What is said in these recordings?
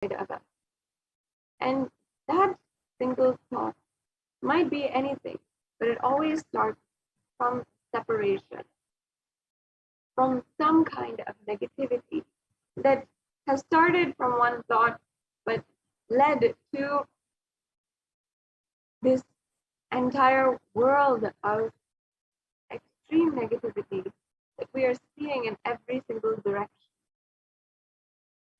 of us. And that single thought might be anything, but it always starts from separation, from some kind of negativity that has started from one thought but led to this entire world of extreme negativity that we are seeing in every single direction.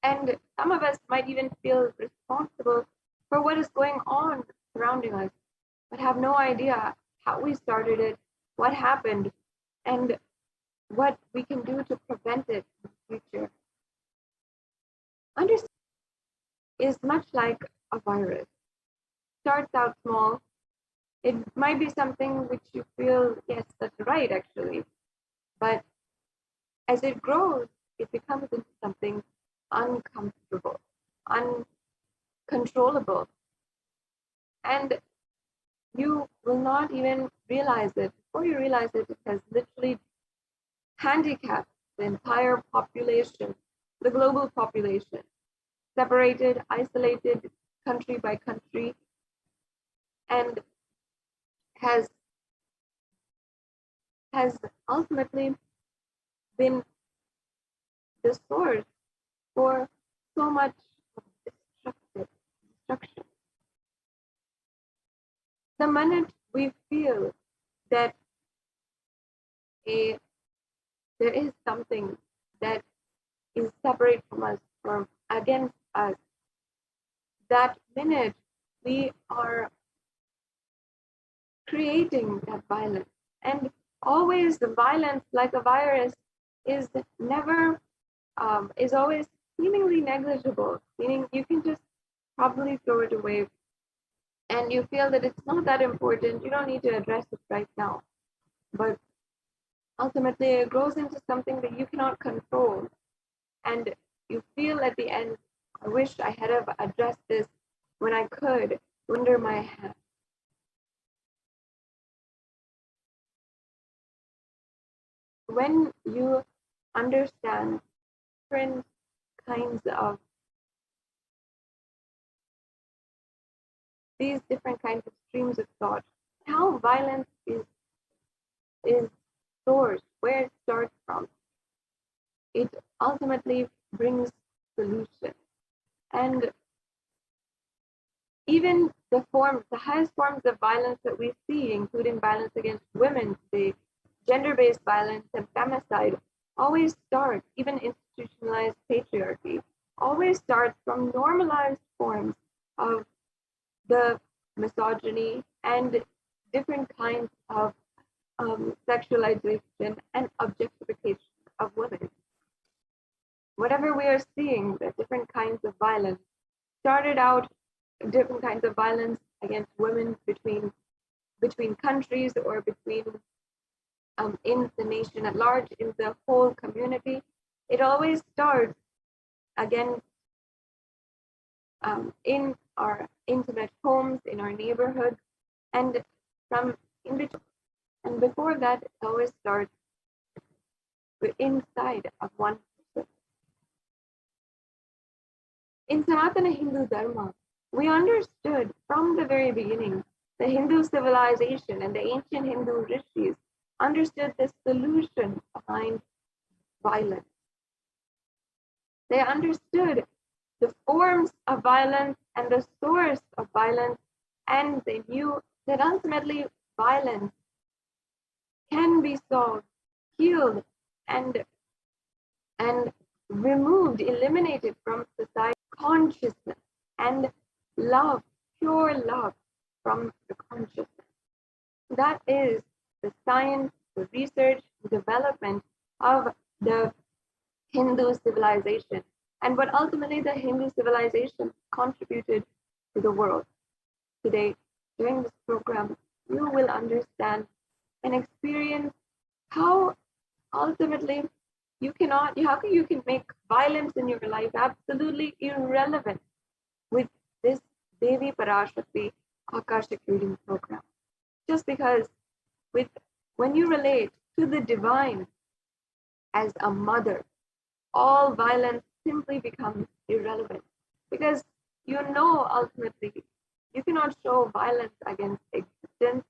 And some of us might even feel responsible for what is going on surrounding us, but have no idea how we started it, what happened, and what we can do to prevent it in the future. Understanding is much like a virus. Starts out small. It might be something which you feel, yes, that's right, actually. But as it grows, it becomes into something uncomfortable, uncontrollable. And you will not even realize it. Before you realize it, it has literally handicapped the entire population, the global population, separated, isolated country by country, and has ultimately been the source for so much of destruction. The minute we feel that there is something that is separate from us or against us, that minute we are creating that violence. And always the violence, like a virus, is never, is always seemingly negligible, meaning you can just probably throw it away and you feel that it's not that important, you don't need to address it right now. But ultimately it grows into something that you cannot control. And you feel at the end, I wish I had have addressed this when I could, under my hand. When you understand different kinds of these different kinds of streams of thought, how violence is sourced, where it starts from, it ultimately brings solution. And even the highest forms of violence that we see, including violence against women today, gender-based violence and femicide, always start, even institutionalized patriarchy, always starts from normalized forms of the misogyny and different kinds of sexualization and objectification of women. Whatever we are seeing, the different kinds of violence started out different kinds of violence against women between countries or between in the nation at large, in the whole community. It always starts again in our intimate homes, in our neighborhoods, and from in between. And before that, it always starts inside of one person. In Sanatana Hindu Dharma, we understood from the very beginning, the Hindu civilization and the ancient Hindu rishis understood the solution behind violence. They understood the forms of violence and the source of violence, and they knew that ultimately violence can be solved, healed, and removed, eliminated from society. Consciousness and love, pure love from the consciousness. That is the science, the research, the development of the Hindu civilization, and what ultimately the Hindu civilization contributed to the world. Today, during this program, you will understand and experience how ultimately you can make violence in your life absolutely irrelevant with this Devi Parashakti Akashic reading program. Just because when you relate to the divine as a mother, all violence simply becomes irrelevant. because you know ultimately you cannot show violence against existence,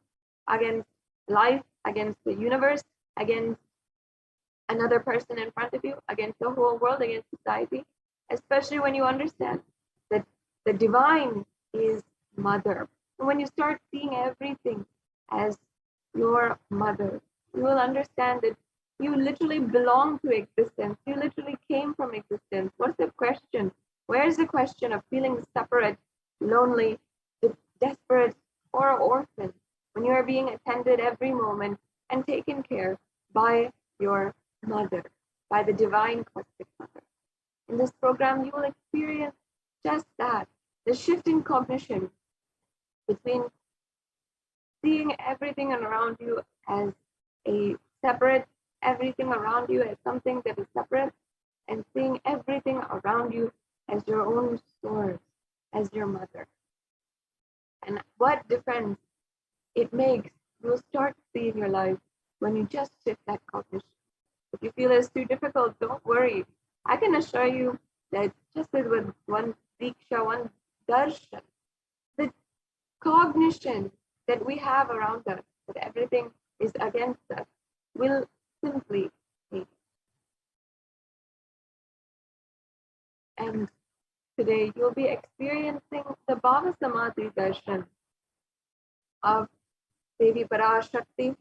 against life, against the universe, against another person in front of you, against the whole world, against society, especially when you understand that the divine is mother. And when you start seeing everything as your mother, you will understand that you literally belong to existence. You literally came from existence. What's the question? Where is the question of feeling separate, lonely, desperate, or orphan when you are being attended every moment and taken care by your mother, by the divine cosmic mother? In this program, you will experience just that, the shift in cognition between seeing everything around you as a separate, everything around you as something that is separate, and seeing everything around you as your own source, as your mother. And what difference it makes, you'll start to see in your life when you just shift that cognition. If you feel it's too difficult, don't worry. I can assure you that just as with one diksha, one darshan, the cognition that we have around us, that everything is against us, will simply change. And today you'll be experiencing the Bhava Samadhi darshan of Devi Parashakti.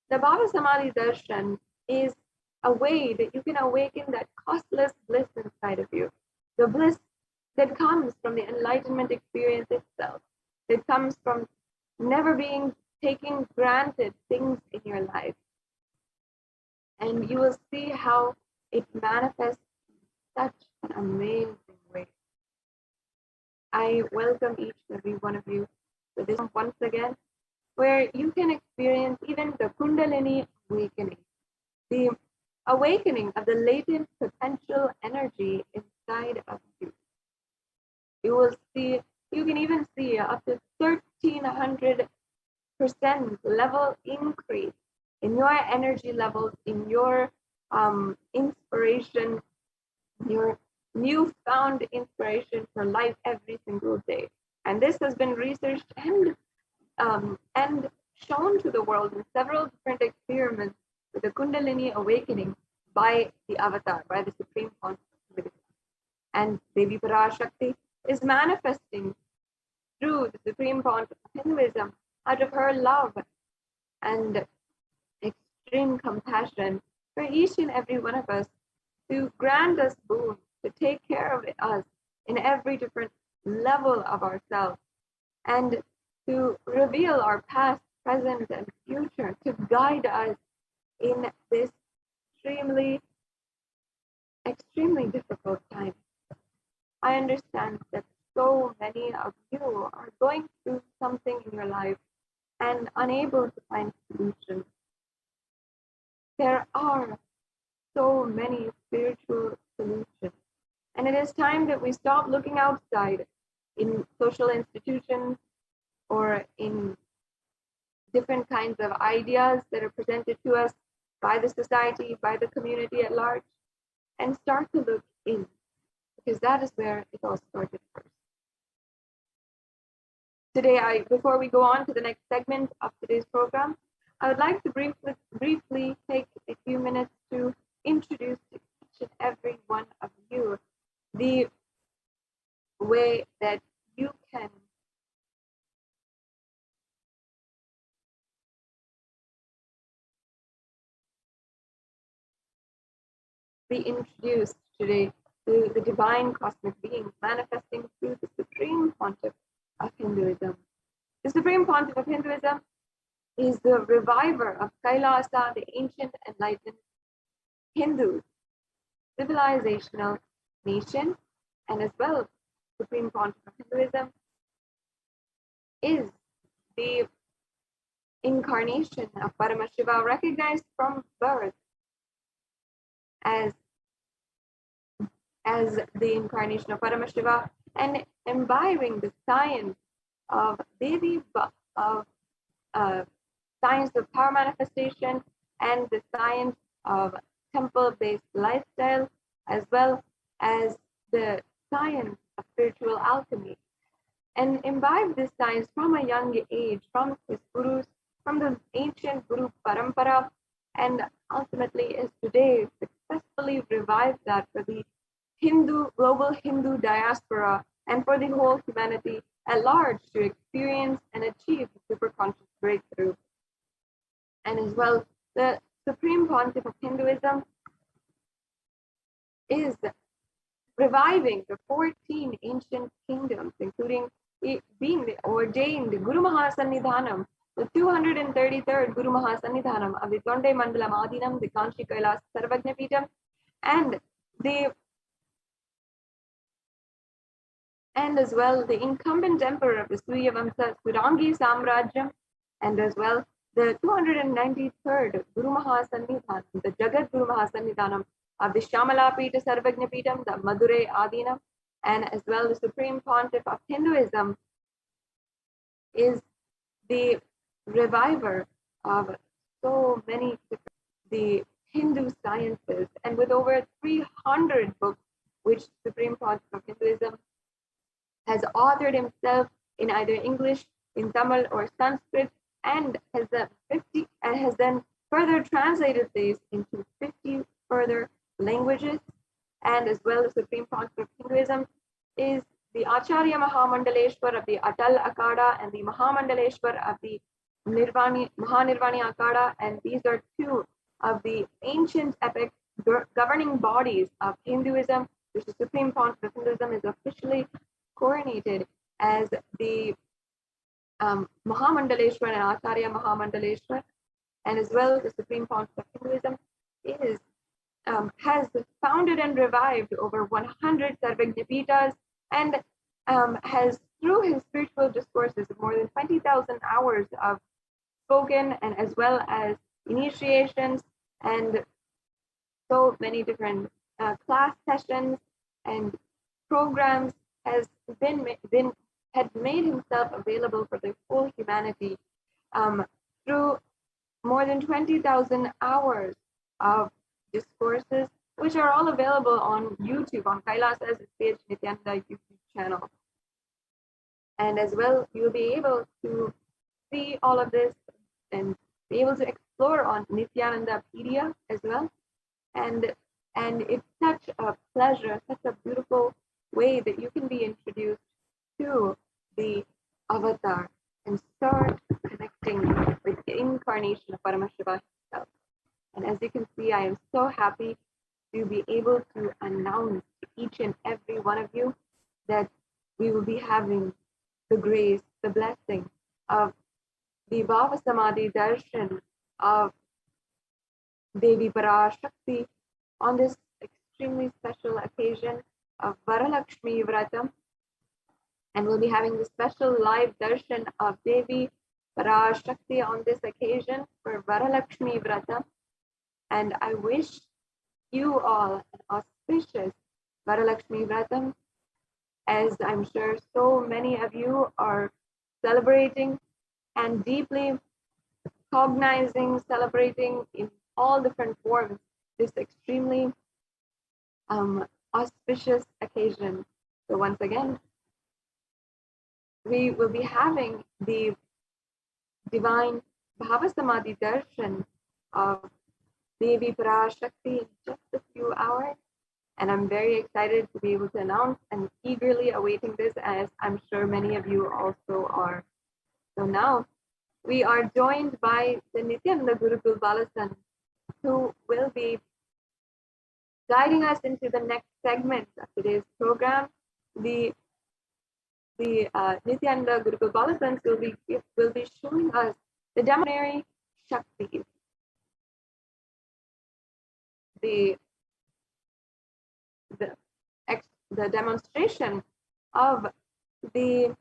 The Bhava Samadhi darshan is a way that you can awaken that costless bliss inside of you, the bliss that comes from the enlightenment experience itself, that comes from never being taking granted things in your life. And you will see how it manifests in such an amazing way. I welcome each and every one of you to this once again, where you can experience even the Kundalini awakening, the awakening of the latent potential energy inside of you. You will see, you can even see up to 1300% level increase in your energy levels, in your inspiration, your newfound inspiration for life every single day. And this has been researched and shown to the world in several different experiments with the Kundalini awakening by the Avatar, by the Supreme Consciousness. And Devi Parashakti is manifesting through the Supreme Consciousness of Hinduism out of her love and extreme compassion for each and every one of us, to grant us boon, to take care of us in every different level of ourselves, and to reveal our past, present, and future, to guide us in this extremely difficult time. I understand that so many of you are going through something in your life and unable to find solutions. There are so many spiritual solutions, and it is time that we stop looking outside in social institutions or in different kinds of ideas that are presented to us by the society, by the community at large, and start to look in, because that is where it all started first. Today, before we go on to the next segment of today's program, I would like to briefly take a few minutes to introduce to each and every one of you the way that you can be introduced today to the divine cosmic beings manifesting through the Supreme Pontiff of Hinduism. The Supreme Pontiff of Hinduism is the reviver of Kailasa, the ancient enlightened Hindu civilizational nation, and as well, Supreme Pontiff of Hinduism is the incarnation of Paramashiva, recognized from birth as the incarnation of Paramashiva, and imbibing the science of science of power manifestation and the science of temple-based lifestyle, as well as the science of spiritual alchemy, and imbibed this science from a young age, from his gurus, from the ancient Guru Parampara, and ultimately is today successfully revived that for the global Hindu diaspora and for the whole humanity at large to experience and achieve superconscious breakthrough. And as well, the Supreme Pontiff of Hinduism is reviving the 14 ancient kingdoms, including being the ordained Guru Mahasannidhanam, the 233rd Guru Mahasannidhanam of the Tonde Mandalam Adinam, the Kanchi Kailas Sarvajnapitam, and as well the incumbent emperor of the Surya Vamsa Surangi Samrajyam, and as well the 293rd Guru Mahasannidhanam, the Jagat Guru Mahasannidhanam of the Shamalapita Sarvajnapitam, the Madurai Adinam, and as well the Supreme Pontiff of Hinduism is the reviver of so many the Hindu sciences, and with over 300 books which Supreme Pontiff of Hinduism has authored himself in either English, in Tamil or Sanskrit, and has then further translated these into 50 further languages. And as well, the Supreme Pontiff of Hinduism is the Acharya Mahamandaleshwar of the Atal Akada and the Mahamandaleshwar of the Mahanirvani Akada, and these are two of the ancient epic governing bodies of Hinduism, which the Supreme Pontiff of Hinduism is officially coronated as the Mahamandaleshwar and Acharya Mahamandaleshwar. And as well, the Supreme Pontiff of Hinduism has founded and revived over 100 Sarvajnapitas, and has, through his spiritual discourses, more than 20,000 hours of spoken, and as well as initiations and so many different class sessions and programs, had made himself available for the whole humanity through more than 20,000 hours of discourses, which are all available on YouTube, on Kailasa's HDH Nithyananda YouTube channel. And as well, you'll be able to see all of this and be able to explore on Nithyanandapedia as well. And it's such a pleasure, such a beautiful way that you can be introduced to the avatar and start connecting with the incarnation of Paramashiva himself. And as you can see, I am so happy to be able to announce to each and every one of you that we will be having the grace, the blessing of the Bhava Samadhi Darshan of Devi Parashakti on this extremely special occasion of Varalakshmi Vratam. And we'll be having the special live darshan of Devi Parashakti on this occasion for Varalakshmi Vratam. And I wish you all an auspicious Varalakshmi Vratam, as I'm sure so many of you are celebrating and deeply cognizing, celebrating in all different forms this extremely auspicious occasion. So once again, we will be having the divine Bhava Samadhi Darshan of Devi Parashakti in just a few hours. And I'm very excited to be able to announce and eagerly awaiting this, as I'm sure many of you also are. So now we are joined by the Nithyananda Gurukul Balasan, who will be guiding us into the next segment of today's program. The Nithyananda Gurukul Balasans will be showing us the demonstratory Shaktis, the demonstration of the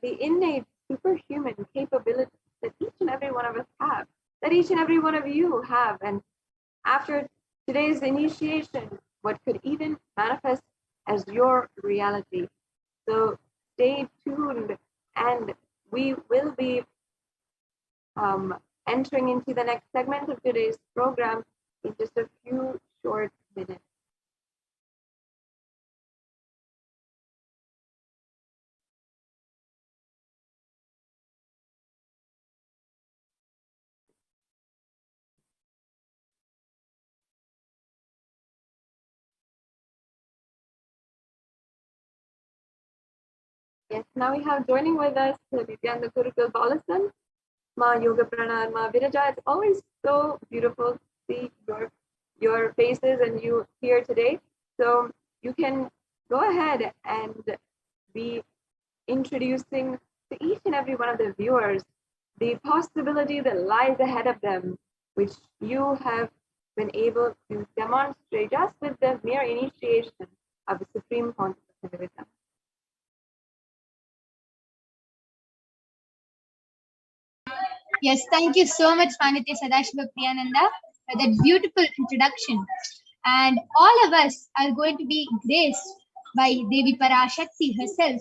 innate superhuman capabilities that each and every one of us have, that each and every one of you have. And after today's initiation, what could even manifest as your reality. So stay tuned, and we will be entering into the next segment of today's program in just a few short minutes. Yes, now we have joining with us Nithyananda Gurukul Balasan, Ma Yoga Pranar, Ma Viraja. It's always so beautiful to see your faces and you here today. So you can go ahead and be introducing to each and every one of the viewers the possibility that lies ahead of them, which you have been able to demonstrate just with the mere initiation of the Supreme Consciousness with them. Yes, thank you so much, Manitya Sadashiva Priyananda, for that beautiful introduction. And all of us are going to be graced by Devi Parashakti herself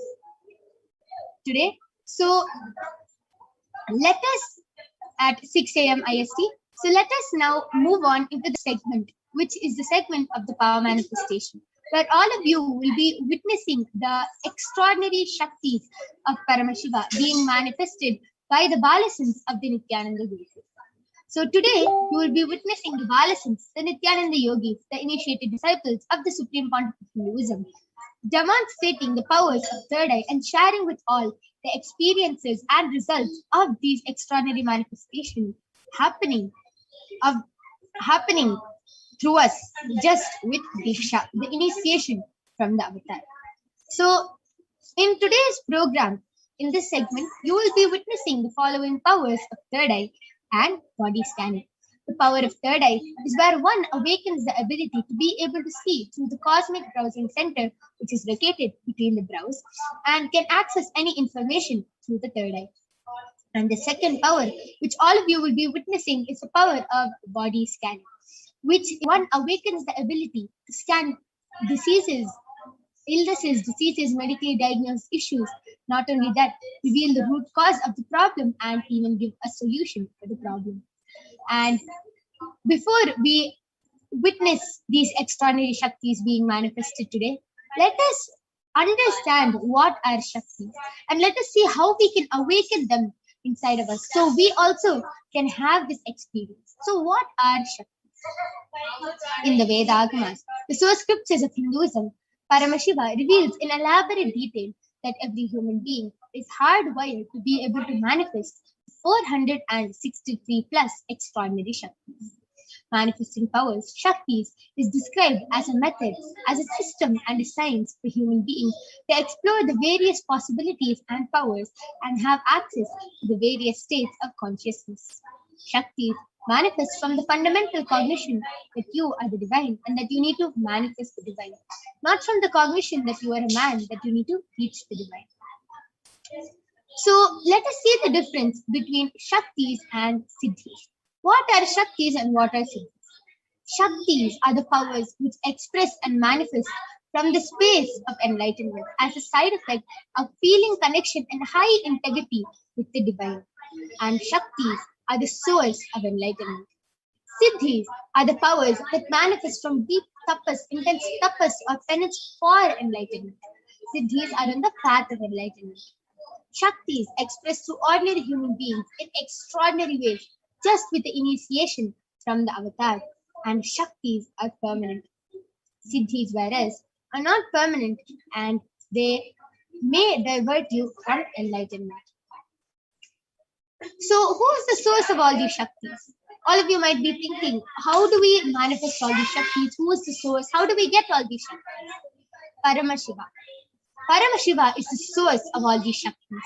today. So let us at 6 a.m. IST. So let us now move on into the segment, which is the segment of the power manifestation, where all of you will be witnessing the extraordinary Shaktis of Paramashiva being manifested by the Balasans of the Nithyananda Gurukul. So today, you will be witnessing the Balasans, the Nithyananda Yogis, the initiated disciples of the Supreme Pontiff of Hinduism, demonstrating the powers of third eye and sharing with all the experiences and results of these extraordinary manifestations happening through us just with Diksha, the initiation from the avatar. So in today's program, in this segment, you will be witnessing the following powers of third eye and body scanning. The power of third eye is where one awakens the ability to be able to see through the cosmic browsing center, which is located between the brows, and can access any information through the third eye. And the second power, which all of you will be witnessing, is the power of body scanning, which one awakens the ability to scan diseases, illnesses, diseases, medically diagnosed issues. Not only that, reveal the root cause of the problem and even give a solution for the problem. And before we witness these extraordinary Shaktis being manifested today, let us understand what are Shaktis and let us see how we can awaken them inside of us so we also can have this experience. So, what are Shaktis? In the Vedagamas, the source scriptures of Hinduism, Paramashiva reveals in elaborate detail that every human being is hardwired to be able to manifest 463 plus extraordinary Shaktis. Manifesting powers, Shaktis, is described as a method, as a system and a science for human beings to explore the various possibilities and powers and have access to the various states of consciousness. Shaktis manifest from the fundamental cognition that you are the divine and that you need to manifest the divine, not from the cognition that you are a man, that you need to reach the divine. So let us see the difference between Shaktis and Siddhis. What are Shaktis and what are Siddhis? Shaktis are the powers which express and manifest from the space of enlightenment as a side effect of feeling connection and high integrity with the divine. And Shaktis are the source of enlightenment. Siddhis are the powers that manifest from deep tapas, intense tapas or penance for enlightenment. Siddhis are on the path of enlightenment. Shaktis expressed through ordinary human beings in extraordinary ways, just with the initiation from the avatar. And Shaktis are permanent. Siddhis, whereas, are not permanent and they may divert you from enlightenment. So, who is the source of all these Shaktis? All of you might be thinking, how do we manifest all these Shaktis? Who is the source? How do we get all these Shaktis? Paramashiva. Paramashiva is the source of all these Shaktis.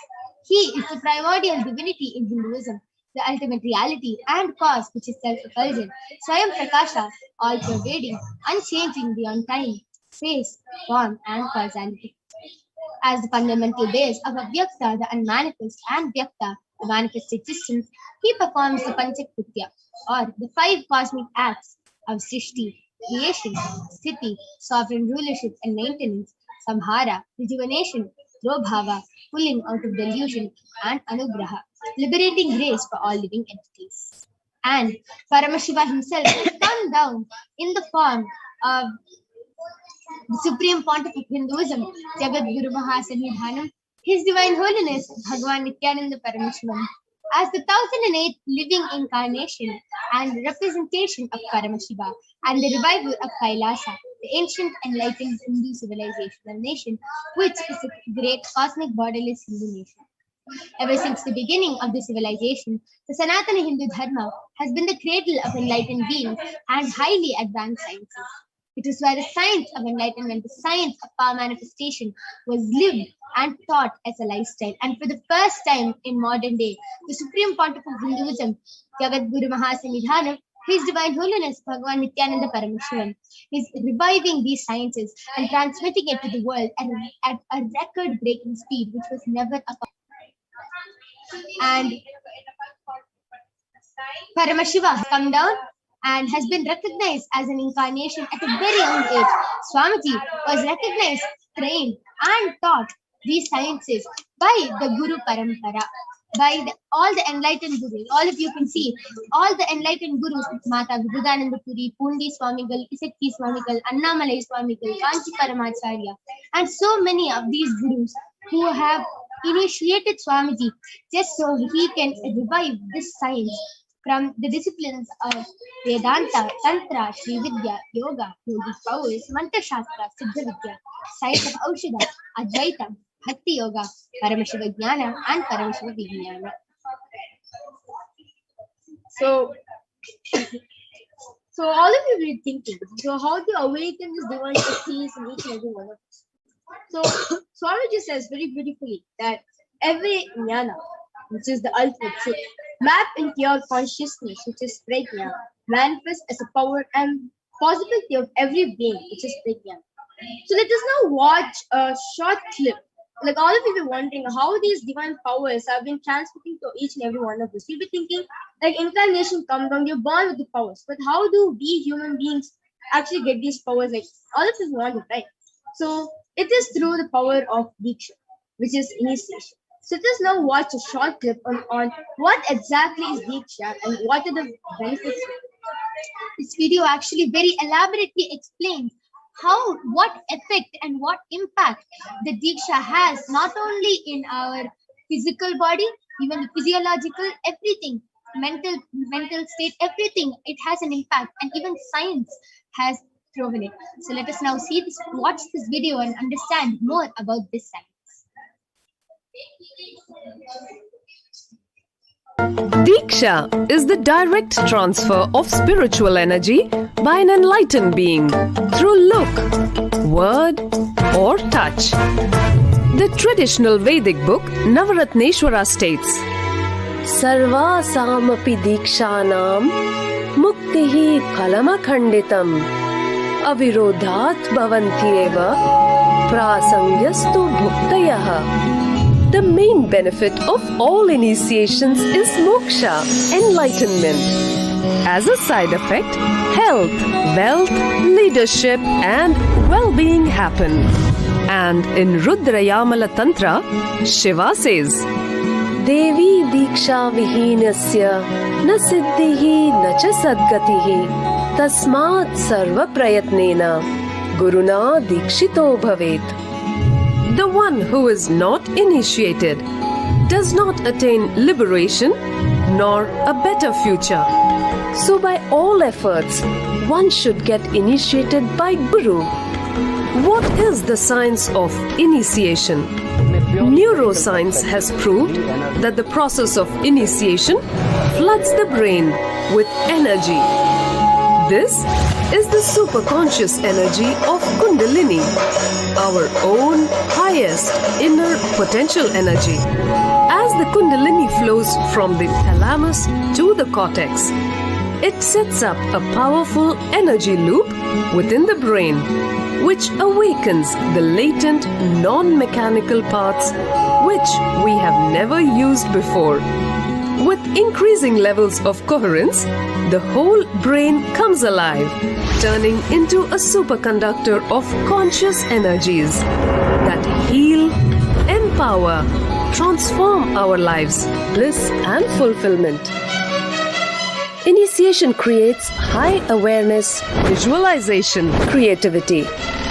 He is the primordial divinity in Hinduism, the ultimate reality and cause which is self-effulgent, Swayam Prakasha, all-pervading, unchanging beyond time, space, form, and causality. As the fundamental base of Avyakta, the unmanifest, and Vyakta, the manifest existence, he performs the Panchakritya, or the five cosmic acts of Srishti, creation, Sthiti, sovereign rulership and maintenance, Samhara, rejuvenation, Drobhava, pulling out of delusion, and Anugraha, liberating grace for all living entities. And Paramashiva himself has come down in the form of the Supreme Pontiff of Hinduism, Jagat Guru Mahasanidhanam, His Divine Holiness Bhagavan Nithyananda Paramashivam, as the 1008th living incarnation and representation of Paramashiva and the revival of Kailasa, the ancient enlightened Hindu civilization and nation, which is a great cosmic borderless Hindu nation. Ever since the beginning of the civilization, the Sanatana Hindu Dharma has been the cradle of enlightened beings and highly advanced sciences. It is where the science of enlightenment, the science of power manifestation, was lived and taught as a lifestyle. And for the first time in modern day, the Supreme Pontiff of Hinduism, Jagat Guru Mahasanidhanam, His Divine Holiness Bhagavan Nithyananda Paramashivam, is reviving these sciences and transmitting it to the world at a record-breaking speed, which was never accomplished. And Paramashiva has come down and has been recognized as an incarnation at a very young age. Swamiji was recognized, trained, and taught these sciences by the Guru Parampara, by all the enlightened gurus. All of you can see, all the enlightened gurus, Mata Vivekananda Puri, Pundi Swamigal, Isakti Swamigal, Annamalai Swamigal, Kanchi Paramacharya, and so many of these gurus who have initiated Swamiji just so he can revive this science from the disciplines of Vedanta, Tantra, Sri Vidya, Yoga, Yogic powers, Mantra Shastra, Siddha Vidya, science of Aushadha, Advaita, Bhakti Yoga, Paramashiva Jnana, and Paramashiva Vijnana. So all of you will be thinking, so how to awaken this divine qualities in each and every one of us? So Swamiji says very beautifully that every jnana, which is the ultimate truth, map into your consciousness, which is prajna, manifest as a power and possibility of every being, which is prajna. So let us now watch a short clip. Like all of you are wondering how these divine powers have been transmitting to each and every one of us. You'll be thinking, like incarnation comes down, you're born with the powers. But how do we human beings actually get these powers? Like all of us wonder, right? So it is through the power of Diksha, which is initiation. So let us now watch a short clip on what exactly is Diksha and what are the benefits. This video actually very elaborately explains what effect and what impact the Diksha has, not only in our physical body, even the physiological, everything, mental state, everything, it has an impact, and even science has proven it. So let us now watch this video and understand more about this science. Diksha is the direct transfer of spiritual energy by an enlightened being through look, word, or touch. The traditional Vedic book Navaratneshwara states, Sarva samapi dikshanam muktihi phalamakhanditam avirodhat bhavantyeva prasangyastu bhuktayaha. The main benefit of all initiations is moksha, enlightenment. As a side effect, health, wealth, leadership, and well-being happen. And in Rudrayamala Tantra, Shiva says, Devi diksha vihinasya na siddhihi na cha sadgatihi tasmat sarva prayatnena guruna dikshito bhavet. The one who is not initiated does not attain liberation nor a better future. So by all efforts, one should get initiated by Guru. What is the science of initiation? Neuroscience has proved that the process of initiation floods the brain with energy. This is the superconscious energy of Kundalini, our own highest inner potential energy. As the Kundalini flows from the thalamus to the cortex, it sets up a powerful energy loop within the brain, which awakens the latent non-mechanical parts which we have never used before. With increasing levels of coherence, the whole brain comes alive, turning into a superconductor of conscious energies that heal, empower, transform our lives, bliss and fulfillment. Initiation creates high awareness, visualization, creativity.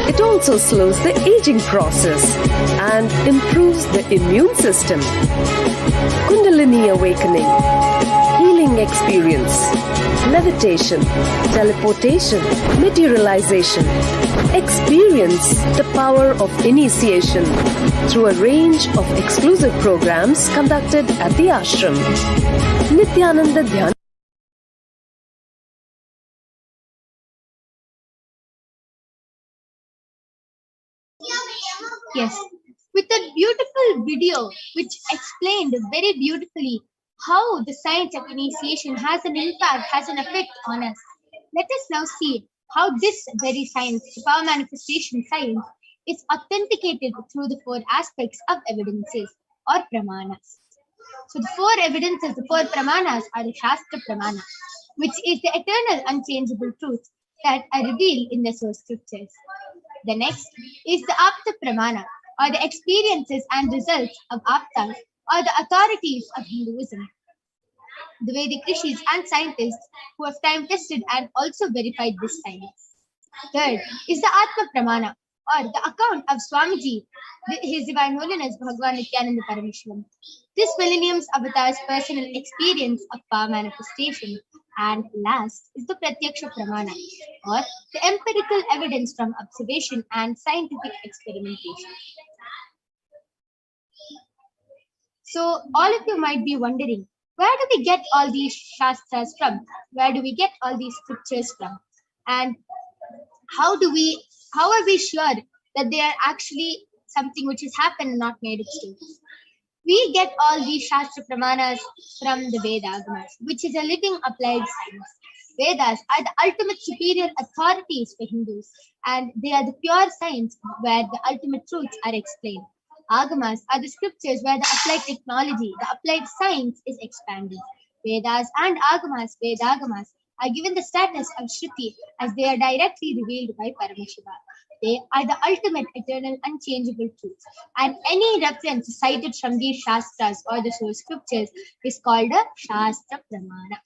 It also slows the aging process and improves the immune system. Kundalini awakening, healing experience, levitation, teleportation, materialization. Experience the power of initiation through a range of exclusive programs conducted at the ashram. Nithyananda Dhyan. Yes, with a beautiful video which explained very beautifully how the science of initiation has an impact, has an effect on us. Let us now see how this very science, the power manifestation science, is authenticated through the four aspects of evidences or pramanas. So the four evidences, the four pramanas are the Shastra Pramana, which is the eternal unchangeable truth that are revealed in the source scriptures. The next is the Apta Pramana, or the experiences and results of Aptas, or the authorities of Hinduism. The Vedic rishis and scientists who have time tested and also verified this science. Third is the Atma Pramana, or the account of Swamiji, His Divine Holiness Bhagavan Nithyananda Paramashivam. This millennium's avatar's personal experience of power manifestation. And last is the Pratyaksha Pramana, or the empirical evidence from observation and scientific experimentation. So all of you might be wondering, where do we get all these shastras from? Where do we get all these scriptures from? And how are we sure that they are actually something which has happened and not made of stories? We get all these Shastra Pramanas from the Vedas, which is a living applied science. Vedas are the ultimate superior authorities for Hindus, and they are the pure science where the ultimate truths are explained. Agamas are the scriptures where the applied technology, the applied science is expanded. Vedas and Agamas, Vedagamas, are given the status of Shruti as they are directly revealed by Paramashiva. They are the ultimate, eternal, unchangeable truths. And any reference cited from these Shastras or the source scriptures is called a Shastra Pramana.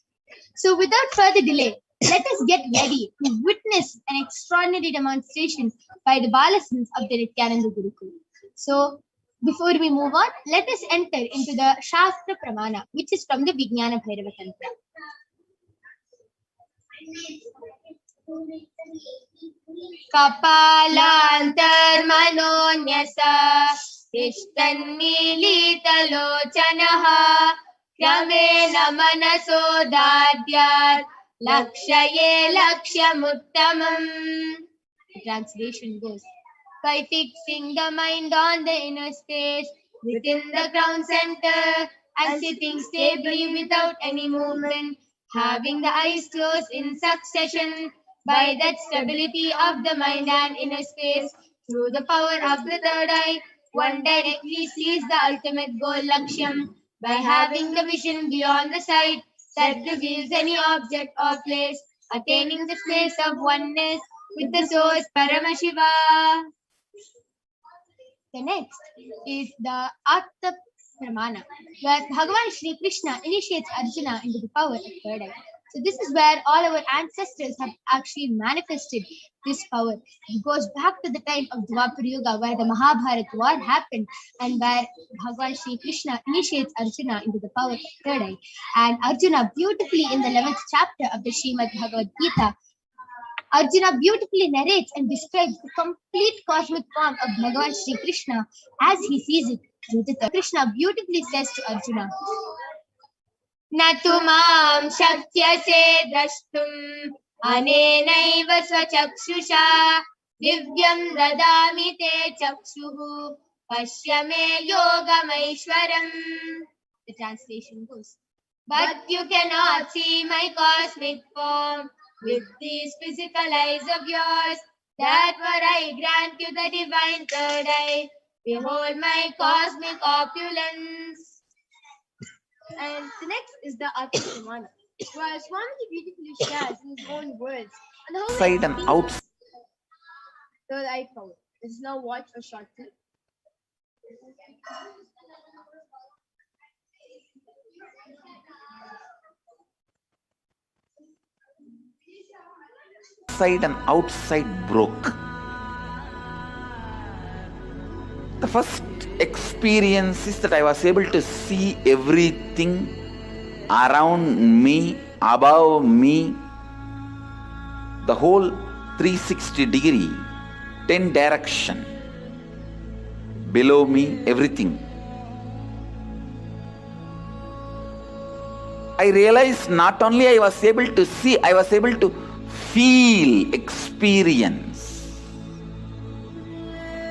So without further delay, let us get ready to witness an extraordinary demonstration by the Balasins of the Nithyananda Gurukul. So before we move on, let us enter into the Shastra Pramana, which is from the Vijnana Bhairava Tantra. Kapalantarmanonyasa tishtannilitalochanaha kramena manasodadyat lakshaye lakshamuttamam. The translation goes, by fixing the mind on the inner space within the ground center and sitting stably without any movement, having the eyes closed in succession, by that stability of the mind and inner space, through the power of the third eye, one directly sees the ultimate goal Lakshyam, by having the vision beyond the sight that reveals any object or place, attaining the place of oneness with the source Paramashiva. The next is the Atma Pramana, where Bhagavan Shri Krishna initiates Arjuna into the power of third eye. So this is where all our ancestors have actually manifested this power. It goes back to the time of Dwapar Yuga, where the Mahabharata war happened, and where Bhagavan Shri Krishna initiates Arjuna into the power of third eye. And Arjuna beautifully in the 11th chapter of the Srimad Bhagavad Gita, Arjuna beautifully narrates and describes the complete cosmic form of Bhagavan Shri Krishna as he sees it through the third. Krishna beautifully says to Arjuna, Natu mam shakyase drashtum anenaiva swachakshusha divyam dadami te chakshuhu pashyame yogamaishwaram. The translation goes, but you cannot see my cosmic form with these physical eyes of yours. That were I grant you the divine third eye. Behold my cosmic opulence. And the next is the Atma Pramana, where Swamiji beautifully shares in his own words on how Inside and outside. third eye power. Let's now watch a short clip. inside and outside broke. The first experience is that I was able to see everything around me, above me, the whole 360 degree, 10 direction, below me, everything. I realized not only I was able to see, I was able to feel, experience.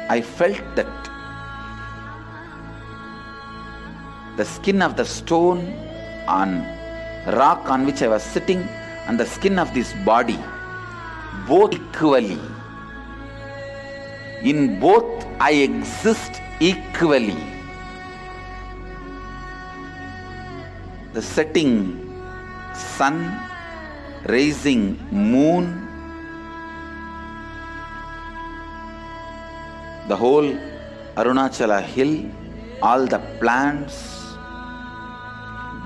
I felt that the skin of the stone on rock on which I was sitting and the skin of this body, both equally. In both I exist equally. The setting sun, rising moon, the whole Arunachala hill, all the plants,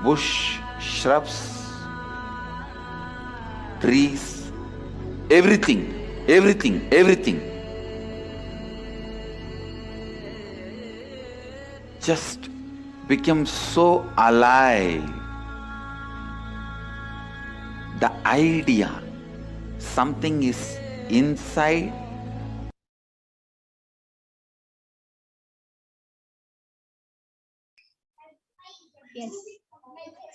bush, shrubs, trees, everything, everything, everything. Just became so alive. The idea, something is inside. Yes.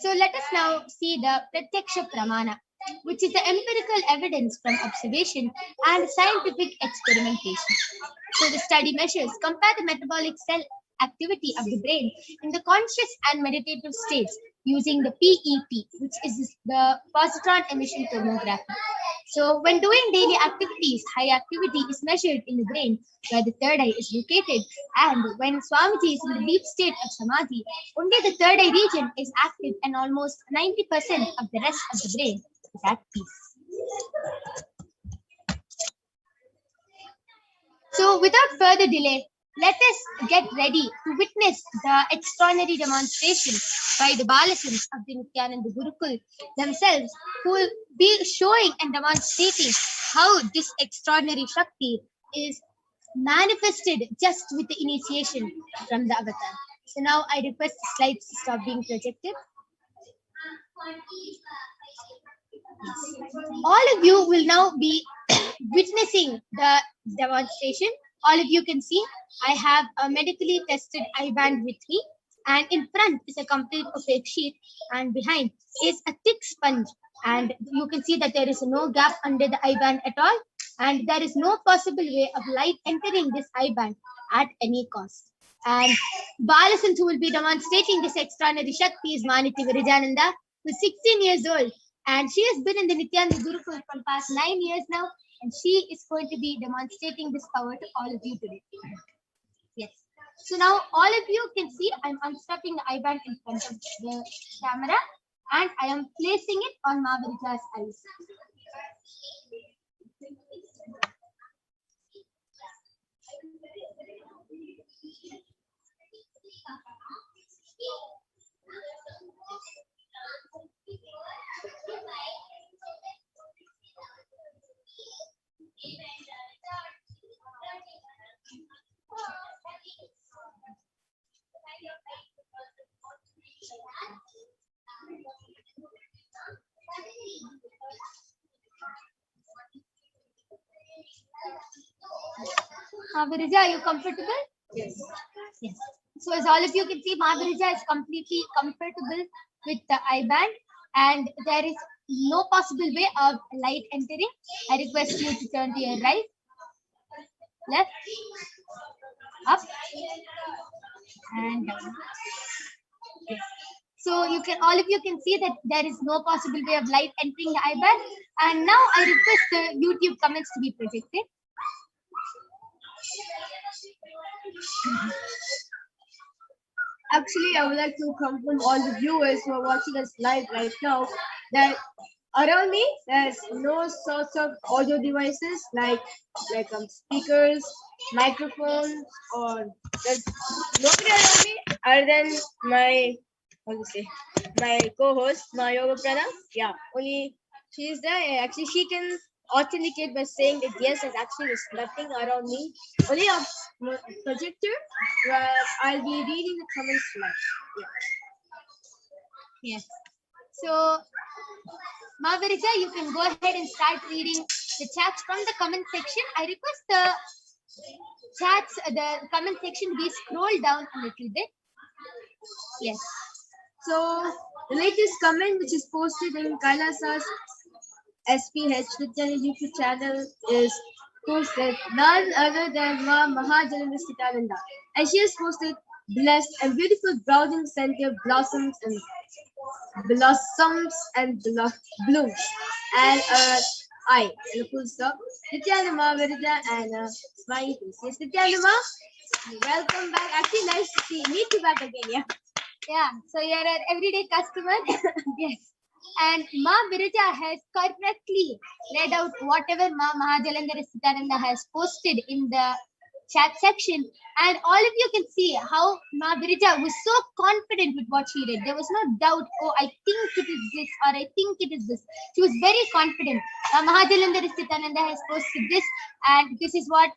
So let us now see the Pratyaksha Pramana, which is the empirical evidence from observation and scientific experimentation. So the study measures compare the metabolic cell activity of the brain in the conscious and meditative states using the PET, which is the positron emission tomography. So when doing daily activities, high activity is measured in the brain where the third eye is located, and when Swamiji is in the deep state of Samadhi, only the third eye region is active and almost 90% of the rest of the brain is at peace. So without further delay, let us get ready to witness the extraordinary demonstration by the Balasins of the Nithyananda Gurukul themselves, who will be showing and demonstrating how this extraordinary Shakti is manifested just with the initiation from the avatar. So now I request the slides to stop being projected. All of you will now be witnessing the demonstration. All of you can see I have a medically tested eye band with me, and in front is a complete opaque sheet, and behind is a thick sponge, and you can see that there is no gap under the eye band at all, and there is no possible way of light entering this eye band at any cost. And Balasant, who will be demonstrating this extraordinary Shakti, is Maniti Virajananda, who is 16 years old, and she has been in the Nithyananda Gurukul from past 9 years now, and she is going to be demonstrating this power to all of you today. Yes. So now all of you can see I'm unstrapping the eye band in front of the camera, and I am placing it on Mahavirija's eyes. Mahavirija, are you comfortable? Yes. Yes. So as all of you can see, Mahavirija is completely comfortable with the eye band, and there is no possible way of light entering. I request you to turn to your right, left, up, and down. Yes. So you can, all of you can see that there is no possible way of light entering the eye band. And now I request the YouTube comments to be projected. Actually, I would like to confirm all the viewers who are watching us live right now that around me there's no sorts of audio devices like speakers, microphones, or there's nobody around me other than my my co-host, my yoga prana. Yeah, only she's there. Actually, she can authenticate by saying that yes, there's actually nothing around me. Only a projector where I'll be reading the comments live. Yes. So, Mavirija, you can go ahead and start reading the chats from the comment section. I request the chats, the comment section be scrolled down a little bit. Yes. So the latest comment which is posted in Kailasa's HDH Nithyananda YouTube channel is posted none other than Ma Nithyananda, and she has posted blessed and beautiful browsing center blossoms and blooms and I and a full stop. Nithyananda Virida and a smiley face. Yes, Nithyananda, welcome back. Actually, nice to meet you back again. Yeah, so you're an everyday customer. Yes. And Ma Virija has correctly read out whatever Ma Mahajalandhara Sitananda has posted in the chat section. And all of you can see how Ma Virija was so confident with what she read. There was no doubt, oh, I think it is this or I think it is this. She was very confident. Mahajalandhara Sitananda has posted this and this is what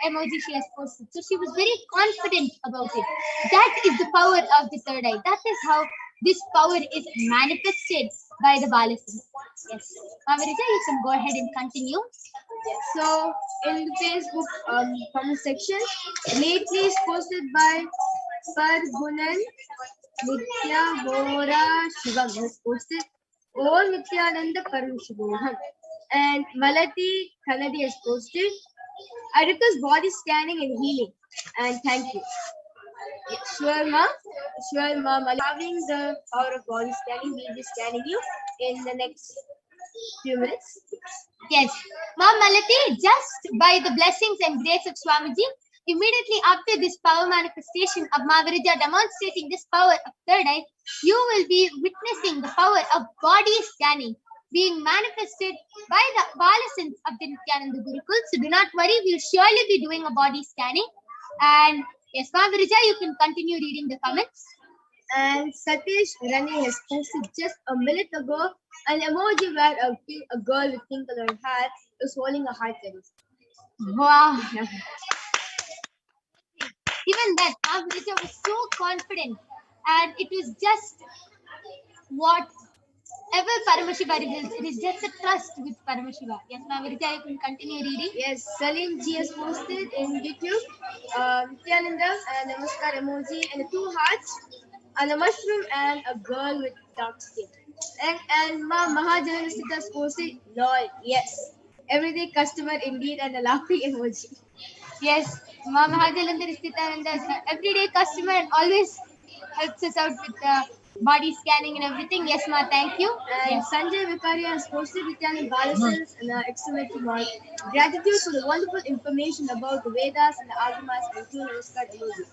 emoji she has posted. So she was very confident about it. That is the power of the third eye. That is how this power is manifested by the Balasins. Yes. Mavirija, you can go ahead and continue. So in the Facebook comment section, lately is posted by Pargunan Nithyananda has posted Om Nithyananda Paramashivoham, and Malati Kanadi has posted I request body scanning and healing, and thank you. Sure, ma. Having the power of body scanning, we'll be scanning you in the next few minutes. Yes. Mom Malati, just by the blessings and grace of Swamiji, immediately after this power manifestation of Mavirija demonstrating this power of third eye, you will be witnessing the power of body scanning being manifested by the Balasins of the Nithyananda Gurukul. So do not worry, we'll surely be doing a body scanning. And yes, Mavirija, you can continue reading the comments. And Satish Rani has posted just a minute ago an emoji where a girl with pink colored hair is holding a heart. Wow. Even that, Mavirija was so confident, and it was just whatever Paramashiva reveals, it is just a trust with Paramashiva. Yes, Mavirija, you can continue reading. Yes, Salim G has posted in YouTube Nithyananda and Namaskar emoji and 2 hearts and a mushroom and a girl with dark skin. And Mahajalanista has posted lol, yes. Everyday customer indeed and a laughing emoji. Yes, Ma Mahajalandhara Sitananda is an everyday customer and always helps us out with body scanning and everything. Yes, Ma, thank you. And yes. Sanjay Vikaria has posted Nithyananda Balasins and exclamation mark. Gratitude for the wonderful information about the Vedas and the Agamas and 2 Namaskar emoji.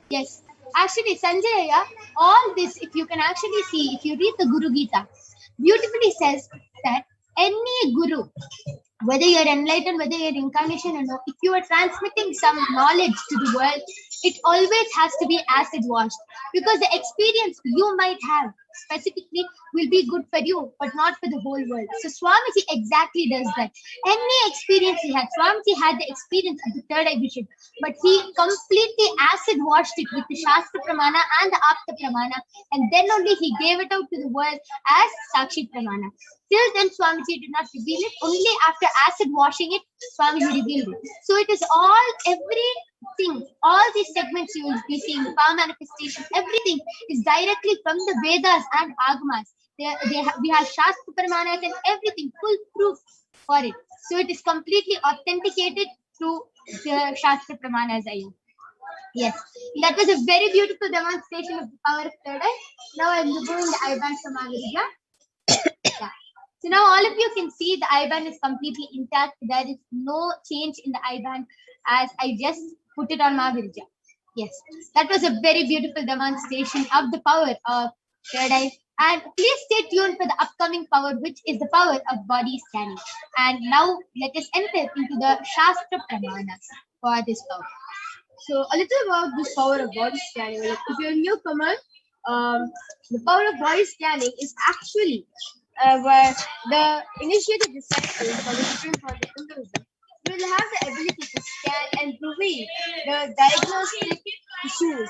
Yes, actually, Sanjay, all this, if you can actually see, if you read the Guru Gita, beautifully says that any Guru, whether you're enlightened, whether you're incarnation or no, if you are transmitting some knowledge to the world, it always has to be acid washed, because the experience you might have specifically will be good for you, but not for the whole world. So Swamiji exactly does that. Any experience he had, Swamiji had the experience of the third eye vision, but he completely acid washed it with the Shastra Pramana and the Apta Pramana, and then only he gave it out to the world as Sakshi Pramana. Till then, Swamiji did not reveal it. Only after acid washing it, Swamiji revealed it. So it is all, everything, all these segments you will be seeing, the power manifestation, everything is directly from the Vedas and Agamas. We have Shastra Paramanas and everything, full proof for it. So it is completely authenticated through the Shastra Paramanas. Yes, that was a very beautiful demonstration of the power of third eye. Now I am removing the I-band from Mavirija. Yeah. So now all of you can see the I-band is completely intact. There is no change in the I-band as I just put it on Mavirija. Yes, that was a very beautiful demonstration of the power of third eye. And please stay tuned for the upcoming power, which is the power of body scanning. And now let us enter into the Shastra Pramanas for this power. So a little about this power of body scanning. Like if you're a newcomer, the power of body scanning is actually where the initiated disciples for the different for the Hinduism will have the ability to scan and reveal the diagnostic issues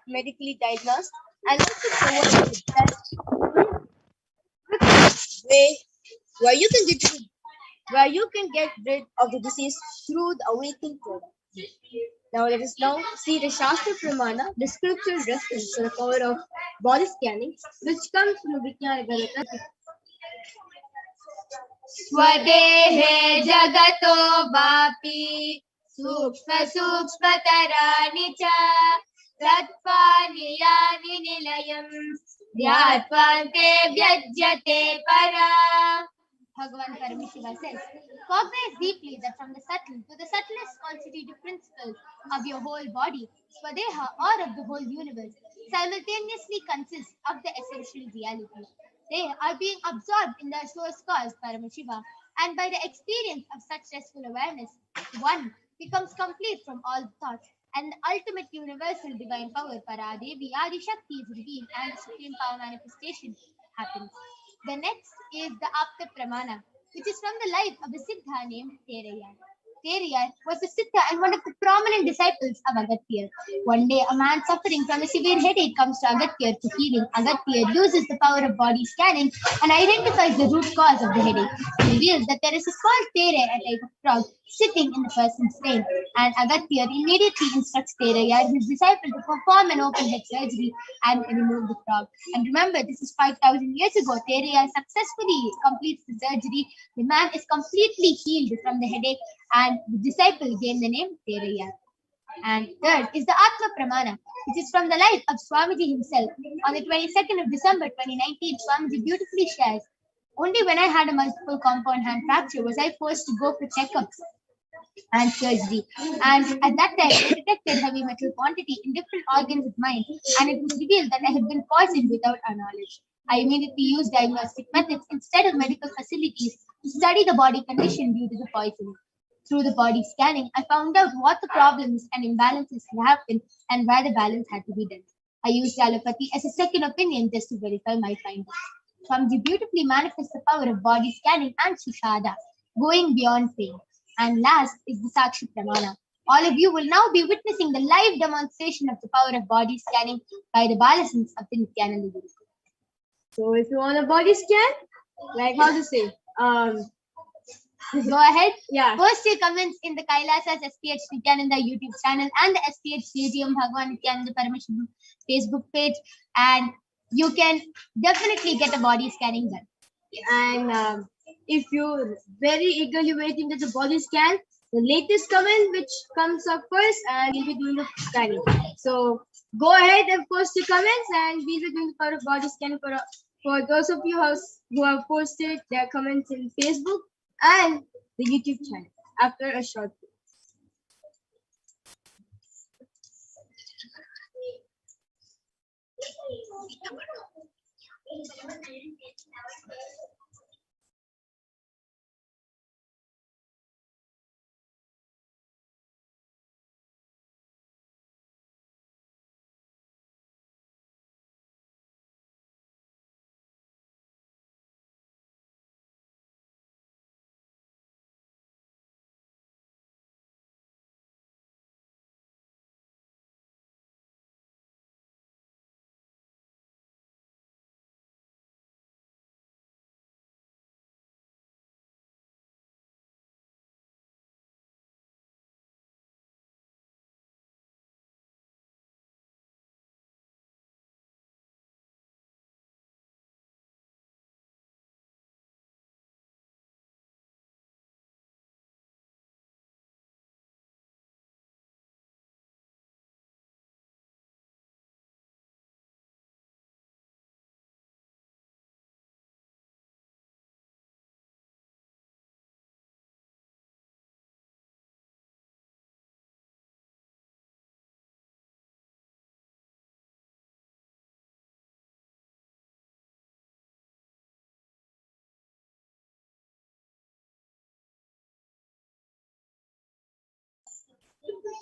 medically diagnosed and also provide the best way where you can get rid of the disease through the awakened product. Now let us now see the Shastra Pramana, the scriptural reference to the power of body scanning, which comes from the Vijnana Granatha. स्वदेहे जगतो वापि सूक्ष्म सूक्ष्मतराणि च तत्त्वानि यानि निलयम् ध्यात्वान्ते व्यज्यते परा. Bhagavan Paramashiva says, cognize deeply that from the subtle to the subtlest constitutive principles of your whole body, Swadeha, or of the whole universe, simultaneously consist of the essential reality. They are being absorbed in their source cause, Paramashiva, and by the experience of such restful awareness, one becomes complete from all thoughts, and the ultimate universal divine power, Paradevi, Adi Shakti, is revealed, and the supreme power manifestation happens. The next is the Apta Pramana, which is from the life of a Siddha named Terayar. Terayar was a Siddha and one of the prominent disciples of Agatyar. One day, a man suffering from a severe headache comes to Agatyar for healing. Agatyar uses the power of body scanning and identifies the root cause of the headache. He reveals that there is a small Tere, a type of frog, sitting in the person's brain. And Agatyar immediately instructs Terayar, his disciple, to perform an open head surgery and remove the frog. And remember, this is 5,000 years ago. Terayar successfully completes the surgery. The man is completely healed from the headache, and the disciple gained the name Terayar. And third is the Atma Pramana, which is from the life of Swamiji himself. On the 22nd of December 2019, Swamiji beautifully shares, only when I had a multiple compound hand fracture was I forced to go for checkups and surgery. And at that time, I detected heavy metal quantity in different organs of mine, and it was revealed that I had been poisoned without our knowledge. I immediately used diagnostic methods instead of medical facilities to study the body condition due to the poisoning. Through the body scanning, I found out what the problems and imbalances had happened and where the balance had to be done. I used allopathy as a second opinion just to verify my findings. Swamiji beautifully manifests the power of body scanning and Sushada, going beyond pain. And last is the Sakshi Pramana. All of you will now be witnessing the live demonstration of the power of body scanning by the Balasans of the Nithyananda Guru. So if you want a body scan, like how to say, Go ahead. Yeah. Post your comments in the Kailasa's HDH Nithyananda YouTube channel and the HDH Stadium Bhagavan Nithyananda Paramashivam Facebook page, and you can definitely get a body scanning done. And if you're very eagerly waiting for the body scan, the latest comment which comes up first, and we'll be doing the scanning. So go ahead and post your comments, and we'll be doing the part of body scanning for those of you who have posted their comments in Facebook and the YouTube channel after a short break.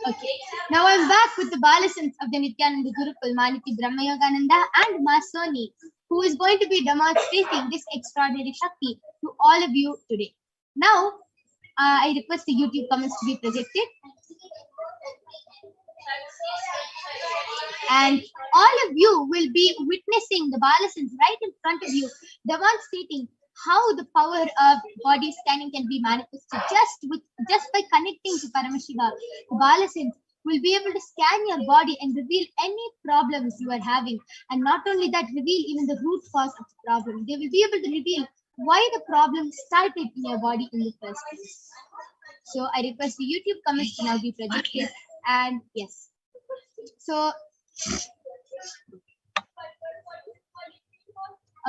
Okay, now I'm back with the Balasans of the Nithyananda Gurukul, Maniti Brahmayogananda and Masoni, who is going to be demonstrating this extraordinary Shakti to all of you today. Now, I request the YouTube comments to be projected. And all of you will be witnessing the Balasins right in front of you, demonstrating how the power of body scanning can be manifested just by connecting to Paramashiva. The Balasins will be able to scan your body and reveal any problems you are having. And not only that, reveal even the root cause of the problem. They will be able to reveal why the problem started in your body in the first place. So I request the YouTube comments to now be projected. And yes. So,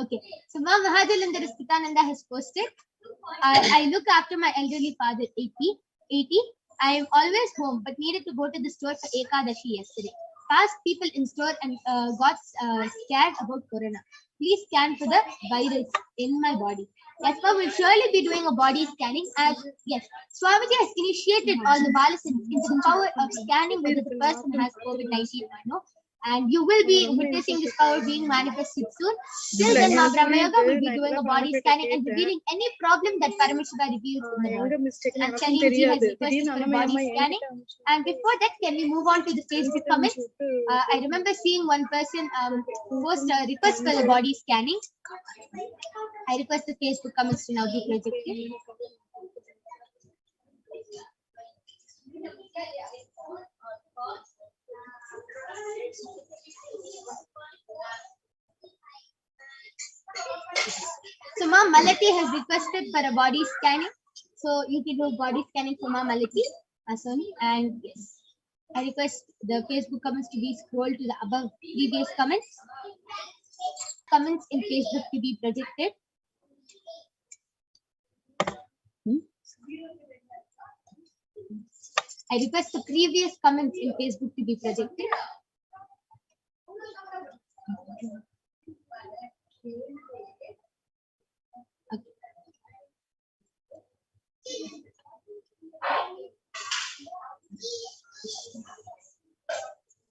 okay. So Ma Mahajalandhar Nithyananda has posted, I look after my elderly father, 80. I am always home, but needed to go to the store for Ekadashi yesterday. Past people in store and got scared about Corona. Please scan for the virus in my body. Yes, ma, we'll surely be doing a body scanning. And yes, Swamiji has initiated all the Balasins into the power of scanning whether the person has COVID-19 or no. And you will be witnessing this power being manifested soon. Till then, Ma Brahmayoga will be doing a body scanning and revealing any problem that Paramashiva reveals in the body. And Chalinji has requested for body scanning. And before that, can we move on to the Facebook comments? I remember seeing one person post a request for the body scanning. I request the Facebook comments to now be projected. So Ma Malati has requested for a body scanning. So you can do body scanning for Ma Malati, Asoni. And yes, I request the Facebook comments to be scrolled to the above previous comments. Comments in Facebook to be projected. I request the previous comments in Facebook to be projected.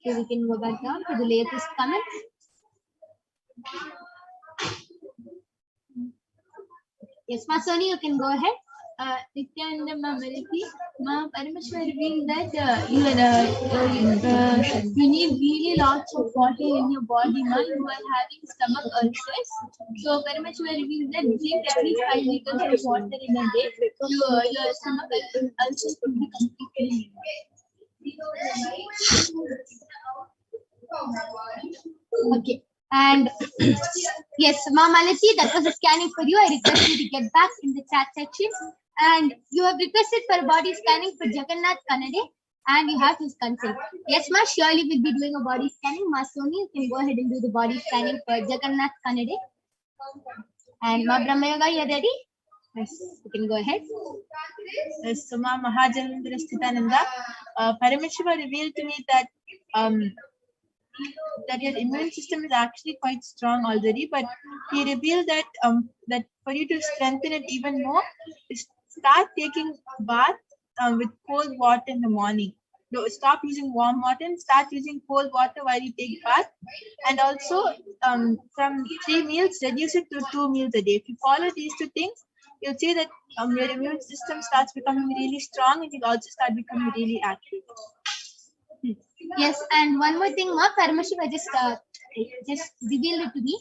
Okay, we can go back down to the latest comments. Yes, Ma Soni, you can go ahead. Nithyananda Ma Paramashiva revealed that you need really lots of water in your body. Ma, you are having stomach ulcers. So Paramashiva revealed that drink at least 5 liters of water in a day. Your stomach ulcers will be completely healed. Okay. And yes, Ma Malati, that was a scanning for you. I request you to get back in the chat section. And you have requested for a body scanning for Jagannath Kannade, and you have his consent. Yes, Ma, surely we'll be doing a body scanning. Ma Soni, you can go ahead and do the body scanning for Jagannath Kannade. And Ma Brahmayoga, you ready? Yes, you can go ahead. Yes, so Ma Mahajalandhar Nithyananda, Paramashiva revealed to me that that your immune system is actually quite strong already, but he revealed that that for you to strengthen it even more, start taking bath with cold water in the morning. No, stop using warm water and start using cold water while you take bath. And also from 3 meals, reduce it to 2 meals a day. If you follow these 2 things, you'll see that your immune system starts becoming really strong, and you'll also start becoming really active. Yes, and one more thing, Ma, Paramashiva just revealed it to me.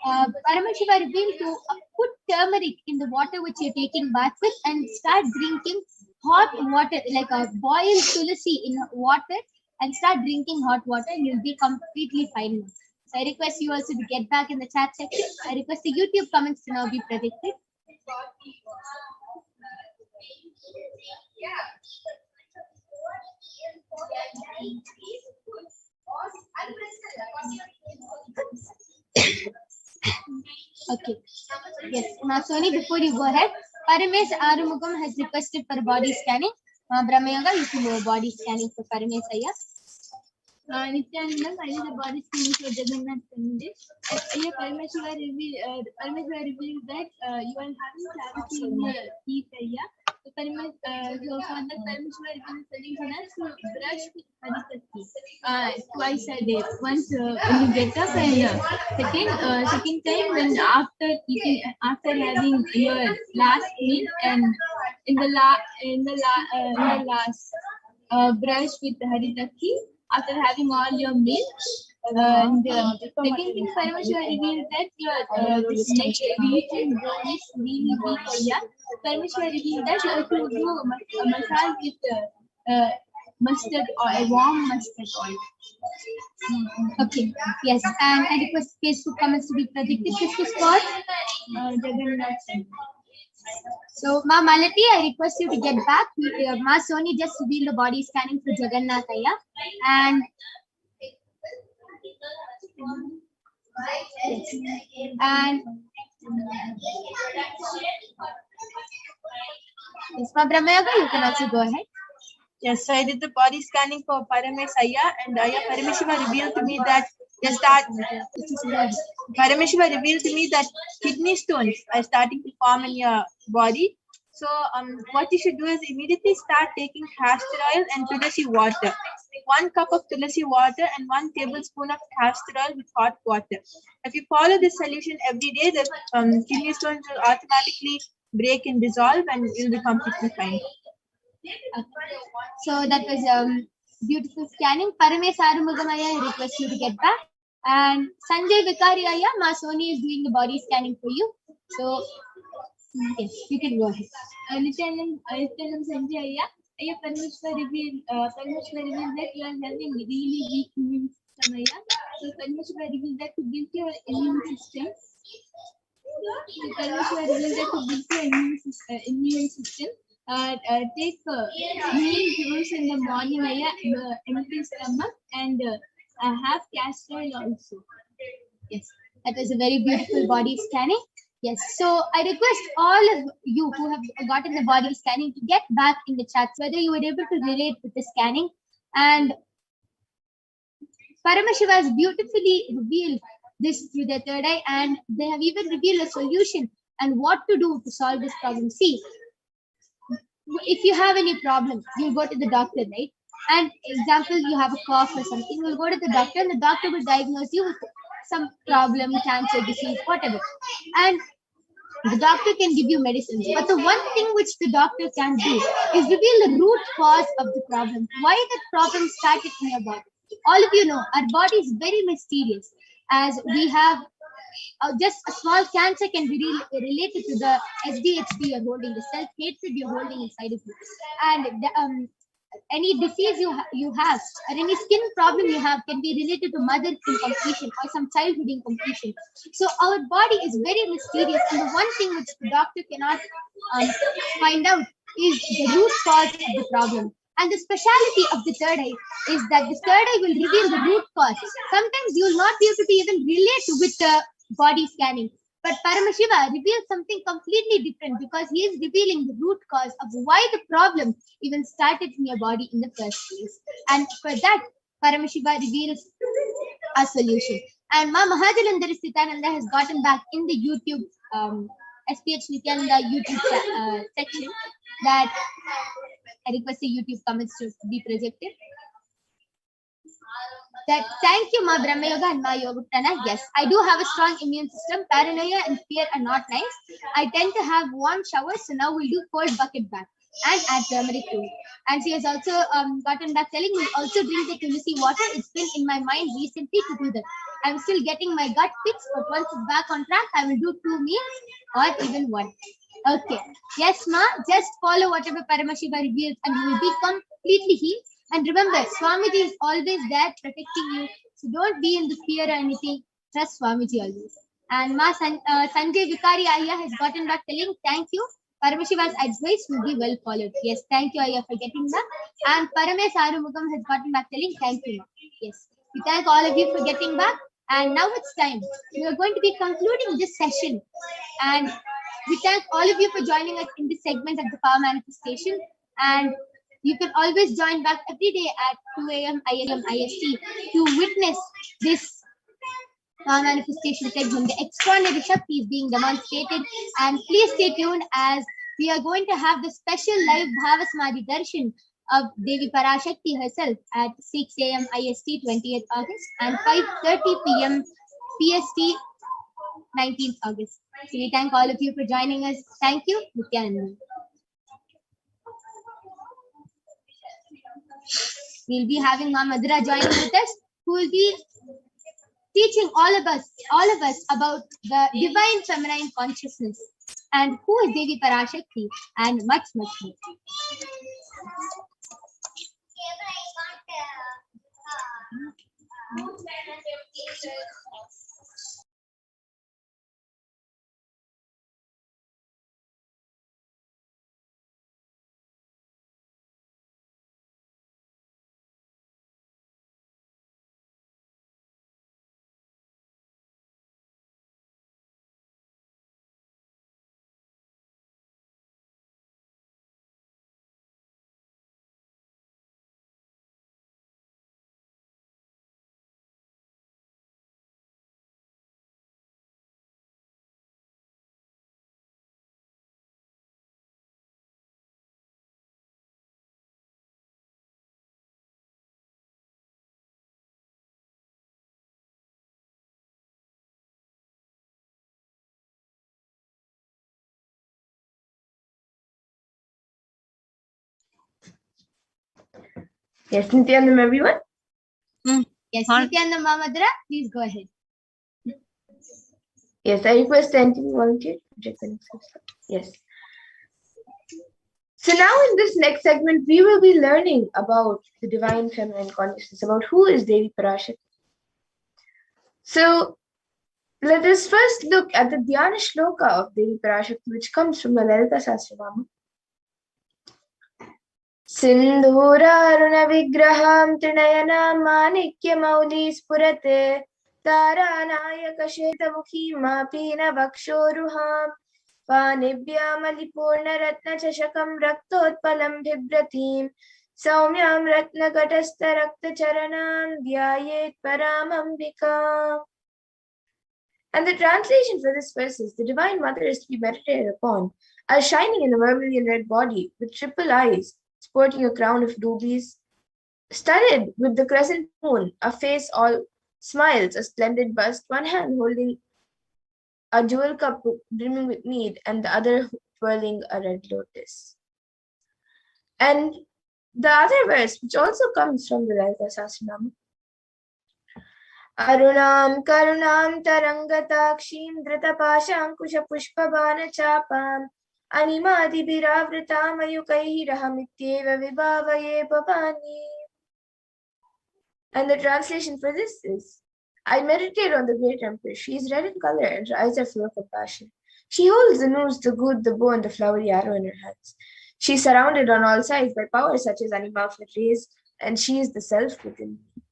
Paramashiva revealed to put turmeric in the water which you're taking bath with and start drinking hot water, like a boiled tulsi in water, and start drinking hot water, and you'll be completely fine. So I request you also to get back in the chat section. I request the YouTube comments to now be predicted. Okay. Yes, now Soni, before you go ahead, Paramesh Arumugam has requested for body scanning. Brahmayoga, you can do body scanning for Paramesh Ayya. Nithyananda, I did the body scanning for Jagannath Kannade. Paramashiva revealed that you are having clarity in your teeth area. for that Parameshwara is telling us to brush with Parashakti twice a day. Once when you get up, and second time when after eating, after having your last meal, and in the last brush with Haridakti after having all your meal. And second thing, Parameshwara revealed that your this neck region bone is really weak. Yeah, Parameshwara revealed that to do a massage with mustard oil, warm mustard oil. Okay, yes, and I request Facebook comments to be projected. This was for Jagannath. So, Ma Malati, I request you to get back. Ma Soni just revealed the body scanning for Jagannath Ayya. And yes. And yes, Ma Brahmayoga, you can also go ahead. Yes, so I did the body scanning for Parameshwara, and Parameshwara revealed to me that Parameshwara revealed to me that kidney stones are starting to form in your body. So what you should do is immediately start taking castor oil and tulasi water. 1 cup of tulasi water and 1 tablespoon of castor oil with hot water. If you follow this solution every day, the kidney stones will automatically break and dissolve, and you'll be completely fine. So that was beautiful scanning. Paramesh Arumugamaya, I request you to get back. And Sanjay Vikari Ayya, Ma Soni is doing the body scanning for you. So yes, you can go ahead. Nithyananda Sanjay Ayya, Parameshwara revealed that you are having really weak immune system. Ayya. So Parameshwara revealed that to build your immune system. Parameshwara revealed that to build your immune system. Take green juice in the morning, empty stomach, and have castor oil also. Yes, that was a very beautiful body scanning. Yes, so I request all of you who have gotten the body scanning to get back in the chats whether you were able to relate with the scanning. And Paramashiva has beautifully revealed this through their third eye, and they have even revealed a solution and what to do to solve this problem. See, if you have any problem, you'll go to the doctor, right? And example, you have a cough or something, you'll go to the doctor, and the doctor will diagnose you with some problem, cancer, disease, whatever. And the doctor can give you medicines. But the one thing which the doctor can do is reveal the root cause of the problem. Why that problem started in your body. All of you know, our body is very mysterious, as we have just a small cancer can be related to the HDH you're holding, the self-hatred you're holding inside of you. And any disease you have or any skin problem you have can be related to mother incompletion or some childhood incompletion. So our body is very mysterious, and the one thing which the doctor cannot find out is the root cause of the problem. And the speciality of the third eye is that the third eye will reveal the root cause. Sometimes you will not be able to even relate with the body scanning. But Paramashiva reveals something completely different, because he is revealing the root cause of why the problem even started in your body in the first place. And for that, Paramashiva reveals a solution. And Ma Mahajalandhara Nithyananda has gotten back in the YouTube, HDH Nithyananda YouTube section, that I request the YouTube comments to be projected. That thank you, Ma Brahma Yoga and Ma Yogaprana. Yes, I do have a strong immune system. Paranoia and fear are not nice. I tend to have warm showers, so now we'll do cold bucket bath and add turmeric to it. And she has also gotten back telling me also drink the tulsi water. It's been in my mind recently to do that. I'm still getting my gut fixed, but once it's back on track, I will do 2 meals or even 1. Okay. Yes, Ma, just follow whatever Paramashiva reveals and you will be completely healed. And remember, Swamiji is always there protecting you. So don't be in the fear or anything. Trust Swamiji always. And Ma Sanjay Vikari Ayya has gotten back telling thank you. Paramashiva's advice will be well followed. Yes, thank you Ayya for getting back. And Paramesh Arumugam has gotten back telling thank you, Ma. Yes, we thank all of you for getting back. And now it's time. We are going to be concluding this session. And we thank all of you for joining us in this segment of the Power Manifestation. And you can always join back every day at 2 a.m. IST to witness this Power Manifestation segment. The extraordinary Shakti is being demonstrated. And please stay tuned as we are going to have the special live Bhavasmadhi Darshan of Devi Parashakti herself at 6 a.m. IST 20th August and 5:30 p.m. PST 19th August. So we thank all of you for joining us. Thank you, Nithyananda. We'll be having Ma Madhura joining with us, who will be teaching all of us about the divine feminine consciousness and who is Devi Parashakti and much more. Yes, Nithyananda, everyone. Yes, Nithyananda Ma Madhura, please go ahead. Yes, I request the entity volunteer to project the next slide. Yes. So now in this next segment, we will be learning about the divine feminine consciousness, about who is Devi Parashakti. So let us first look at the Dhyana Shloka of Devi Parashakti, which comes from the Lalita Sahasranama. Sindhuraruna vigraham trinayana manikya mauli spurate taranayaka shetamukhi mapina vakshoruham panibhyamali ratna chashakam raktotpalam bhibratim saumyam ratna gatastha rakta charanam dhyayet paramambika. And the translation for this verse is: the Divine Mother is to be meditated upon as shining in a vermilion red body with triple eyes, sporting a crown of rubies, studded with the crescent moon, a face all smiles, a splendid bust, one hand holding a jewel cup brimming with mead, and the other twirling a red lotus. And the other verse, which also comes from the Lalita Sahasranama, Arunam karunam tarangatakshim dritapashankusha pushpabana chapam animadi biravritam ayukaihi rahamityeva vibhavaye bhavani. And the translation for this is: I meditate on the great empress. She is red in color and her eyes are full of compassion. She holds the noose, the good, the bow, and the flowery arrow in her hands. She is surrounded on all sides by powers such as animal-fed rays, and she is the self within me.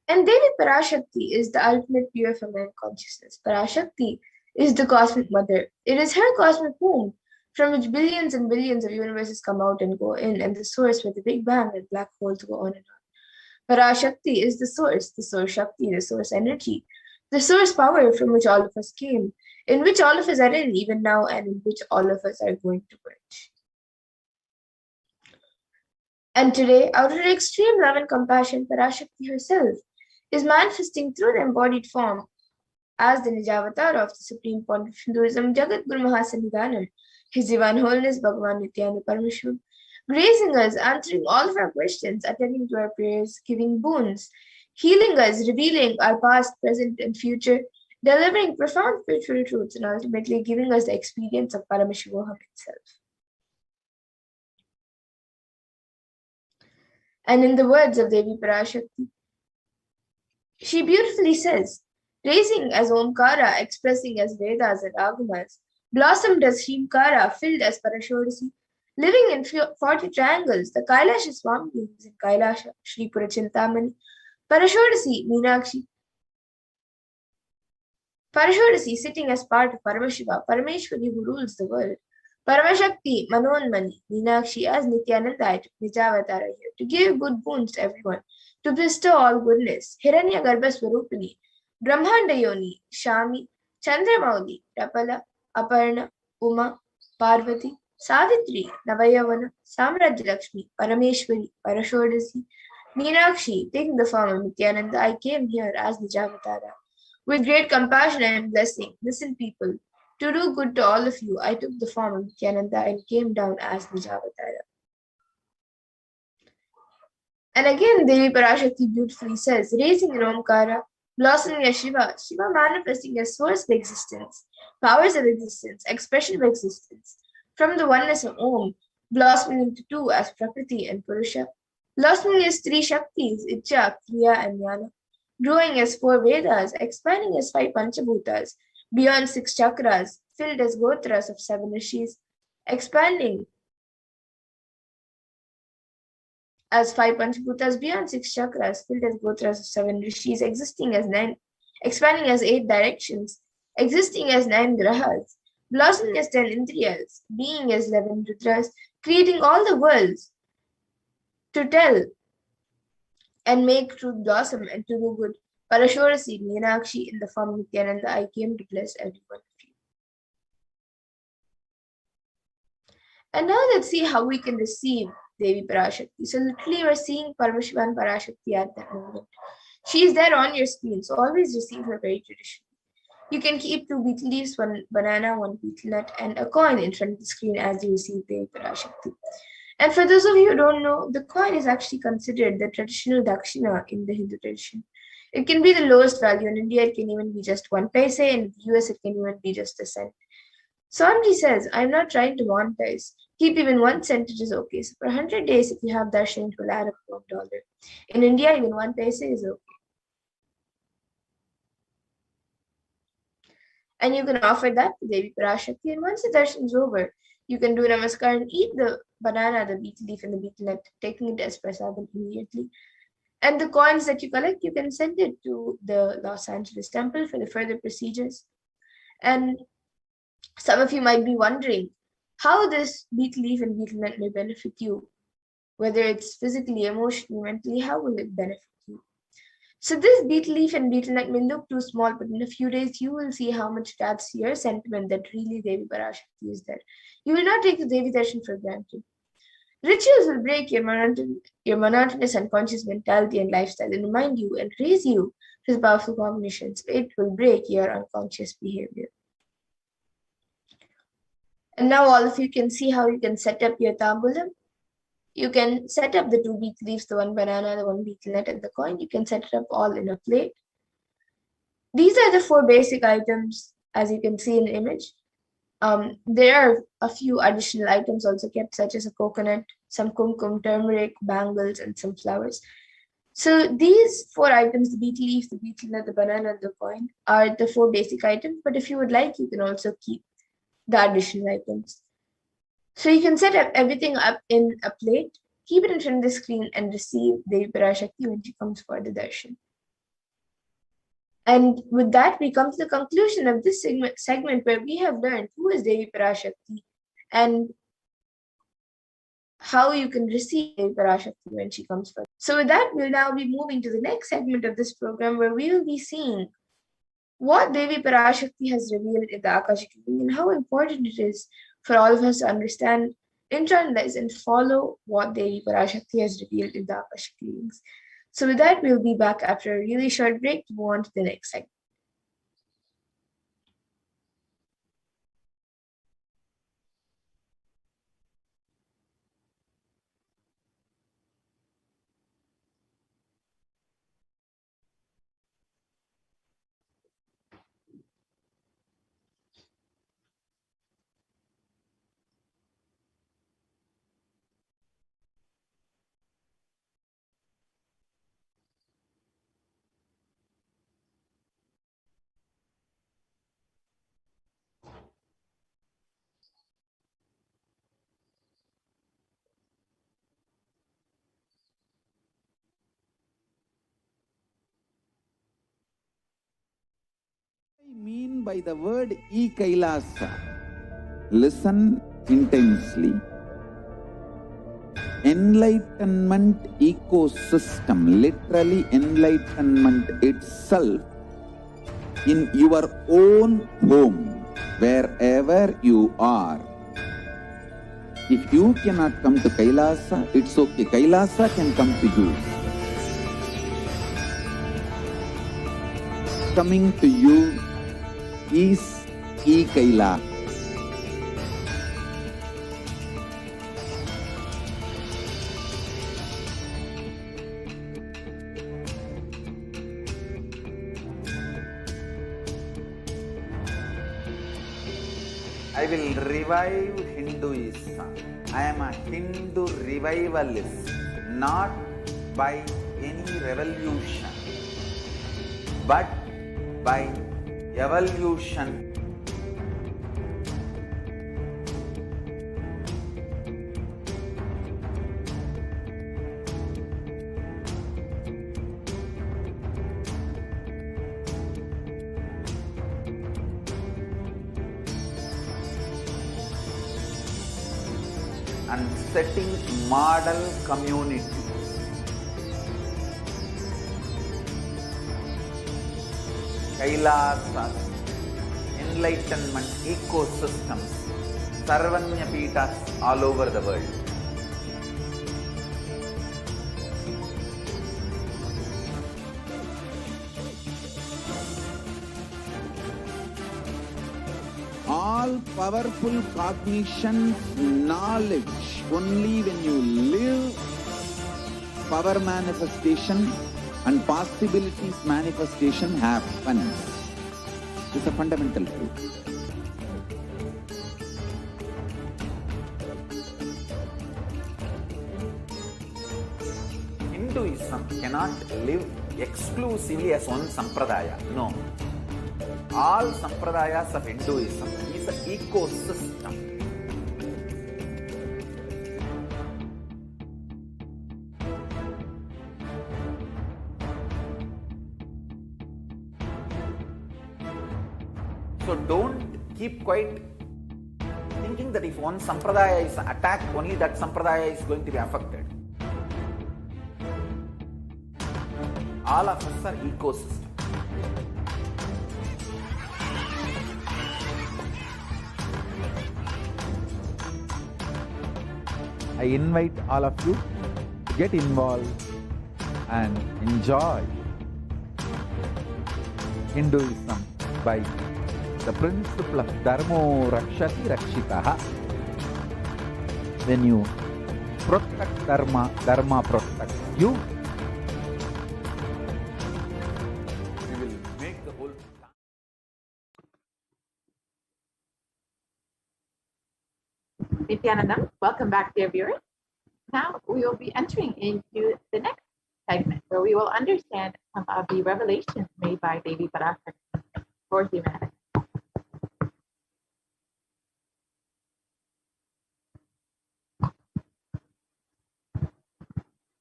And Devi Parashakti is the ultimate pure feminine consciousness. Parashakti is the cosmic mother. It is her cosmic womb from which billions and billions of universes come out and go in, and the source where the Big Bang and black holes go on and on. Parashakti is the source Shakti, the source energy, the source power from which all of us came, in which all of us are in even now, and in which all of us are going to merge. And today, out of her extreme love and compassion, Parashakti herself is manifesting through the embodied form as the Nijavatar of the Supreme Pontiff Hinduism, Jagat Guru Mahasannidhanam, His Divine Holiness Bhagavan Nithyananda Paramashivam, gracing us, answering all of our questions, attending to our prayers, giving boons, healing us, revealing our past, present, and future, delivering profound spiritual truths, and ultimately giving us the experience of Paramashivoham itself. And in the words of Devi Parashakti, she beautifully says, raising as Omkara, expressing as Vedas and Agamas, blossomed as Shrimkara, filled as Parashodasi, living in 40 triangles, the Kailasha Swami is in Kailasha, Shri Purachintamani, Parashodasi, Meenakshi, Parashodasi sitting as part of Paramashiva, Parameshwari who rules the world, Paramashakti, Manonmani, Meenakshi as Nithyananda, Nijavatara here, to give good boons to everyone, to bestow all goodness, Hiranya Garbha Swarupini, Brahmanda Yoni, Shami, Chandramauli, Rapala, Aparna, Uma, Parvati, Savitri, Navayavana, Samrajyalakshmi, Parameshwari, Parashodasi, Meenakshi, taking the form of Nithyananda, I came here as Nijavatara. With great compassion and blessing, listen people, to do good to all of you, I took the form of Nithyananda and came down as Nijavatara. And again, Devi Parashakti beautifully says, raising in Omkara, blossoming as Shiva, Shiva manifesting as source of existence, powers of existence, expression of existence, from the oneness of Om, blossoming into two as Prakriti and Purusha, blossoming as three Shaktis, Icha, Kriya, and Jnana, growing as four Vedas, expanding as five Panchabhutas, beyond six chakras, filled as Gotras of seven Rishis, expanding as five Panchabhutas, beyond six chakras, filled as Gotras of seven Rishis, existing as nine, expanding as eight directions, existing as nine grahas, blossoming as 10 indriyas, being as 11 rudras, creating all the worlds to tell and make truth blossom and to do good. Parashorasi, Meenakshi, in the form of Nithyananda, I came to bless every one of you. And now let's see how we can receive Devi Parashakti. So literally we're seeing Paramashivoham Parashakti at that moment. She's there on your screen, so always receive her very traditionally. You can keep 2 betel leaves, 1 banana, 1 betel nut, and a coin in front of the screen as you receive Devi Parashakti. And for those of you who don't know, the coin is actually considered the traditional dakshina in the Hindu tradition. It can be the lowest value. In India, it can even be just 1 paise. In the US, it can even be just a cent. Swamiji says, I'm not trying to monetize. Keep even 1 cent is okay. So for 100 days, if you have darshan, it will add up to $1. In India, even 1 paise is okay. And you can offer that to Devi Parashakti. And once the darshan is over, you can do namaskar and eat the banana, the betel leaf, and the betel nut, taking it as prasadam immediately. And the coins that you collect, you can send it to the Los Angeles temple for the further procedures. And some of you might be wondering how this betel leaf and betel nut may benefit you, whether it's physically, emotionally, mentally, how will it benefit you? So this betel leaf and betel nut may look too small, but in a few days, you will see how much it adds to your sentiment that really Devi Parashakti is there. You will not take the Devi darshan for granted. Rituals will break your monotonous unconscious mentality and lifestyle and remind you and raise you to powerful combinations. It will break your unconscious behavior. And now all of you can see how you can set up your tambulam. You can set up the 2 betel leaves, the 1 banana, the 1 betel nut, and the coin. You can set it up all in a plate. These are the 4 basic items, as you can see in the image. There are a few additional items also kept, such as a coconut, some kumkum, turmeric, bangles, and some flowers. So these 4 items, the betel leaf, the betel nut, the banana, and the coin, are the 4 basic items. But if you would like, you can also keep the additional items. So you can set up everything up in a plate, keep it in front of the screen, and receive Devi Parashakti when she comes for the darshan. And with that, we come to the conclusion of this segment where we have learned who is Devi Parashakti and how you can receive Devi Parashakti when she comes for. So with that, we'll now be moving to the next segment of this program where we will be seeing what Devi Parashakti has revealed in the Akashic and how important it is for all of us to understand, internalize, and follow what Devi Parashakti has revealed in the Akashic readings. So with that, we'll be back after a really short break to move on to the next segment. I mean by the word e-Kailasa? Listen intensely. Enlightenment ecosystem, literally enlightenment itself, in your own home, wherever you are. If you cannot come to Kailasa, it's okay. Kailasa can come to you. Coming to you is E-Kaila. I will revive Hinduism. I am a Hindu revivalist, not by any revolution, but by evolution. And setting model communities. Kailasas, enlightenment ecosystems, Sarvanya Peethas all over the world. All powerful cognition, knowledge, only when you live, power manifestation and possibilities manifestation happens. It's a fundamental truth. Hinduism cannot live exclusively as one sampradaya. No. All sampradayas of Hinduism is an ecosystem. So don't keep quiet thinking that if one sampradaya is attacked, only that sampradaya is going to be affected. All of us are ecosystem. I invite all of you to get involved and enjoy Hinduism by the principle of Dharmo Rakshati Rakshitaha. When you protect Dharma, Dharma protects you. You will make the whole. Nithyanandam, welcome back, dear viewers. Now we will be entering into the next segment where we will understand some of the revelations made by Devi Parashakti for humanity.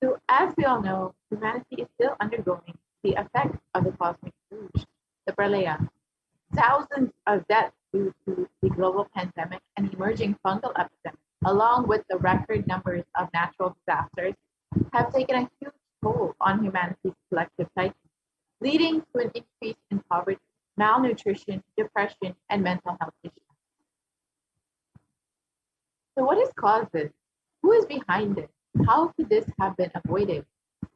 So, as we all know, humanity is still undergoing the effects of the cosmic surge, the Pralaya. Thousands of deaths due to the global pandemic and emerging fungal epidemic, along with the record numbers of natural disasters, have taken a huge toll on humanity's collective psyche, leading to an increase in poverty, malnutrition, depression, and mental health issues. So what has caused this? Who is behind it? How could this have been avoided?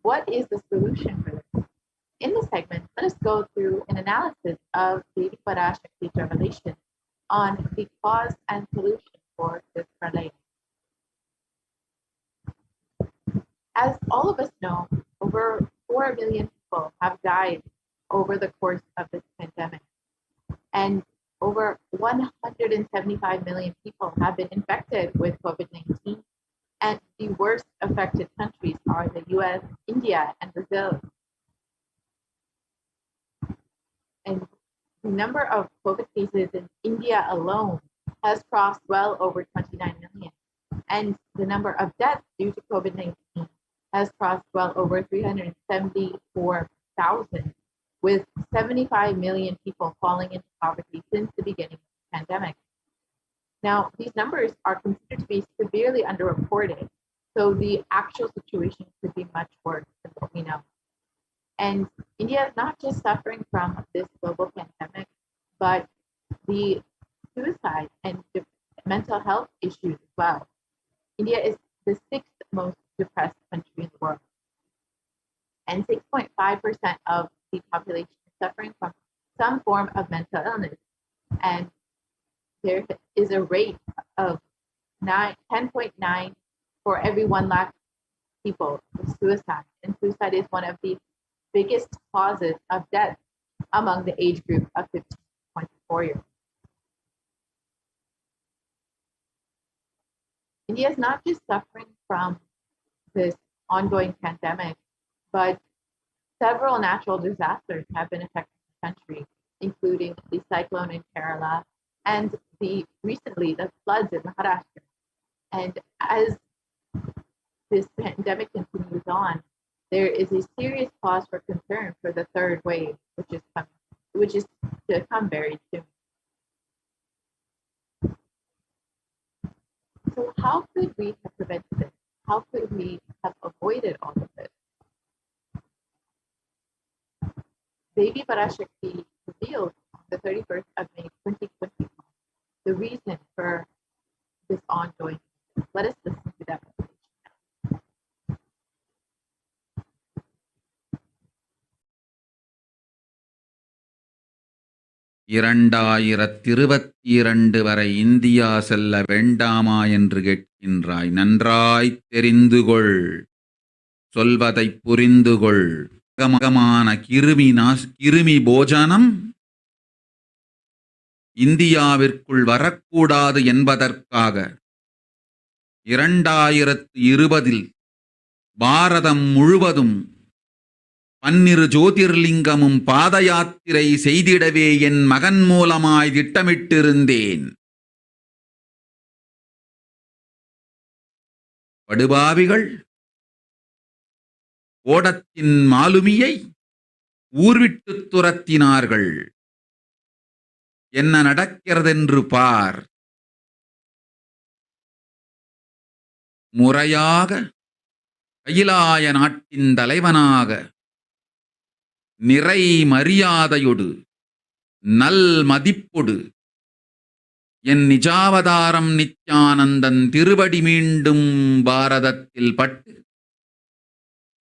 What is the solution for this? In this segment, let us go through an analysis of Devi Parashakti's revelation on the cause and solution for this pralaya. As all of us know, over 4 million people have died over the course of this pandemic, and over 175 million people have been infected with COVID-19, and the worst affected countries are the US, India, and Brazil. And the number of COVID cases in India alone has crossed well over 29 million. And the number of deaths due to COVID-19 has crossed well over 374,000, with 75 million people falling into poverty since the beginning of the pandemic. Now, these numbers are considered to be severely underreported, so the actual situation could be much worse than what we know. And India is not just suffering from this global pandemic, but the suicide and mental health issues as well. India is the 6th most depressed country in the world. And 6.5% of the population is suffering from some form of mental illness. And there is a rate of 10.9 for every 1 lakh people with suicide. And suicide is one of the biggest causes of death among the age group of 15 to 24 years. India is not just suffering from this ongoing pandemic, but several natural disasters have been affecting the country, including the cyclone in Kerala and recently the floods in Maharashtra. And as this pandemic continues on, there is a serious cause for concern for the third wave, which is to come very soon. So how could we have prevented this? How could we have avoided all of this? Devi Parashakti revealed on the 31st of May 2021 the reason for this ongoing. Let us listen to that revelation. வரை India செல்ல வேண்டாமா என்று கேட்கின்றாய். நன்றாய்த் தெரிந்துகொள், சொல்வதைப் புரிந்துகொள். மகமான கிருமி போஜனம் இந்தியாவிற்குள் வரக்கூடாது என்பதற்காக 2020 பாரதம் முழுவதும் 12 ஜோதிர்லிங்கமும் பாத யாத்திரை செய்திடவே என் மகன் மூலமாய் திட்டமிட்டிருந்தேன். படுபாவிகள் ஓடத்தின் மாலுமியை ஊர்விட்டு துரத்தினார்கள். என்ன நடக்கிறதென்று பார். முறையாக கைலாய நாட்டின் தலைவனாக நிறை மரியாதையொடு நல் மதிப்பொடு என் நிஜாவதாரம் நித்யானந்தன் திருவடி மீண்டும் பாரதத்தில் பட்டு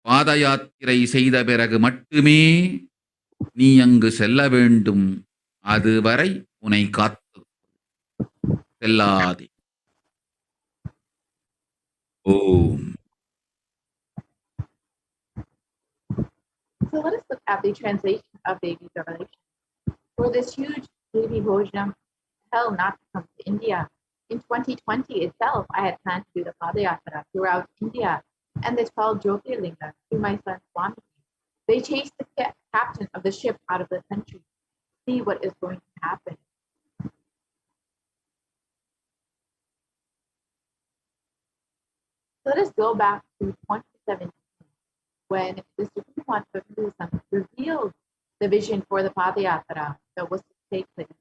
பாத யாத்திரை செய்த பிறகு மட்டுமே நீ அங்கு செல்ல வேண்டும். அதுவரை உன்னை காத்து செல்லாதே. ஓம். So let us look at the translation of Devi's revelation. For this huge Devi Bhojanam, hell not to come to India. In 2020 itself, I had planned to do the Padayatra throughout India and the 12 Jyotirlingas to my son Swami. They chased the captain of the ship out of the country. See what is going to happen. So let us go back to 2017 when the Supreme Court of Hinduism revealed the vision for the Padayatra that was to take place.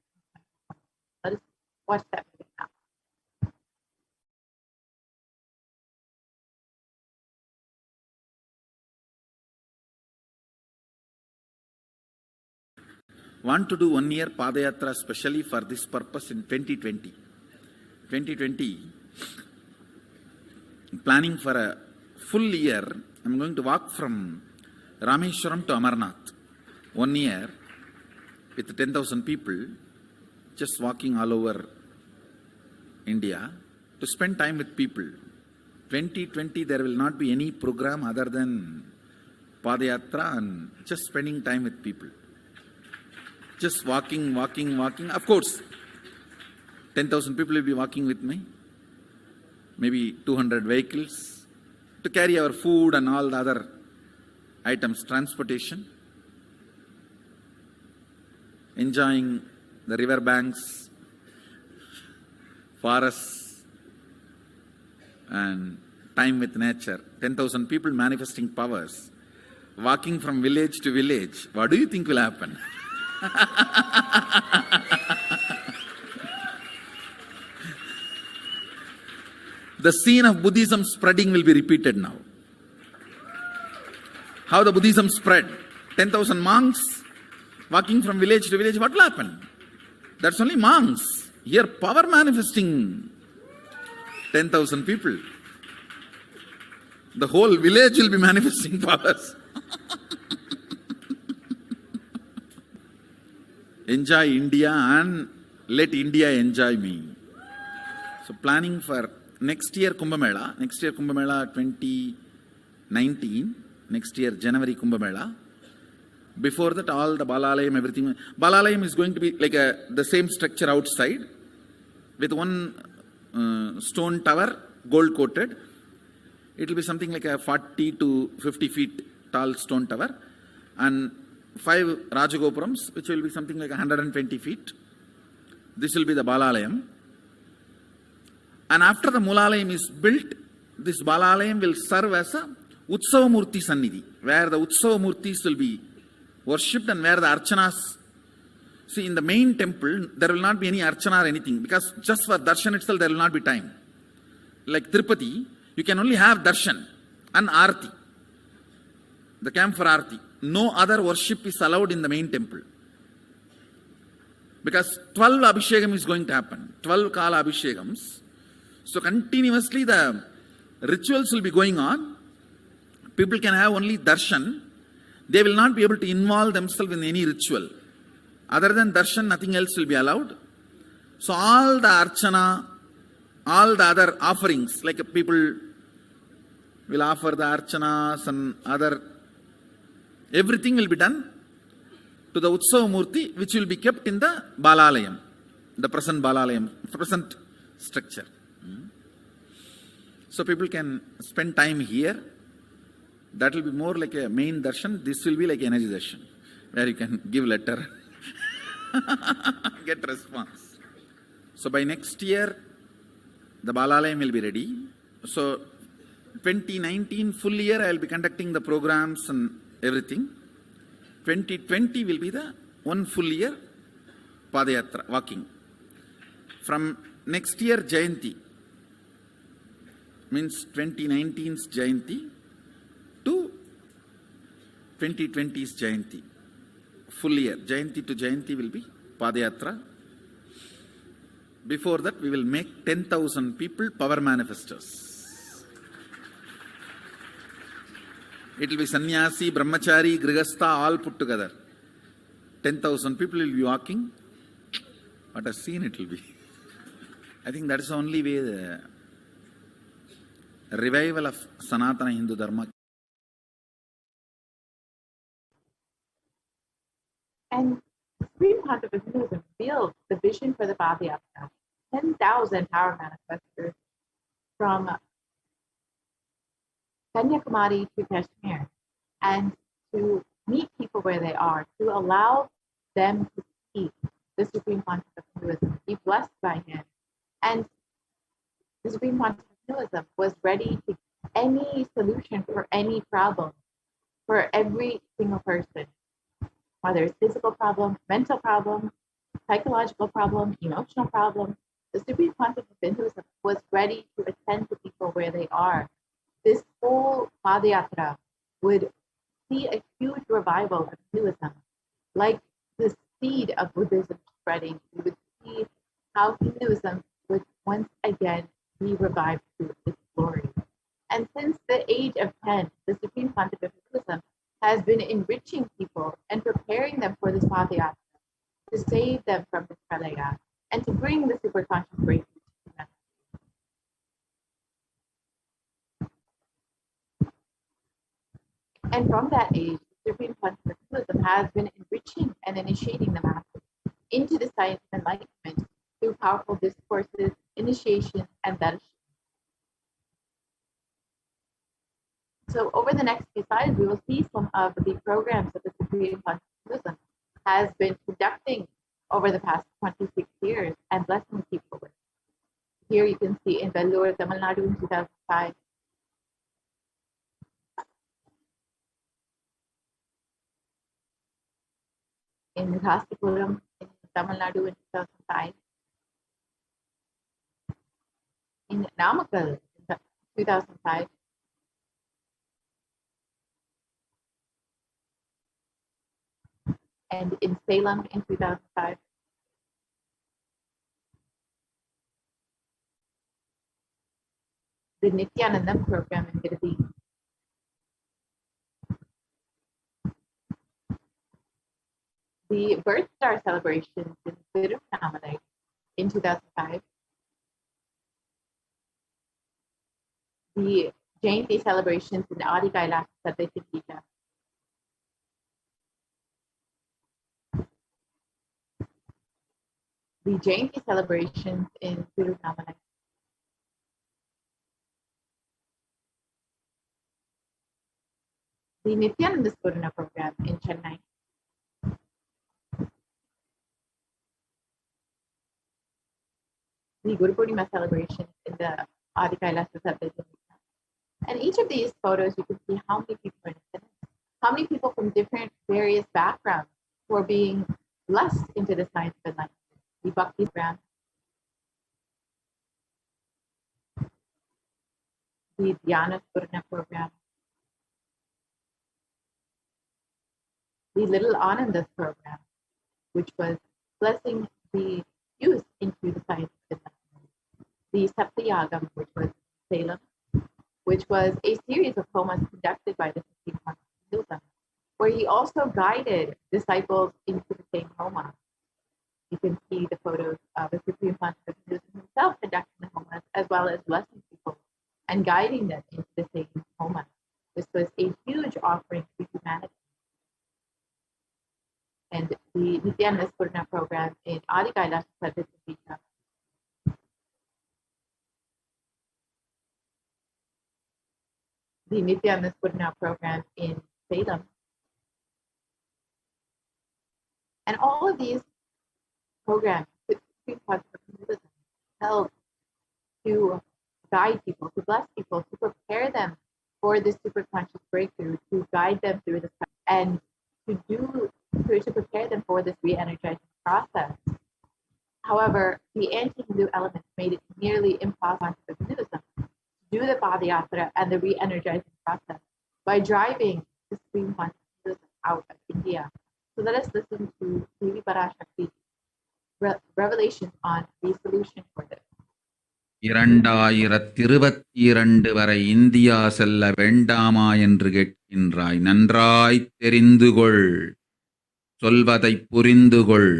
Let us watch that video now. Want to do 1 year Padayatra specially for this purpose in 2020. 2020, planning for a full year. I'm going to walk from Rameshwaram to Amarnath. 1 year with 10,000 people, just walking all over India to spend time with people. 2020, there will not be any program other than Padayatra and just spending time with people. Just walking. Of course, 10,000 people will be walking with me. Maybe 200 vehicles to carry our food and all the other items, transportation. Enjoying the river banks, forests, and time with nature. 10,000 people manifesting powers, walking from village to village. What do you think will happen? The scene of Buddhism spreading will be repeated now. How the Buddhism spread 10,000 monks walking from village to village, what will happen? That's only monks. Here, power manifesting 10,000 people. The whole village will be manifesting powers. Enjoy India and let India enjoy me. So planning for next year Kumbh Mela 2019, next year January Kumbh Mela. Before that, all the Balalayam, everything. Balalayam is going to be like the same structure outside with one stone tower, gold coated. It will be something like a 40 to 50 feet tall stone tower and 5 Rajagopurams, which will be something like 120 feet. This will be the Balalayam. And after the Mulalayam is built, this Balalayam will serve as a Utsava Murti Sannidhi, where the Utsava Murtis will be worshipped and where the Archanas. See, in the main temple, there will not be any Archana or anything, because just for Darshan itself, there will not be time. Like Tirupati, you can only have Darshan and Arti, the camp for Arti. No other worship is allowed in the main temple. Because 12 Abhishekam is going to happen, 12 Kala Abhishekams. So continuously the rituals will be going on. People can have only darshan. They will not be able to involve themselves in any ritual. Other than darshan, nothing else will be allowed. So all the archana, all the other offerings, like people will offer the archanas and other, everything will be done to the Utsava Murti, which will be kept in the Balalayam, the present Balalayam, present structure. So people can spend time here. That will be more like a main darshan. This will be like energy darshan, where you can give letter, get response. So by next year, the Balalayam will be ready. So 2019 full year, I will be conducting the programs and everything. 2020 will be the one full year Padayatra, walking. From next year, Jayanti, means 2019's Jayanti to 2020's Jayanti. Full year, Jayanti to Jayanti will be Padayatra. Before that, we will make 10,000 people power manifestors. It will be sannyasi, brahmachari, grihastha, all put together. 10,000 people will be walking. What a scene it will be. I think that is the only way the revival of Sanatana Hindu Dharma. And Supreme Pontiff Hinduism revealed the vision for the Padayatra, 10,000 power manifestors from Kanyakumari to Kashmir, and to meet people where they are, to allow them to see the Supreme Pontiff of Hinduism, be blessed by him. And the Supreme Pontiff of Hinduism was ready to any solution for any problem, for every single person, whether it's physical problem, mental problem, psychological problem, emotional problem. The Supreme Pontiff of Hinduism was ready to attend to people where they are. This whole Padayatra would see a huge revival of Hinduism, like the seed of Buddhism spreading. We would see how Hinduism would once again be revived to its glory. And since the age of 10, the Supreme Pontiff of Hinduism has been enriching people and preparing them for this Padayatra, to save them from this pralaya, and to bring the superconscious breakthrough to them. And from that age, the Supreme Pontiff of Hinduism has been enriching and initiating the masses into the science of enlightenment through powerful discourses, initiation, and darshan. So over the next few slides, we will see some of the programs that the Supreme Pontiff of Hinduism has been conducting over the past 26 years and blessing people with. Here you can see in Vellore, Tamil Nadu in 2005, in Rastipuram in Tamil Nadu in 2005, in Namakkal in 2005, and in Salem in 2005. The Nithyananda program in Italy. The Birth Star celebrations in Tiruvannamalai in 2005. The Jayanti celebrations in Adi Kailasa Satyajita. The Jayanti celebrations in Tiruvannamalai. The Nithyananda Spurna program in Chennai. The Guru Purnima celebrations in the Adi Kailasa Satyajita. And each of these photos, you can see how many people are in attendance, how many people from different various backgrounds who are being blessed into the science of enlightenment. The Bhakti program, the Dhyana Spurna program, the Little Anandas program, which was blessing the youth into the science of enlightenment. The Saptayagam, which was Salem, which was a series of homas conducted by the Supreme Master Hinduism, where he also guided disciples into the same homa. You can see the photos of the Supreme Master Hinduism himself conducting the homas, as well as blessing people and guiding them into the same homa. This was a huge offering to humanity. And the Nithyananda Spurna program in Adi Kailasa Satyajita. The Nithyananda Spurna program in Salem. And all of these programs that Supreme Master Hinduism held to guide people, to bless people, to prepare them for this superconscious breakthrough, to guide them through this, and to prepare them for this re-energizing process. However, the anti-Hindu elements made it nearly impossible for Hinduism to do the Padayatra and the re-energizing process by driving the Supreme Hinduism out of India. So let us listen to Devi Parashakti's revelations on the solution for this. 2022 வரை India செல்ல வேண்டாமா என்று கேட்கின்றாய். நன்றாய் தெரிந்துகொள், சொல்வதை புரிந்துகொள்.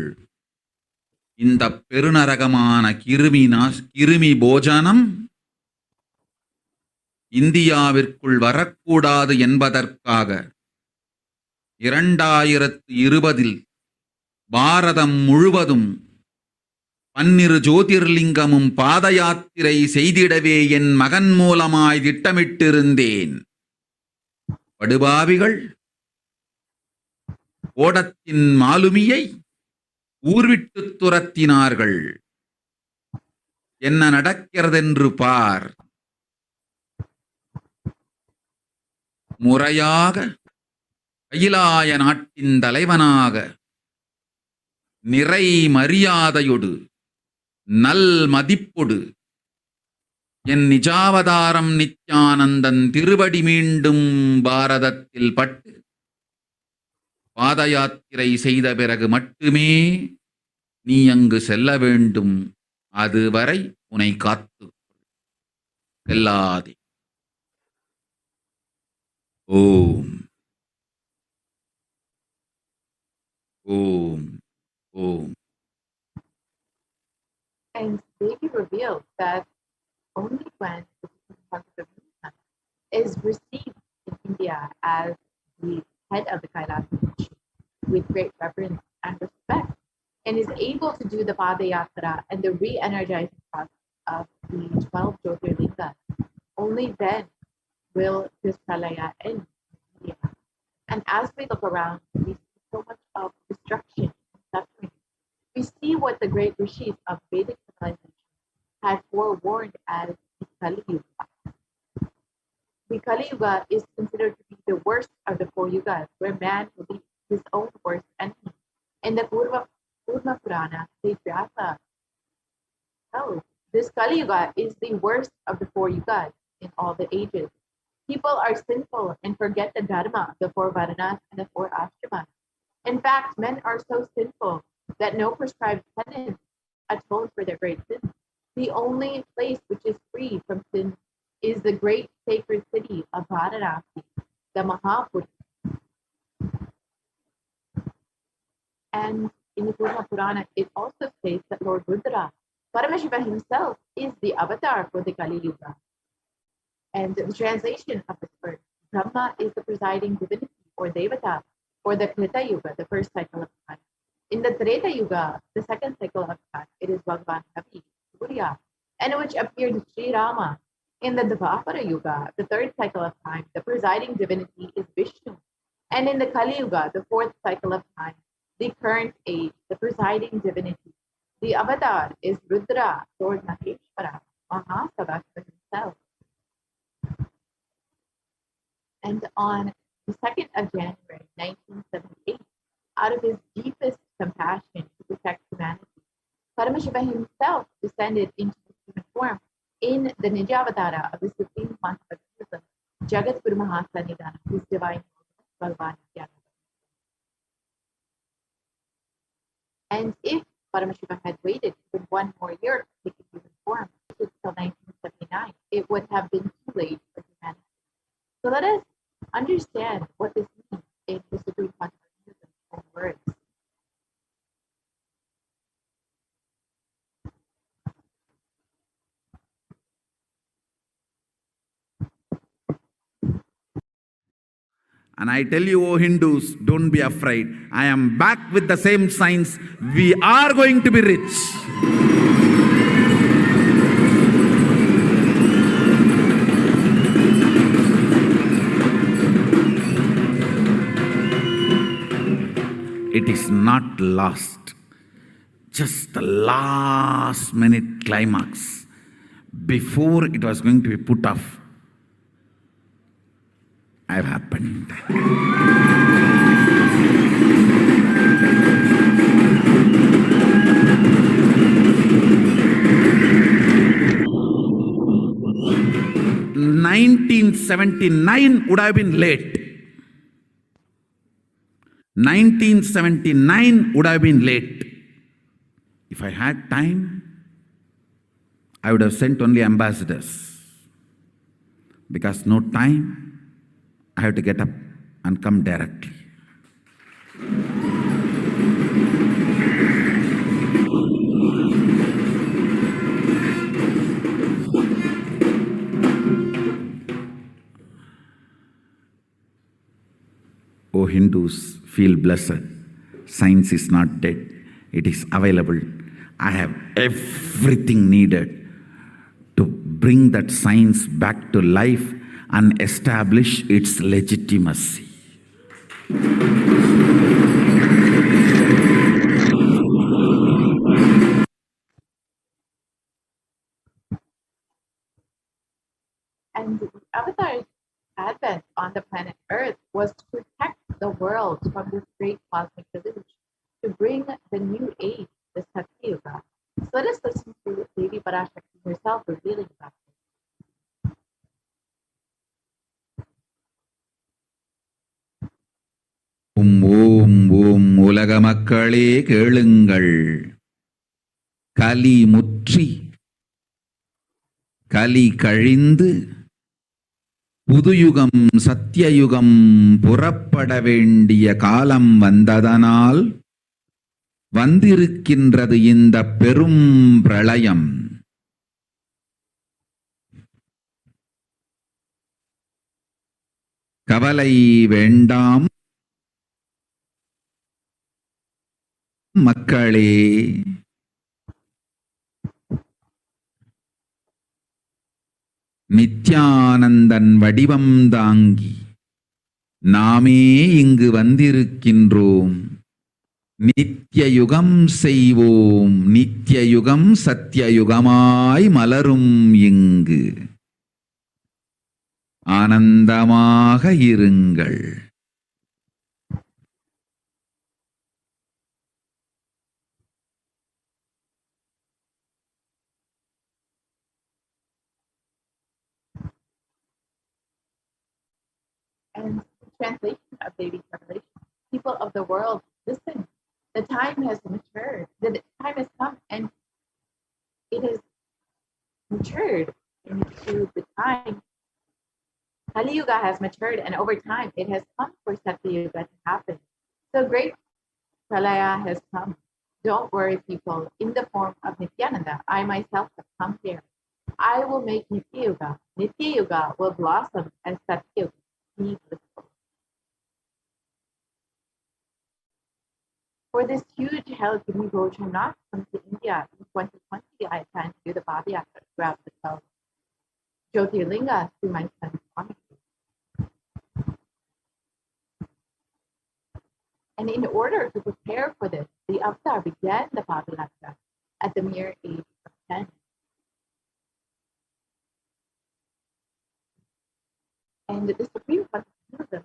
இந்த பெருநரகமான கிருமி போஜனம் இந்தியாவிற்குள் வரக்கூடாது என்பதற்காக 2020 பாரதம் முழுவதும் 12 ஜோதிர்லிங்கமும் பாத யாத்திரை செய்திடவே என் மகன் மூலமாய் திட்டமிட்டிருந்தேன். படுபாவிகள் ஓடத்தின் மாலுமியை ஊர்விட்டு துரத்தினார்கள். என்ன நடக்கிறதென்று பார். முறையாக கைலாய நாட்டின் தலைவனாக நிறை மரியாதையொடு நல் மதிப்பொடு என் நிஜாவதாரம் நித்யானந்தன் திருவடி மீண்டும் பாரதத்தில் பட்டு பாத யாத்திரை செய்த பிறகு மட்டுமே நீ அங்கு செல்ல வேண்டும். அதுவரை உன்னை காத்து செல்லாதே. ஓம் ஓம் ஓம். And Devi revealed that only when the Supreme Master Hinduism is received in India as the head of the Kailasa with great reverence and respect, and is able to do the Padayatra and the re-energizing process of the 12 Jyotirlingas, only then will this Pralaya end in India. And as we look around, we see so much of destruction and suffering. We see what the great rishis of Vedic civilization had forewarned as the Kali Yuga. The Kali Yuga is considered to be the worst of the 4 yugas, where man will be his own worst enemy. In the Purva Purana, Saint Vyasa tells this Kali Yuga is the worst of the 4 yugas in all the ages. People are sinful and forget the dharma of the 4 varanas and the 4 ashramas. In fact, men are so sinful that no prescribed penance atones for their great sins. The only place which is free from sin is the great sacred city of Varanasi, the Mahapuri. And in the Purna Purana, it also states that Lord Rudra, Paramashiva himself, is the avatar for the Kali Yuga. And the translation of this word, Brahma is the presiding divinity or Devata for the Krita Yuga, the first cycle of time. In the Treta Yuga, the second cycle of time, it is Bhagavan Havi, Surya, and in which appeared Sri Rama. In the Dvapara Yuga, the third cycle of time, the presiding divinity is Vishnu. And in the Kali Yuga, the fourth cycle of time, the current age, the presiding divinity, the avatar is Rudra, Lord Maheshwara, Mahasabha himself. And on the 2nd of January, 1978, out of his deepest compassion to protect humanity, Paramashiva himself descended into the human form in the Nijavatara of the Supreme Concept of Buddhism, Jagat Guru Mahasanidana, whose divine Bhagavan Nithyananda. And if Paramashiva had waited even one more year to take a human form until 1979, it would have been too late for humanity. So let us understand what this means in the Supreme Concept of Buddhism's own words. And I tell you, O Hindus, don't be afraid. I am back with the same science. We are going to be rich. It is not lost. Just the last minute climax. Before it was going to be put off, have happened. (1979) would have been late. 1979 would have been late. If I had time, I would have sent only ambassadors. Because no time, I have to get up and come directly. O Hindus, feel blessed. Science is not dead. It is available. I have everything needed to bring that science back to life and establish its legitimacy. And the Avatar's advent on the planet Earth was to protect the world from this great cosmic deluge, to bring the new age, the Satya Yuga. So let us listen to Devi Parashakti herself revealing that. ஓம் ஓம் உலக மக்களே கேளுங்கள். கலி முற்றி கலி கழிந்து புதுயுகம் சத்தியயுகம் புறப்பட வேண்டிய காலம் வந்ததனால் வந்திருக்கின்றது இந்த பெரும் பிரளயம். கவலை வேண்டாம் மக்களே. நித்யானந்தன் வடிவம் தாங்கி நாமே இங்கு வந்திருக்கின்றோம். நித்யயுகம் செய்வோம், நித்யயுகம் சத்யயுகமாய் மலரும் இங்கு. ஆனந்தமாக இருங்கள். And the translation of Devi's revelation, people of the world, listen, the time has matured. The time has come, and it has matured into the time. Kali Yuga has matured, and over time, it has come for Satya Yuga to happen. So great Pralaya has come. Don't worry, people. In the form of Nithyananda, I myself have come here. I will make Nitya Yuga. Nitya Yuga will blossom as Satya Yuga. Be blissful. For this huge hell Gimi Roja not come to India in 2020, I plan to do the Padayatra throughout the 12 Jyotirlingas through my son Swami. And in order to prepare for this, the avatar began the Padayatra at the mere age of 10. And the Supreme Consciousness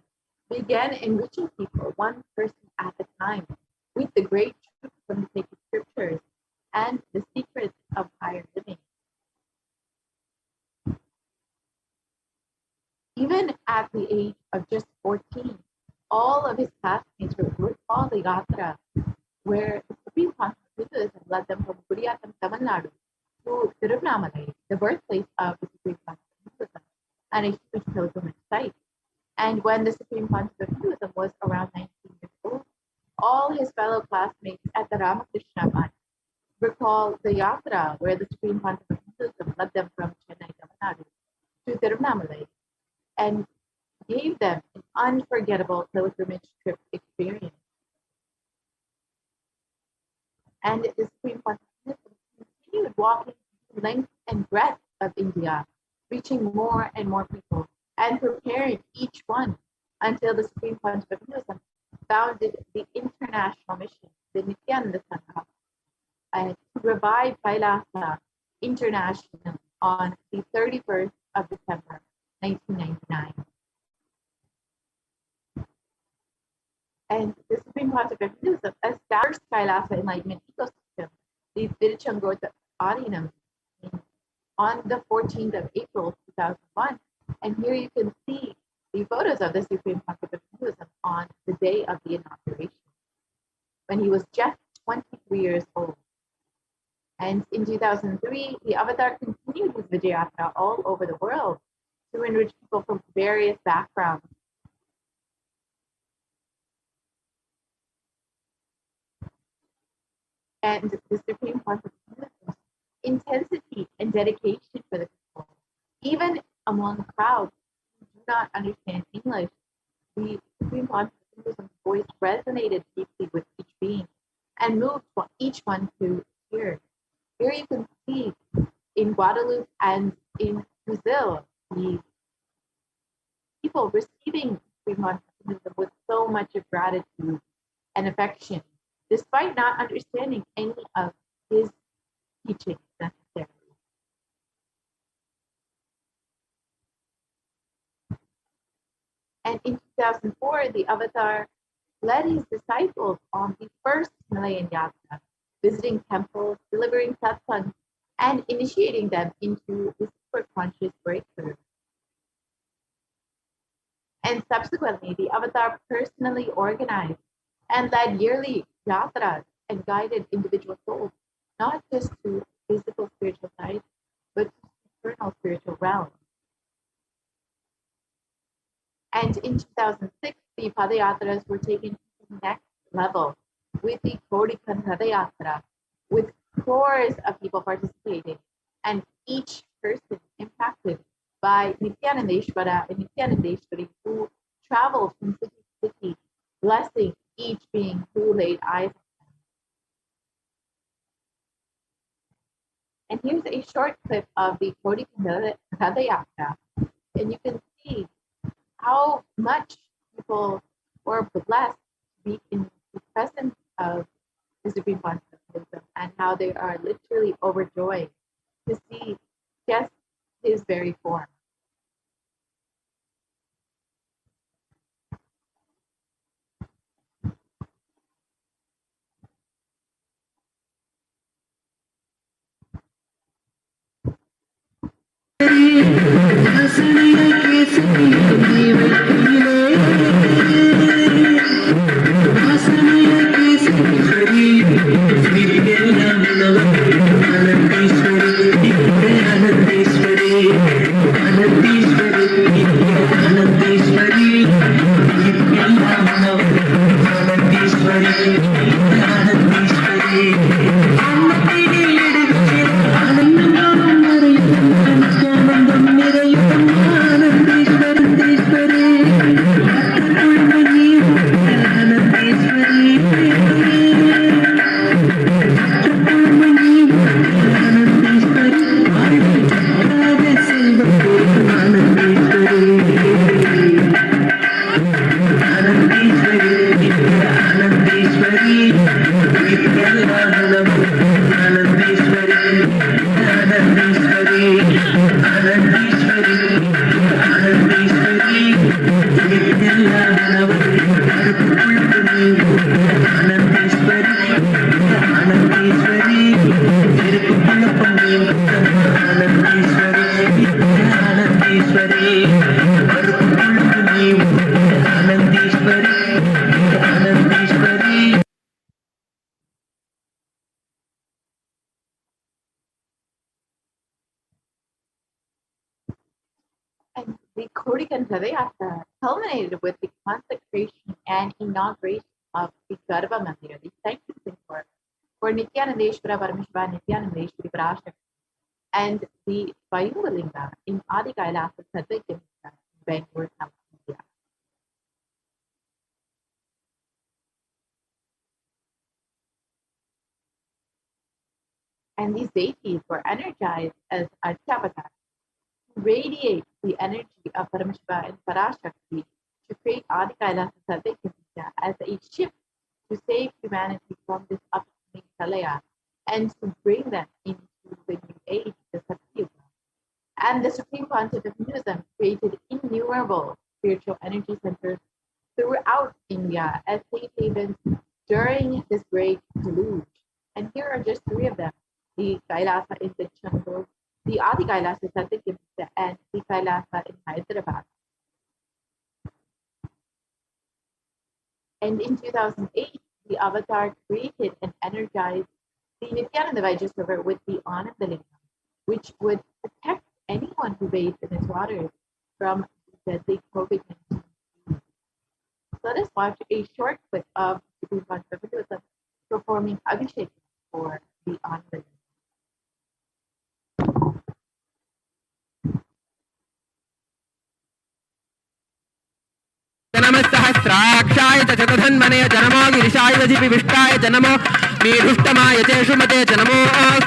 began enriching people one person at a time with the great truth from the sacred scriptures and the secrets of higher living. Even at the age of just 14, all of his classmates would follow the Yatra, where the Supreme Consciousness led them from Kuriyatam, Tamil Nadu to Tiruvannamalai, the birthplace of the Supreme Consciousness, and a huge pilgrimage site. And when the Supreme Consciousness was around 19 years old, all his fellow classmates at the Ramakrishna Math recall the Yatra, where the Supreme Consciousness led them from Chennai, Tamil Nadu to Tiruvannamalai, and gave them an unforgettable pilgrimage trip experience. And the Supreme Consciousness continued walking the length and breadth of India, reaching more and more people, and preparing each one until the Supreme Consciousness founded the international mission, the Nithyananda Sangha, and to revive Kailasa International on the 31st of December, 1999. And the Supreme Consciousness established Kailasa Enlightenment Ecosystem, the Tiruchangota Adinam, on the 14th of April, 2001. And here you can see the photos of the Supreme Consciousness on the day of the inauguration, when he was just 23 years old. And in 2003, the Avatar continued his Vijayatra all over the world to enrich people from various backgrounds. And the Supreme Consciousness intensity and dedication for the people, even among crowds who do not understand English, the Supreme Consciousness voice resonated deeply with each being and moved each one to tears. Here you can see in Guadeloupe and in Brazil, the people receiving Supreme Consciousness with so much of gratitude and affection, despite not understanding any of his teachings necessarily. And in 2004, the Avatar led his disciples on the first Himalayan Yatra, visiting temples, delivering satsangs, and initiating them into the super conscious breakthrough. And subsequently, the Avatar personally organized and led yearly yatras and guided individual souls, not just to physical spiritual sites, but to eternal spiritual realms. And in 2006, the Padayatras were taken to the next level with the Kodikan Padayatra, with crores of people participating, and each person impacted by Nithyanandeshwara and Nithyanandeshwari, who traveled from city to city, blessing each being who laid eyes on them. And here's a short clip of the Kodikan Padayatra, and you can see how much people were blessed to be in the presence of the Supreme Consciousness and how they are literally overjoyed to see just his very form. Hasaniya the Kodikantarayasa culminated with the consecration and inauguration of the Garbha Mandir, the sanctum for Nithyanandeshwara Paramashiva Nithyanandeshwari Parashakti, and the Vayungalinga in Adi Kailasa Sadvikam in Bangalore, India. And these deities were energized as Archavatars, who radiate the energy of Paramashiva and Parashakti to create Adi Kailasa Sadvikam as a ship to save humanity from this upcoming Pralaya and to bring them into the new age, the Satyuga. And the Supreme Pontiff of Hinduism created innumerable spiritual energy centers throughout India as safe havens during this great deluge. And here are just three of them: the Kailasa in the Chandu, the Adi Kailasa Satyakimsa, and the Kailasa in Hyderabad. And in 2008, the Avatar created and energized the Nithyananda Vaidya River with the Anandalingam, which would protect anyone who bathed in its waters from deadly COVID-19. Let us watch a short clip of Supreme Pontiff of Hinduism performing Abhishek for the Anandalingam. नमस्सहस्राक्षाय च चतुर्धन्वने च नमो गिरिशाय विष्टाय च नमो मीढुष्टमाय च शुमते च नमो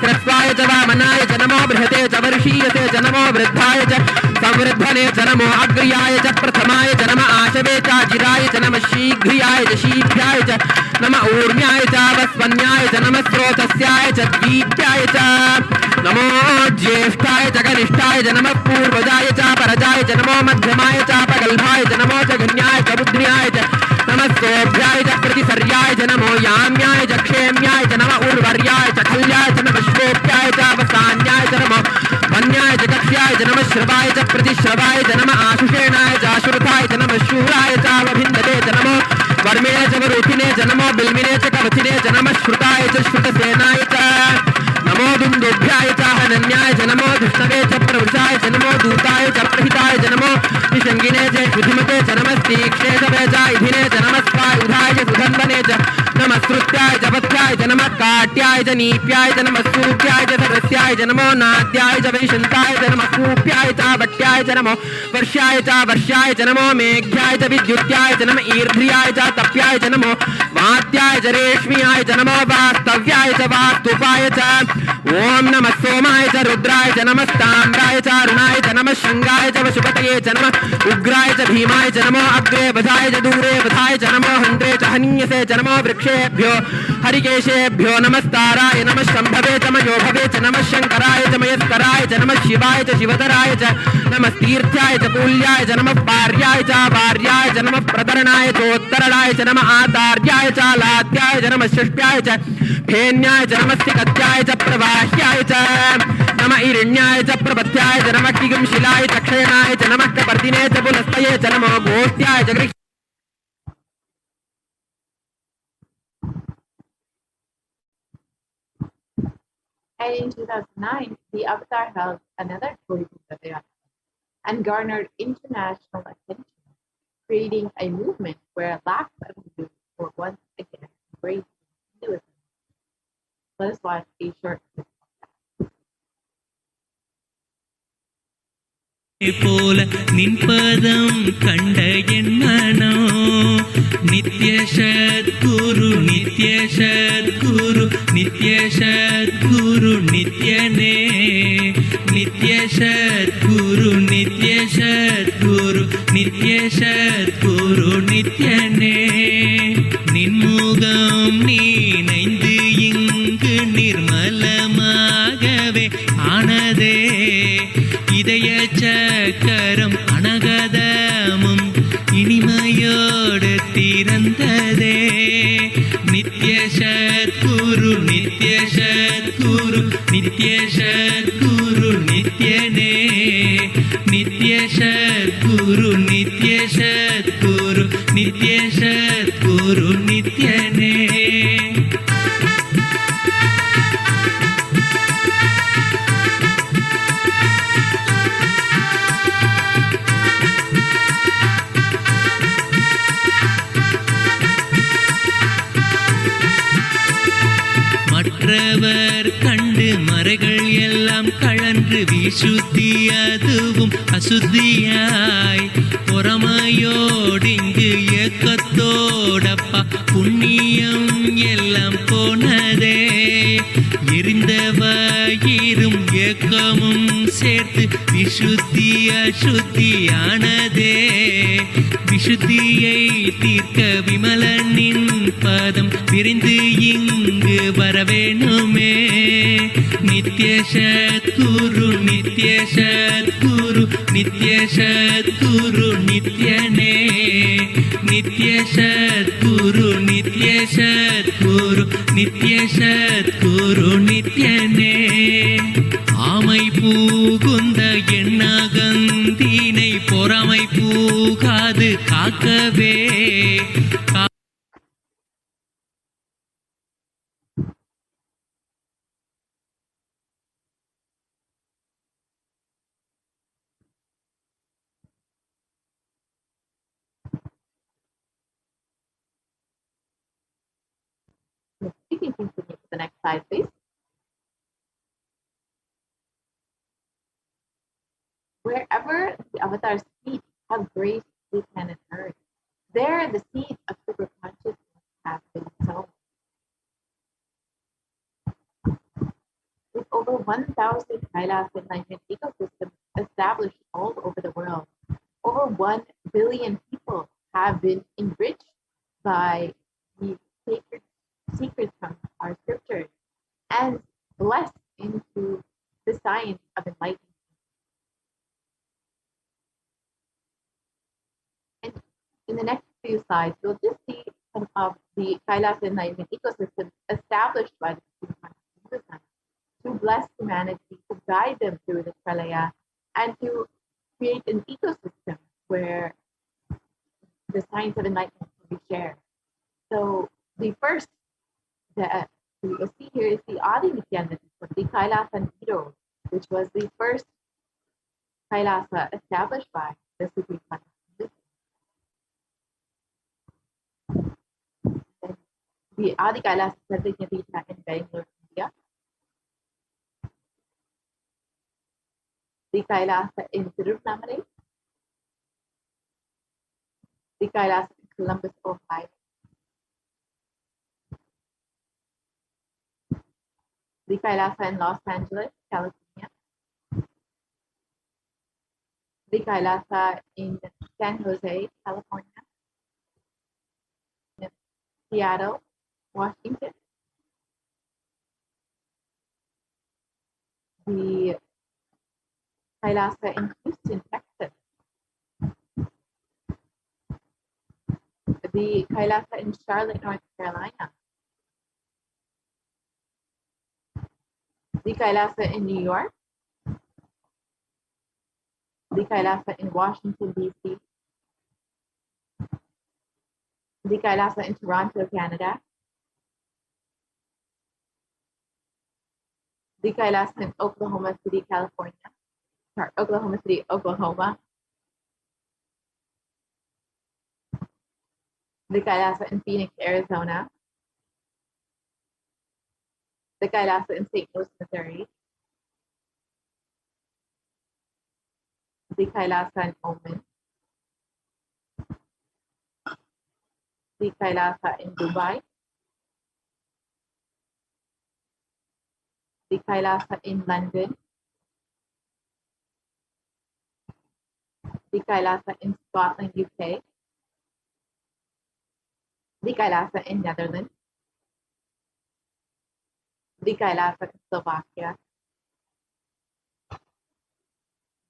ह्रस्वाय च वामनाय च नमो बृहते च वर्षीयते च नमो वृद्धाय च संवृद्धने च नमो अग्र्याय च प्रथमाय च नम आशवे च जिराय च नम शीघ्रियाय च शीघ्राय च नम ऊर्म्याय च वस्वन्याय च नम स्रोतस्याय च द्वीप्याय च नमो ज्येष्ठाय च कनिष्ठाय च नम पूर्वजाय च परजाय च नमो मध्यमाय च पगल्भाय च नमो च गण्याय च बुद्ध्याय च नमस्तोभ्याय च प्रतिसर्याय च नमो याम्याय च क्षेम्याय च नम उर्वर्याय च खल्याय च नम श्रोप्याय च अवसान्याय च नमो वन्याय च कक्ष्याय च नम श्रवाय च प्रतिश्रवाय च नम आशुषेणाय च आशुरथाय च नम शूराय च अवभिन्दते च नमो वर्मिणे च वरुथिने च नमो बिल्मिने च कवचिने च नम श्रुताय च श्रुतसेनाय च नमो दुन्दुभ्याय च हनन्याय च नमो धृष्णवे च प्रवृषाय च नमो दूताय च प्रहिताय च नमो निषङ्गिने च विधिमते च नमस्तीक्ष्णे च वेजायुधिने च नमस्वायुधाय च सुधन्वने च नमस्कृत्याय च पथ्याय च नमः काट्याय च नीप्याय च नमः सूप्याय च सरस्याय च नमो नाद्याय च वैशन्ताय च नमः कूप्याय च भट्याय च नमो वर्ष्याय च वर्ष्याय च नमो मेघ्याय च विद्युत्याय च नमः ईर्ध्याय च तप्याय च नमो वात्याय च रेश्म्याय च नमो वास्तव्याय च वास्तुपाय च ओम नमः सोमाय च रुद्राय च नमस्ताम्राय च अरुणाय च नमः शंगाय च वशुपतये च नमः उग्राय च भीमाय च नमो अग्रे वधाय च दूरे वधाय च नमो हन्त्रे च हनीयसे च नमो वृक्षेभ्यो हरिकेशेभ्यो नमस्ताराय नमः शम्भवे च मयोभवे च नमः शंकराय च मयस्कराय च नमः शिवाय च शिवतराय च नमस्तीर्थ्याय च कूल्याय च नमः पार्याय च वार्याय च नमः प्रतरणाय चोत्तरणाय च नमः आतार्याय च लाद्याय च नमः षष्ट्याय च फेन्याय च नमस्तिकत्याय च प्रवाह्याय च नमः ईरण्याय च प्रपथ्याय च नमः किगंशिलाय च क्षयणाय च नमः कपर्दिने च पुनस्तये च नमो गोष्ठ्याय च And in 2009, the Avatar held another Kodipuja and garnered international attention, creating a movement where lakhs of Hindus were once again embraced Hinduism. Let us watch a short clip. போல நின்பதம் கண்ட என் மனோ நித்ய சத்குரு நித்ய சத்குரு நித்ய சத்குரு நித்யனே நித்ய சத்குரு நித்ய சத்குரு நித்ய சத்குரு நித்யனே நின்முகம் நீனைந்து இங்கு நிர்மலமாகவே ஆனதே இதய சக்கரம் அனகதமும் இனிமையோடு திறந்ததே நித்ய சத்குரு நித்ய சத்குரு நித்ய சத்குரு நித்யனே நித்ய சத்குரு நித்ய சத்குரு நித்ய சத்குரு நித்யனே கரைகள் எல்லாம் கழன்று விசுத்தி அதுவும் அசுத்தியாய் பொறாமையோடிங்கு ஏக்கத்தோடப்பா புண்ணியம் எல்லாம் போனதே எரிந்த வயிறும் ஏக்கமும் சேர்த்து விசுத்தி அசுத்தியானதே விசுத்தியை தீர்க்க விமலனின் பதம் விரிந்து இங்கு வரவேணுமே நித்ய சத்குரு நித்ய சத்குரு நித்ய சத்குரு நித்யனே நித்ய சத்குரு நித்ய சத்குரு நித்ய சத்குரு நித்யனே ஆமை பூகுந்த எண்ணகந்தினை பொறாமை பூகாது காக்கவே You can continue to the next slide, please. Wherever the avatar's feet have graced the planet Earth, there the seeds of super consciousness have been sown. With over 1,000 Kailas enlightenment ecosystems established all over the world, over 1 billion people have been enriched by the sacred secrets from our scriptures and blessed into the science of enlightenment. And in the next few slides, you'll just see some of the Kailas enlightenment ecosystems established by the Buddha to bless humanity, to guide them through the pralaya, and to create an ecosystem where the science of enlightenment can be shared. So the first that you'll see here is the Adi Nithyananda, the Kailasa Nido, which was the first Kailasa established by the Supreme Consciousness. The Adi Kailasa Sarvajñapita in Bangalore, India. The Kailasa in Tirunelveli. The Kailasa in Columbus, Ohio. The Kailasa in Los Angeles, California. The Kailasa in San Jose, California. In Seattle, Washington. The Kailasa in Houston, Texas. The Kailasa in Charlotte, North Carolina. The Kailasa in New York, the Kailasa in Washington, D.C., the Kailasa in Toronto, Canada, the Kailasa in Oklahoma City, California, or Oklahoma City, Oklahoma, the Kailasa in Phoenix, Arizona, the Kailasa in St. Louis, Missouri, the Kailasa in Oman, the Kailasa in Dubai, the Kailasa in London, the Kailasa in Scotland, UK, the Kailasa in Netherlands, the Kailasa in Slovakia,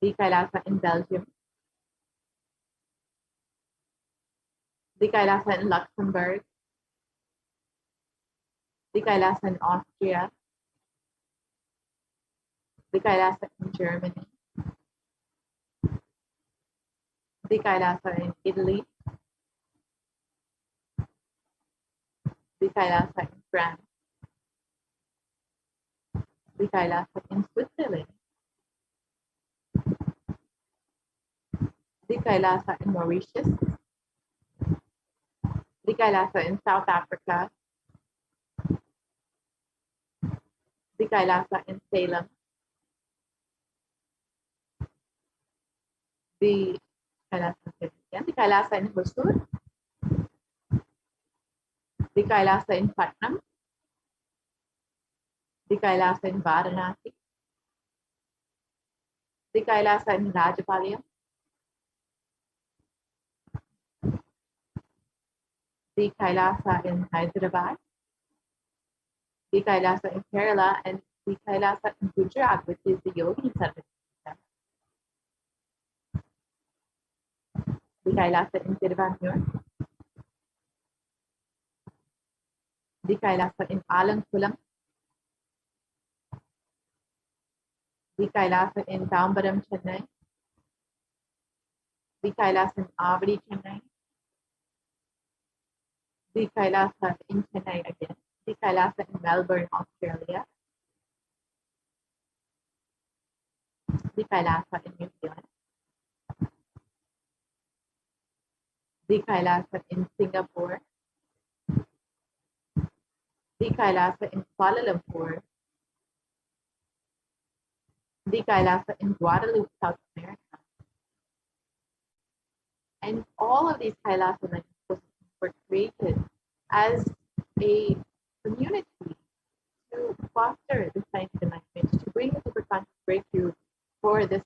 the Kailasa in Belgium, the Kailasa in Luxembourg, the Kailasa in Austria, the Kailasa in Germany, the Kailasa in Italy, the Kailasa in France, the Kailasa in Switzerland, the Kailasa in Mauritius, the Kailasa in South Africa, the the Kailasa in Salem, the Kailasa in Hosur, the Kailasa in Patnam, the Kailasa in Varanasi, the Kailasa in Rajapalayam, the Kailasa in Hyderabad, the Kailasa in Kerala, and the Kailasa in Gujarat, which is the Yogi Service. The Kailasa in Tiruvanmiyur, the Kailasa in Alankulam, the Kailasa in Tambaram, Chennai, the Kailasa in Avadi, Chennai, the Kailasa in Chennai again, the Kailasa in Melbourne, Australia, the Kailasa in New Zealand, the Kailasa in Singapore, the Kailasa in Kuala Lumpur, the Kailasa in Guadalupe, South America. And all of these Kailasa were created as a community to foster the science of enlightenment, to bring a superconscious breakthrough for this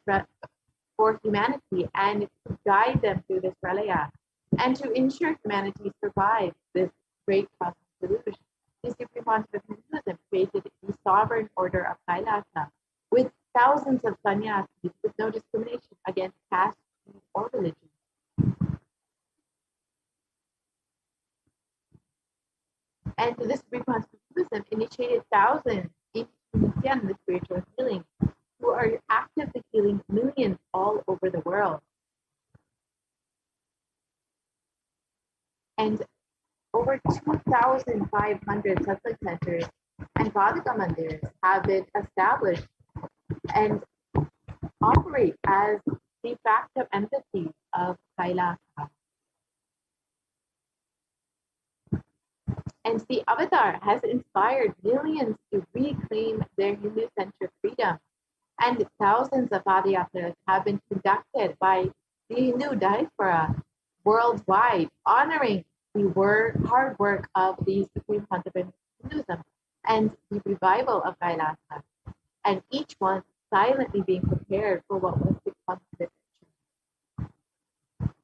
for humanity and to guide them through this pralaya and to ensure humanity survives this great cosmic delusion. The Supreme Pontiff of Hinduism created the sovereign order of Kailasa with thousands of sannyasis with no discrimination against caste or religion. And the Supreme Pontiff of Hinduism initiated thousands in Nithyananda spiritual healing who are actively healing millions all over the world. And over 2,500 satsang centers and Vadika mandirs have been established and operate as de facto entities of Kailasa. And the avatar has inspired millions to reclaim their Hindu-centric freedom. And thousands of Padayatras have been conducted by the Hindu diaspora worldwide, honoring the hard work of the Supreme Pontiff of Hinduism and the revival of Kailasa, and each one silently being prepared for what was to come to the future.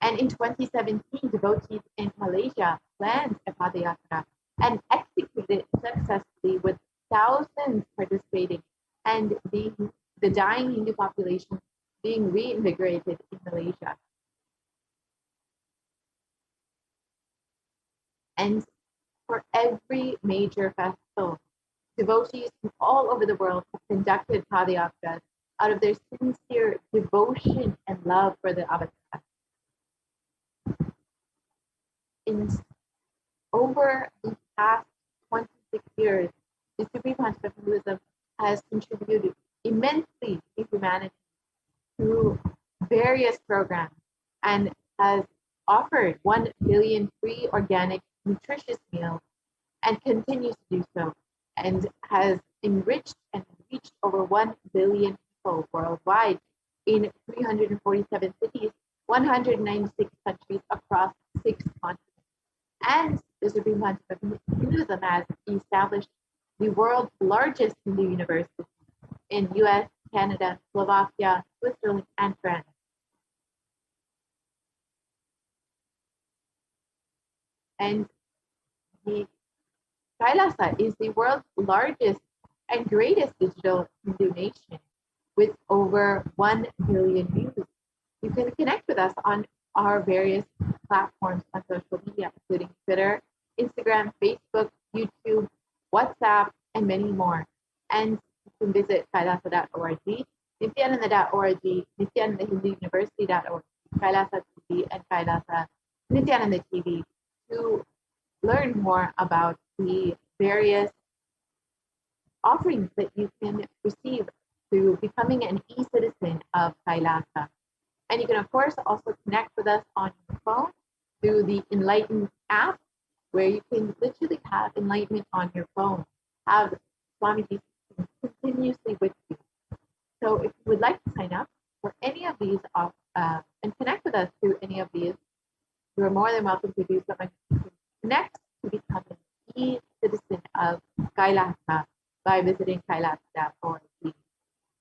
And in 2017, devotees in Malaysia planned a Padayatra and executed it successfully with thousands participating and the dying Hindu population being reinvigorated in Malaysia. And for every major festival, devotees from all over the world have conducted Padayatras out of their sincere devotion and love for the avatar. In over the past 26 years, the Supreme Pontiff of Hinduism has contributed immensely to humanity through various programs and has offered 1 billion free organic nutritious meals and continues to do so, and has enriched and reached over 1 billion people worldwide in 347 cities, 196 countries across 6 continents. And the Supreme Pontiff of Hinduism has established the world's largest Hindu university in US, Canada, Slovakia, Switzerland, and France. And the Kailasa is the world's largest and greatest digital Hindu nation with over 1 billion views. You can connect with us on our various platforms on social media, including Twitter, Instagram, Facebook, YouTube, WhatsApp, and many more. And you can visit kailasa.org, nithyananda.org, nithyanandahinduuniversity.org, Kailasa TV, and Kailasa Nithyananda TV to learn more about the various offerings that you can receive through becoming an e-citizen of Kailasa. And you can, of course, also connect with us on your phone through the Enlightened app, where you can literally have enlightenment on your phone, have Swamiji continuously with you. So if you would like to sign up for any of these and connect with us through any of these, you are more than welcome to do so. And connect to become an e-citizen of Kailasa by visiting kailasa.org.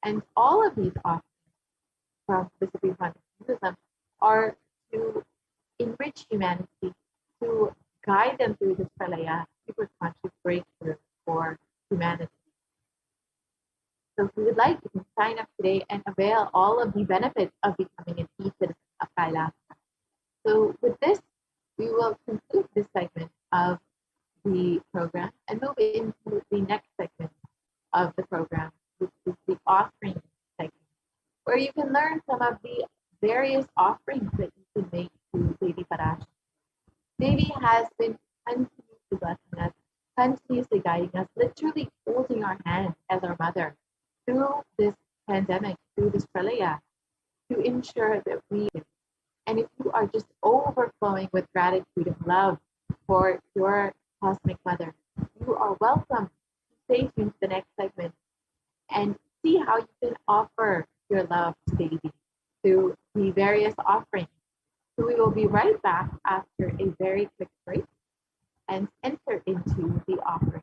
And all of these offerings from the Supreme Conscious Buddhism are to enrich humanity, to guide them through this pralaya, super conscious breakthrough for humanity. So if you would like, you can sign up today and avail all of the benefits of becoming an e-citizen of Kailasa. So with this, we will conclude this segment of the program and move into the next segment of the program, which is the offering segment, where you can learn some of the various offerings that you can make to Devi Parashakti. Devi has been continuously blessing us, continuously guiding us, literally holding our hand as our mother through this pandemic, through this pralaya, to ensure that we, and if you are just overflowing with gratitude and love for your cosmic mother, you are welcome to stay tuned to the next segment and see how you can offer your love to Devi through the various offerings. So we will be right back after a very quick break and enter into the offering.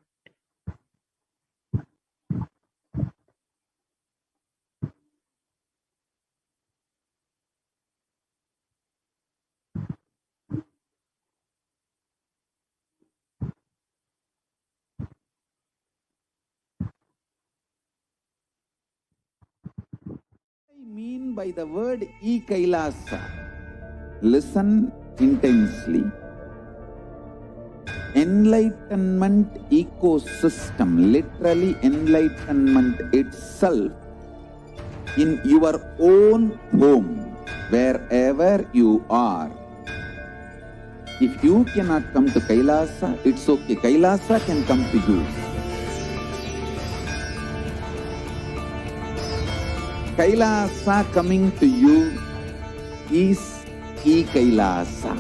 I mean by the word e-Kailasa? Listen intensely. Enlightenment ecosystem, literally enlightenment itself, in your own home, wherever you are. If you cannot come to Kailasa, it's okay. Kailasa can come to you. Kailasa coming to you is e-Kailasa.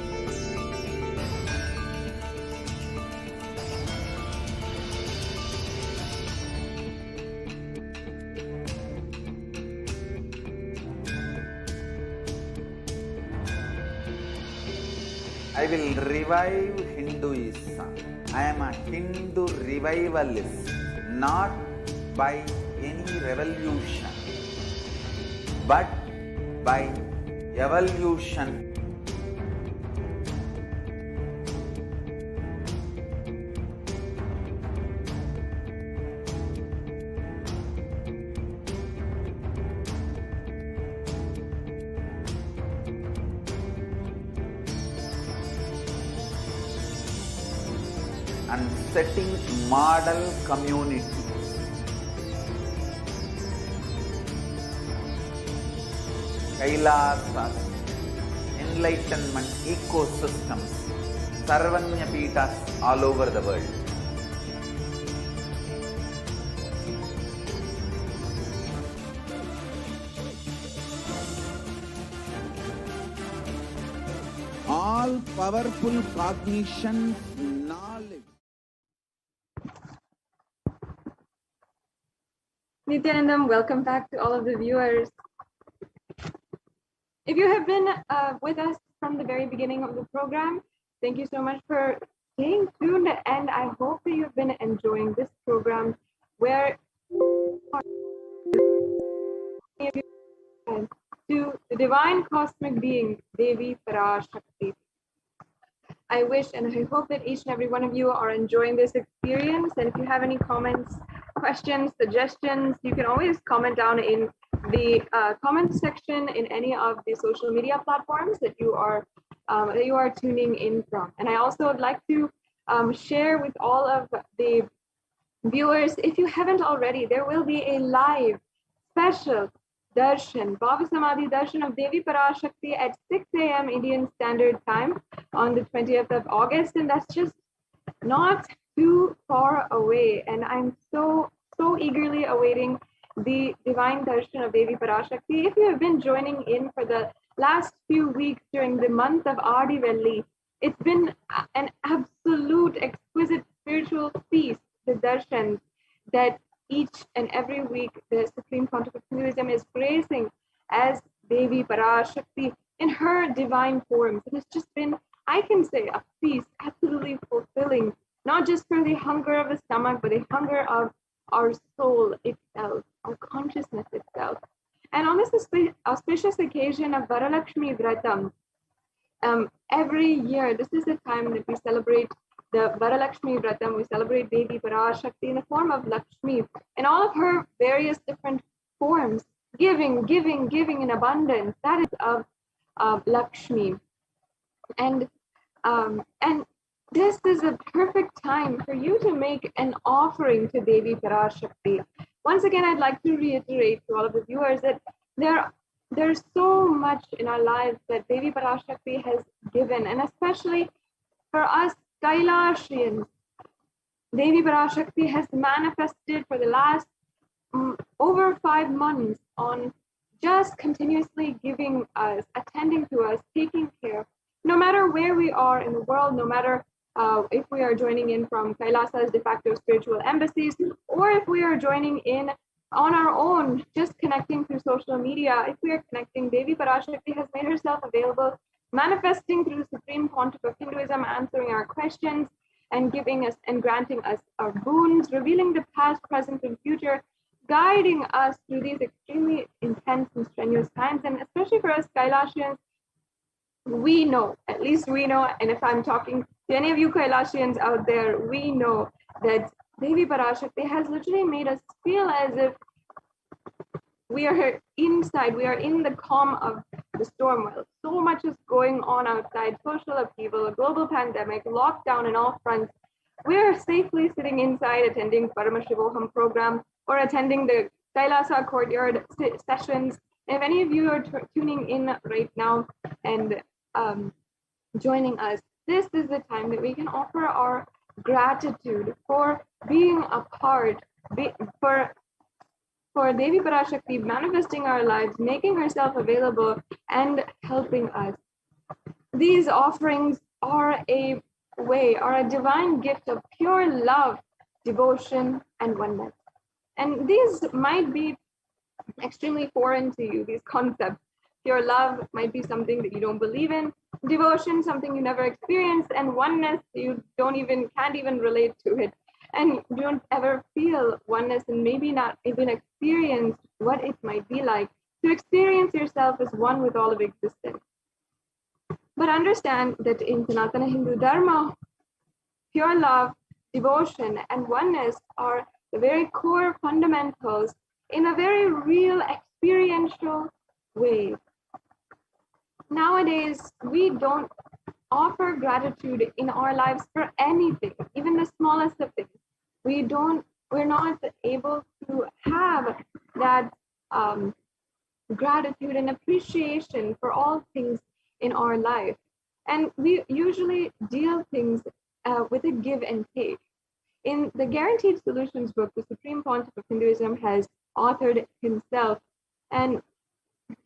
I will revive Hinduism. I am a Hindu revivalist, not by any revolution, but by evolution. And setting model communities. Kailasas, enlightenment ecosystems, Sarvanya Pitas all over the world. All powerful cognition, knowledge. Nithyanandam, welcome back to all of the viewers. If you have been with us from the very beginning of the program, thank you so much for staying tuned, and I hope that you've been enjoying this program where to the divine cosmic being, Devi Parashakti. I wish and I hope that each and every one of you are enjoying this experience. And if you have any comments, questions, suggestions, you can always comment down in the comment section in any of the social media platforms that you are tuning in from. And I also would like to share with all of the viewers, if you haven't already, there will be a live special darshan, Bhava Samadhi darshan of Devi Parashakti at 6 a.m. Indian Standard Time on the 20th of August, and that's just not too far away. And I'm so eagerly awaiting the divine darshan of Devi Parashakti. If you have been joining in for the last few weeks during the month of Adivelli, it's been an absolute exquisite spiritual feast, the darshans that each and every week the Supreme Pontiff of Hinduism is praising as Devi Parashakti in her divine forms. It has just been, I can say, a feast, absolutely fulfilling, not just for the hunger of the stomach, but the hunger of our soul itself, our consciousness itself. And on this auspicious occasion of Varalakshmi Vratam, every year, this is the time that we celebrate the Varalakshmi Vratam. We celebrate Devi Parashakti in the form of Lakshmi in all of her various different forms, giving in abundance. That is of Lakshmi. And this is a perfect time for you to make an offering to Devi Parashakti. Once again, I'd like to reiterate to all of the viewers that there's so much in our lives that Devi Parashakti has given, and especially for us Kailashians, Devi Parashakti has manifested for the last over 5 months on just continuously giving us, attending to us, taking care. No matter where we are in the world, no matter if we are joining in from Kailasa's de facto spiritual embassies, or if we are joining in on our own, just connecting through social media, if we are connecting, Devi Parashakti has made herself available, manifesting through the Supreme Pontiff of Hinduism, answering our questions and giving us and granting us our boons, revealing the past, present, and future, guiding us through these extremely intense and strenuous times. And especially for us Kailashians, we know, at least we know, and if I'm talking to any of you Kailashians out there, we know that Devi Parashakti has literally made us feel as if we are inside, we are in the calm of the storm. While so much is going on outside, social upheaval, a global pandemic, lockdown in all fronts, we are safely sitting inside attending Paramashivoham program or attending the Kailasa courtyard sessions. If any of you are tuning in right now and joining us, this is the time that we can offer our gratitude for being a part, for Devi Parashakti manifesting our lives, making herself available and helping us. These offerings are a divine gift of pure love, devotion, and oneness. And these might be extremely foreign to you, these concepts. Pure love might be something that you don't believe in, devotion, something you never experienced, and oneness, you can't even relate to it. And you don't ever feel oneness and maybe not even experience what it might be like to experience yourself as one with all of existence. But understand that in Sanatana Hindu Dharma, pure love, devotion, and oneness are the very core fundamentals in a very real experiential way. Nowadays, we don't offer gratitude in our lives for anything, even the smallest of things. We're not able to have that gratitude and appreciation for all things in our life. And we usually deal things with a give and take. In the Guaranteed Solutions book, the Supreme Pontiff of Hinduism has authored himself and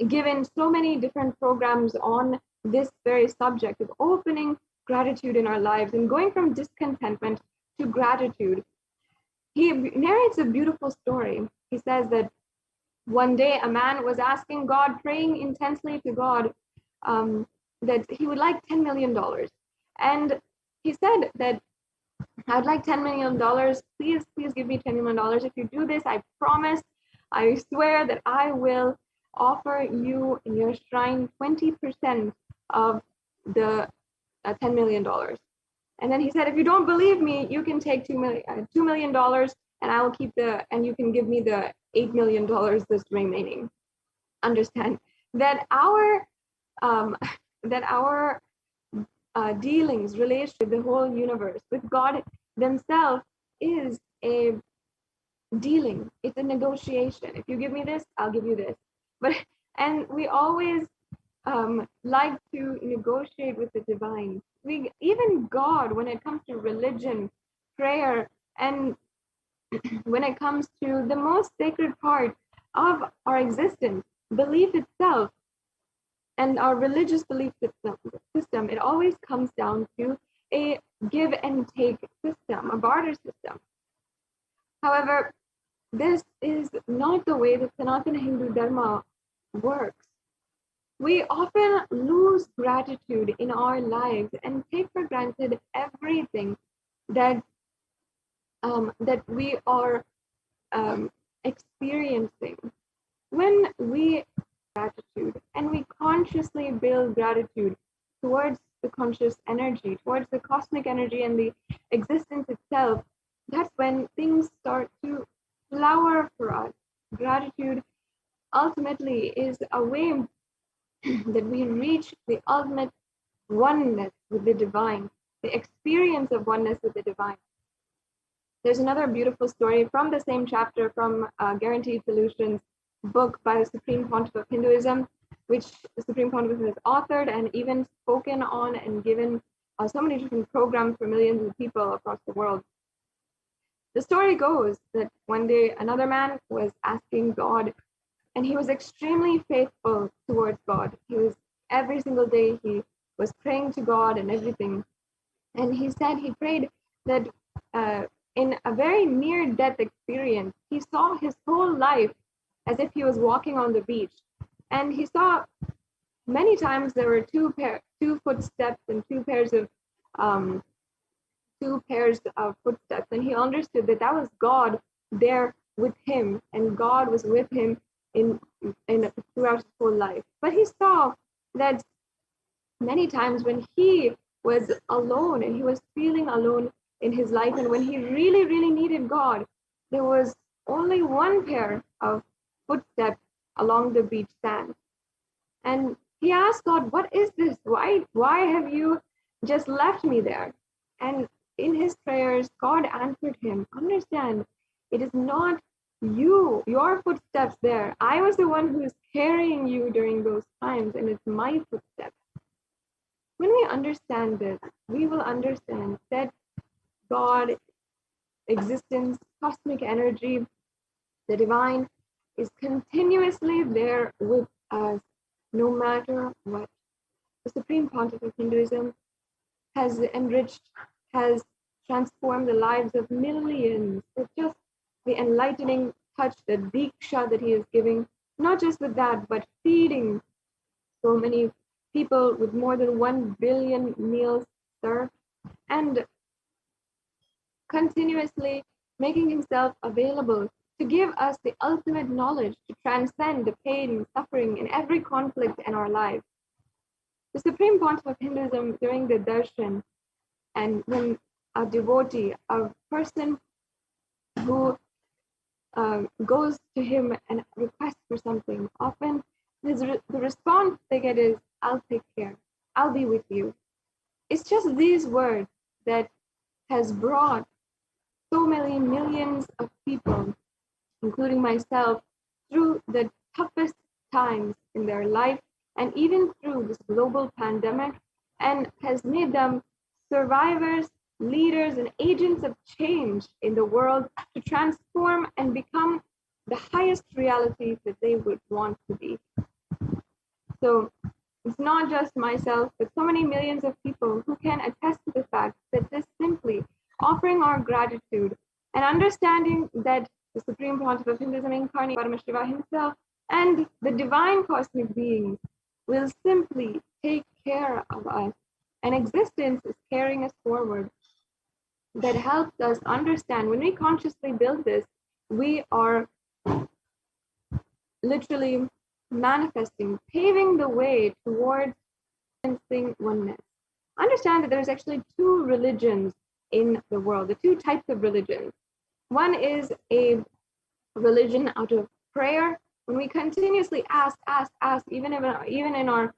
given so many different programs on this very subject of opening gratitude in our lives and going from discontentment to gratitude. He narrates a beautiful story. He says that one day a man was asking God, praying intensely to God, that he would like $10 million. And he said that, I'd like $10 million. Please give me $10 million. If you do this, I promise, I swear that I will offer you in your shrine 20% of the $10 million. And then he said, if you don't believe me, you can take $2 million and I will keep and you can give me the $8 million that's remaining. Understand that our dealings, relation with the whole universe, with God themselves, is a dealing. It's a negotiation. If you give me this, I'll give you this. And we always like to negotiate with the divine. Even God, when it comes to religion, prayer, and when it comes to the most sacred part of our existence, belief itself, and our religious belief system, it always comes down to a give and take system, a barter system. However, this is not the way that Sanatana Hindu Dharma works. We often lose gratitude in our lives and take for granted everything that that we are experiencing. When we gratitude and we consciously build gratitude towards the conscious energy, towards the cosmic energy and the existence itself, that's when things start to flower for us. Gratitude ultimately is a way that we reach the ultimate oneness with the divine, the experience of oneness with the divine. There's another beautiful story from the same chapter from Guaranteed Solutions book by the Supreme Pontiff of Hinduism, which the Supreme Pontiff has authored and even spoken on and given so many different programs for millions of people across the world. The story goes that one day another man was asking God, and he was extremely faithful towards God. He was every single day he was praying to God and everything. And he said he prayed that in a very near-death experience, he saw his whole life as if he was walking on the beach. And he saw many times there were two footsteps and two pairs of footsteps. And he understood that that was God there with him, and God was with him in throughout his whole life. But he saw that many times when he was alone and he was feeling alone in his life, and when he really, really needed God, there was only one pair of footsteps along the beach sand. And he asked God, what is this? Why have you just left me there? And in his prayers, God answered him, understand, it is not your footsteps there. I was the one who is carrying you during those times, and it's my footsteps. When we understand this, we will understand that God, existence, cosmic energy, the divine is continuously there with us, no matter what. The Supreme Pontiff of Hinduism has enriched, has transformed the lives of millions with just the enlightening touch, the diksha that he is giving. Not just with that, but feeding so many people with more than 1 billion meals served, and continuously making himself available to give us the ultimate knowledge to transcend the pain and suffering in every conflict in our lives. The Supreme Pontiff of Hinduism, during the darshan, and when a devotee, a person who goes to him and requests for something, often the response they get is, I'll take care, I'll be with you. It's just these words that has brought so many millions of people, including myself, through the toughest times in their life, and even through this global pandemic, and has made them survivors, leaders, and agents of change in the world to transform and become the highest reality that they would want to be. So it's not just myself, but so many millions of people who can attest to the fact that this simply offering our gratitude and understanding that the Supreme Pontiff of Hinduism incarnate Paramashivoham himself and the divine cosmic beings will simply take care of us. And existence is carrying us forward. That helps us understand when we consciously build this, we are literally manifesting, paving the way towards experiencing oneness. Understand that there's actually two religions in the world, the two types of religions. One is a religion out of prayer, when we continuously ask, even in our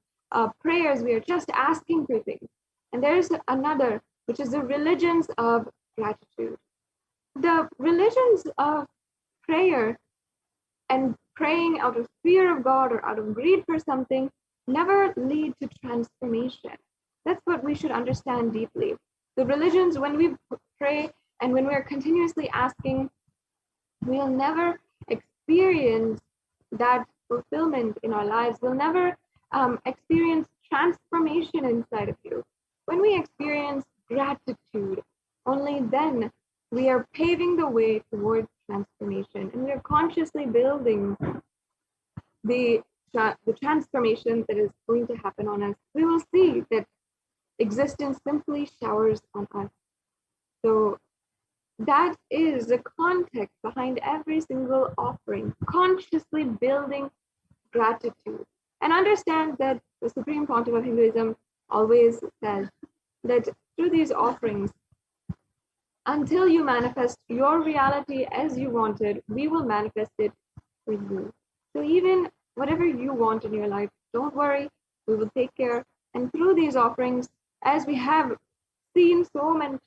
prayers, we are just asking for things. And there's another, which is the religions of gratitude. The religions of prayer and praying out of fear of God or out of greed for something never lead to transformation. That's what we should understand deeply. The religions, when we pray and when we're continuously asking, we'll never experience that fulfillment in our lives. We'll never experience transformation inside of you. When we experience gratitude, only then we are paving the way towards transformation, and we are consciously building the transformation that is going to happen on us, we will see that existence simply showers on us. So that is the context behind every single offering, consciously building gratitude. And understand that the Supreme Pontiff of Hinduism always says that through these offerings, until you manifest your reality as you wanted, we will manifest it for you. So even whatever you want in your life, don't worry, we will take care. And through these offerings, as we have seen so many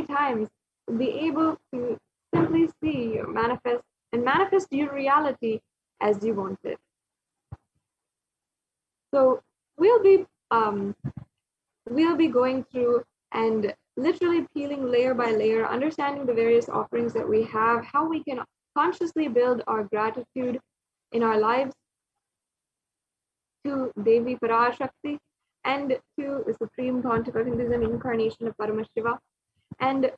times, be able to simply see your manifest your reality as you want it. So we'll be going through and literally peeling layer by layer, understanding the various offerings that we have, how we can consciously build our gratitude in our lives to Devi Parashakti and to the Supreme Pontiff of Hinduism, incarnation of Paramashiva. And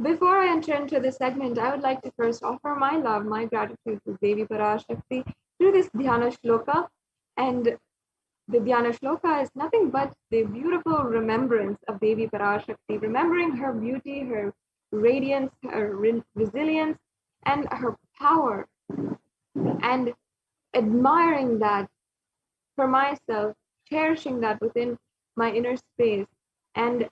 before I enter into this segment, I would like to first offer my love, my gratitude to Devi Parashakti through this Dhyana Shloka. And the Dhyana Shloka is nothing but the beautiful remembrance of Devi Parashakti, remembering her beauty, her radiance, her resilience, and her power, and admiring that for myself, cherishing that within my inner space. And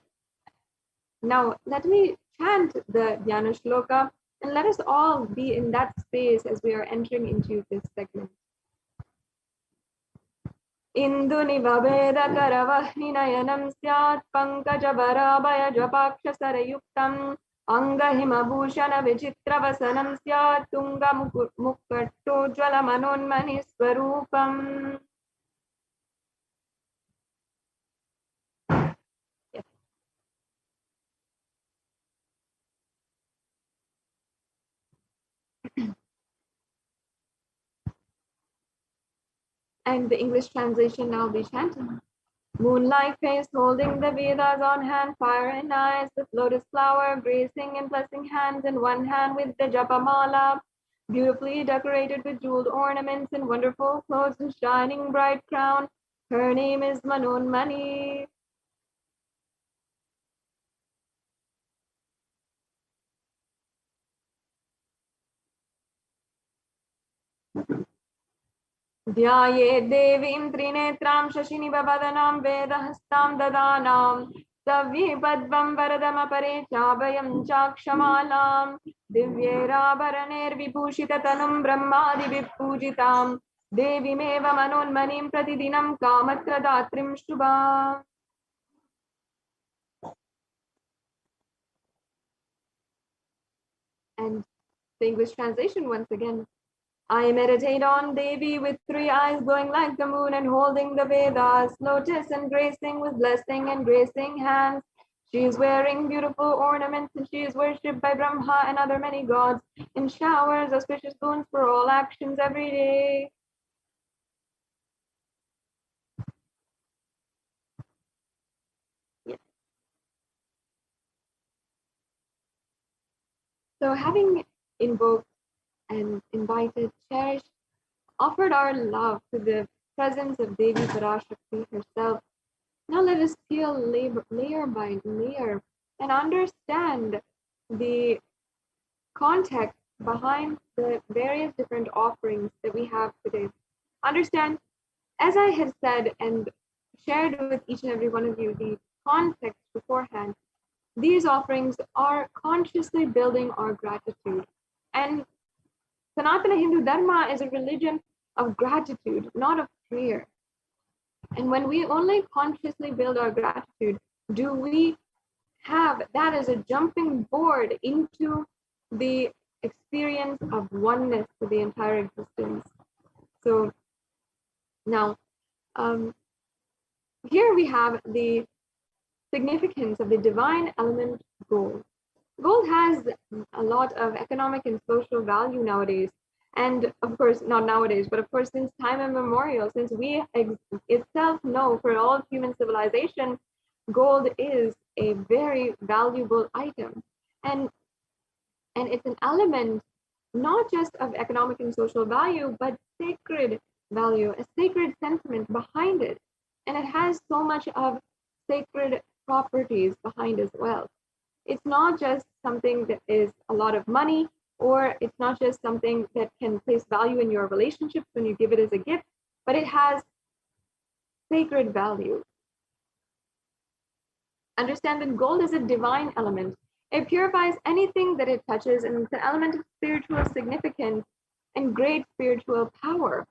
now let me chant the Dhyana Shloka, and let us all be in that space as we are entering into this segment. Indunivabedakaravahinayanam syat pankajabharabhaya japakshasarayuktam angahimabhushana vichitravasanam syat tunga mukkattojvala manonmani swarupam. And the English translation now be chanting. Moonlight face holding the Vedas on hand, fire in eyes with lotus flower, gracing and blessing hands in one hand with the Japamala, beautifully decorated with jeweled ornaments and wonderful clothes and shining bright crown. Her name is Manonmani. ध्याये देवीं त्रिनेत्रां शशिनिभवदनां वेदहस्तां ददानां सव्ये पद्मं वरदमपरे चाभयं चाक्षमालां दिव्यैराभरणैर्विभूषिततनुं ब्रह्मादिविपूजितां देवीमेव मनोन्मनीं प्रतिदिनं कामत्रदात्रीं शुभाम्. And the English translation once again. I meditate on Devi with three eyes glowing like the moon and holding the Vedas, lotus and gracing with blessing and gracing hands. She is wearing beautiful ornaments and she is worshipped by Brahma and other many gods and showers auspicious boons for all actions every day. Yes. So having invoked and invited, cherished, offered our love to the presence of Devi Parashakti herself, now let us peel layer by layer and understand the context behind the various different offerings that we have today. Understand, as I have said and shared with each and every one of you the context beforehand, these offerings are consciously building our gratitude. And Sanatana Hindu Dharma is a religion of gratitude, not of prayer. And when we only consciously build our gratitude, do we have that as a jumping board into the experience of oneness with the entire existence. So now, here we have the significance of the divine element gold. Gold has a lot of economic and social value nowadays. And of course, not nowadays, but of course, since time immemorial, since we itself know for all human civilization, gold is a very valuable item. And it's an element not just of economic and social value, but sacred value, a sacred sentiment behind it. And it has so much of sacred properties behind as well. It's not just something that is a lot of money, or it's not just something that can place value in your relationships when you give it as a gift, but it has sacred value. Understand that gold is a divine element. It purifies anything that it touches, and it's an element of spiritual significance and great spiritual power.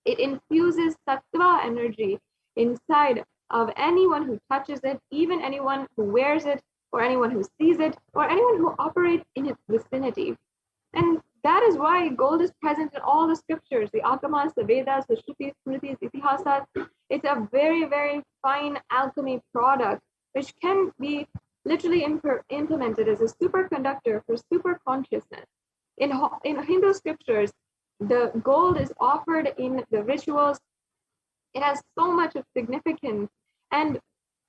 It infuses sattva energy inside of anyone who touches it, even anyone who wears it, or anyone who sees it, or anyone who operates in its vicinity. And that is why gold is present in all the scriptures, the Agamas, the Vedas, the Shrutis, Smritis, Itihasas. It's a very, very fine alchemy product, which can be literally implemented as a superconductor for super consciousness. In Hindu scriptures, the gold is offered in the rituals. It has so much of significance. And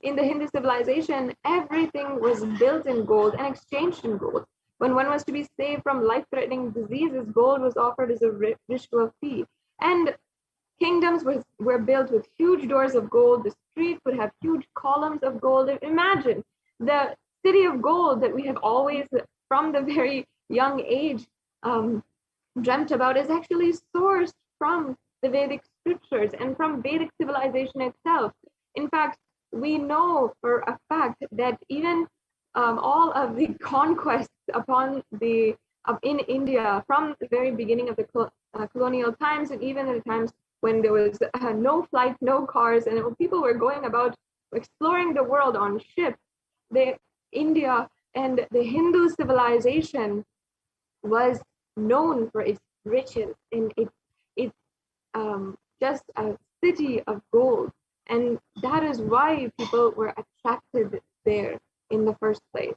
in the Hindu civilization, everything was built in gold and exchanged in gold. When one was to be saved from life-threatening diseases, gold was offered as a ritual fee. And kingdoms were built with huge doors of gold. The streets would have huge columns of gold. Imagine the city of gold that we have always, from the very young age, dreamt about, is actually sourced from the Vedic scriptures and from Vedic civilization itself. In fact, we know for a fact that even all of the conquests upon the in India from the very beginning of the colonial times, and even in the times when there was no flight, no cars, and people were going about exploring the world on ships, India and the Hindu civilization was known for its riches and its just a city of gold. And that is why people were attracted there in the first place.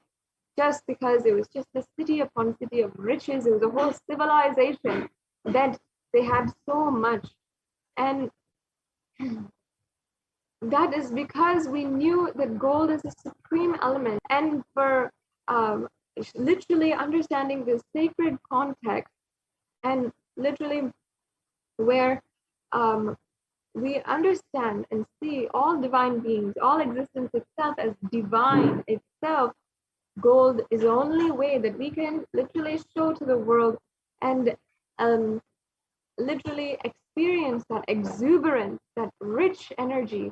Just because it was just a city upon city of riches, it was a whole civilization that they had so much. And that is because we knew that gold is a supreme element. And for literally understanding this sacred context, and literally where we understand and see all divine beings, all existence itself as divine itself, gold is the only way that we can literally show to the world and literally experience that exuberance, that rich energy,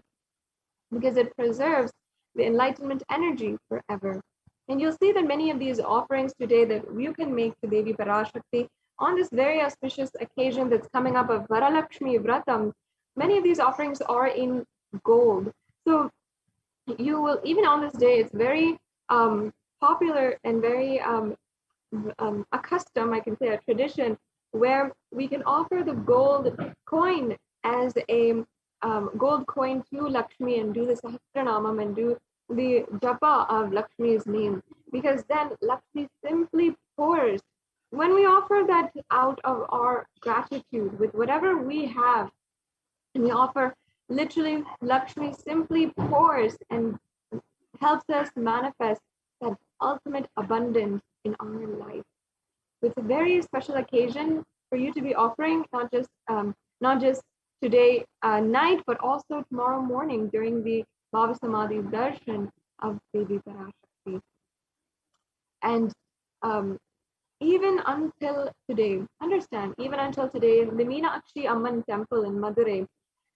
because it preserves the enlightenment energy forever. And you'll see that many of these offerings today that you can make to Devi Parashakti on this very auspicious occasion that's coming up of Varalakshmi Vratam, many of these offerings are in gold. So you will, even on this day, it's very popular and very accustomed, I can say, a tradition where we can offer the gold coin as a gold coin to Lakshmi and do the Sahasranamam and do the japa of Lakshmi's name, because then Lakshmi simply pours. When we offer that out of our gratitude with whatever we have, and we offer, literally Lakshmi simply pours and helps us manifest that ultimate abundance in our life. It's a very special occasion for you to be offering, not just today night, but also tomorrow morning during the Bhava Samadhi darshan of Devi Parashakti. And even until today, understand, even until today, in the Meenakshi Amman temple in Madurai,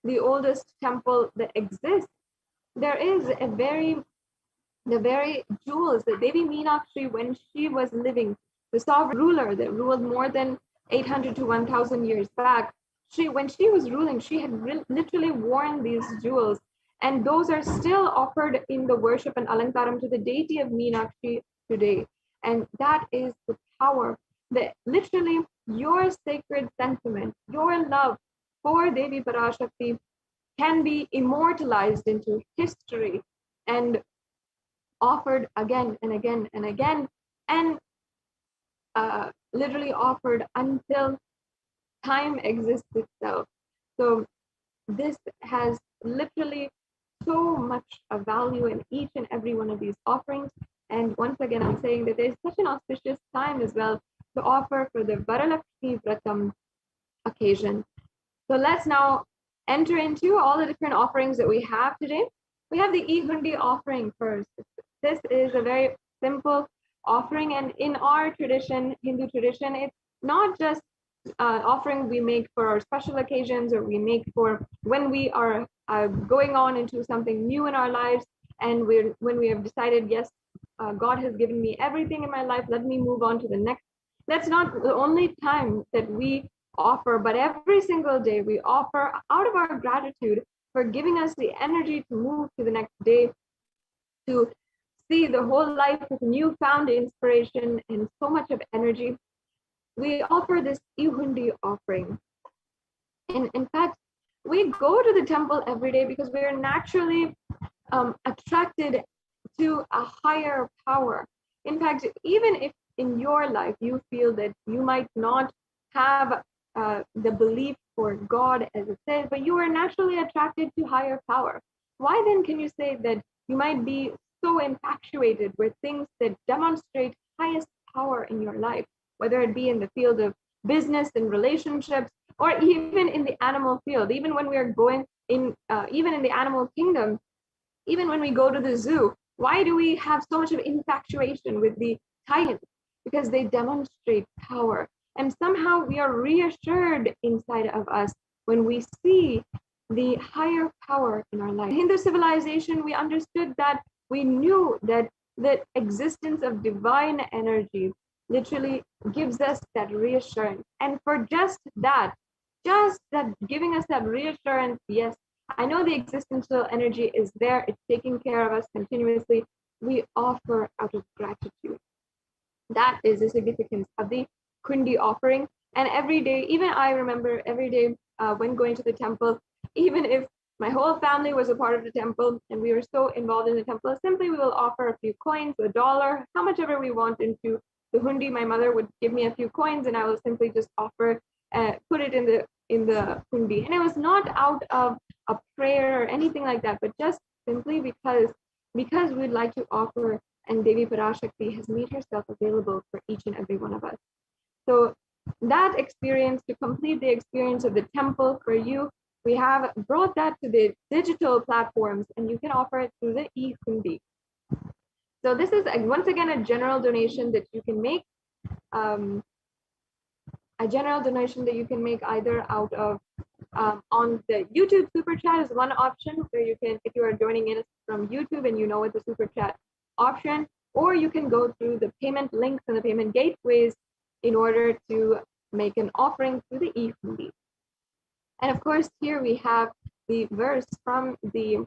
the oldest temple that exists, there is the very jewels that Devi Meenakshi, when she was living, the sovereign ruler that ruled more than 800 to 1000 years back, when she was ruling, she had literally worn these jewels, and those are still offered in the worship and alankaram to the deity of Meenakshi today. And that is the power that literally your sacred sentiment, your love for Devi Parashakti can be immortalized into history and offered again and again and again, and literally offered until time exists itself. So this has literally so much of value in each and every one of these offerings. And once again, I'm saying that there's such an auspicious time as well to offer for the Parashakti Vratam occasion. So let's now enter into all the different offerings that we have today. We have the E-Hundi offering first. This is a very simple offering, and in our tradition, Hindu tradition, it's not just offering we make for our special occasions, or we make for when we are going on into something new in our lives, and when we have decided, yes, God has given me everything in my life, let me move on to the next. That's not the only time that we offer, but every single day we offer out of our gratitude for giving us the energy to move to the next day, to see the whole life with newfound inspiration and so much of energy. We offer this E-Hundi offering. And in fact, we go to the temple every day because we are naturally attracted to a higher power. In fact, even if in your life you feel that you might not have the belief for God as it says, but you are naturally attracted to higher power, why then can you say that you might be so infatuated with things that demonstrate highest power in your life, whether it be in the field of business and relationships, or even in the animal field, even when we are going in, even in the animal kingdom, even when we go to the zoo? Why do we have so much of infatuation with the tigers? Because they demonstrate power. And somehow we are reassured inside of us when we see the higher power in our life. In Hindu civilization, we understood that, we knew that the existence of divine energy literally gives us that reassurance. And for just that giving us that reassurance, yes, I know the existential energy is there, it's taking care of us continuously, we offer out of gratitude. That is the significance of the Kundi offering. And every day, even I remember every day when going to the temple, even if my whole family was a part of the temple and we were so involved in the temple, simply we will offer a few coins, $1, how much ever we want into the hundi. My mother would give me a few coins and I will simply just offer, put it in the hundi. And it was not out of a prayer or anything like that, but just simply because we'd like to offer, and Devi Parashakti has made herself available for each and every one of us. So that experience, to complete the experience of the temple for you, we have brought that to the digital platforms, and you can offer it through the e-hundi. So this is once again a general donation that you can make. A general donation that you can make either out of on the YouTube super chat is one option, where you can, if you are joining in from YouTube and you know it's a super chat option, or you can go through the payment links and the payment gateways in order to make an offering through the e-hundi. And of course, here we have the verse from the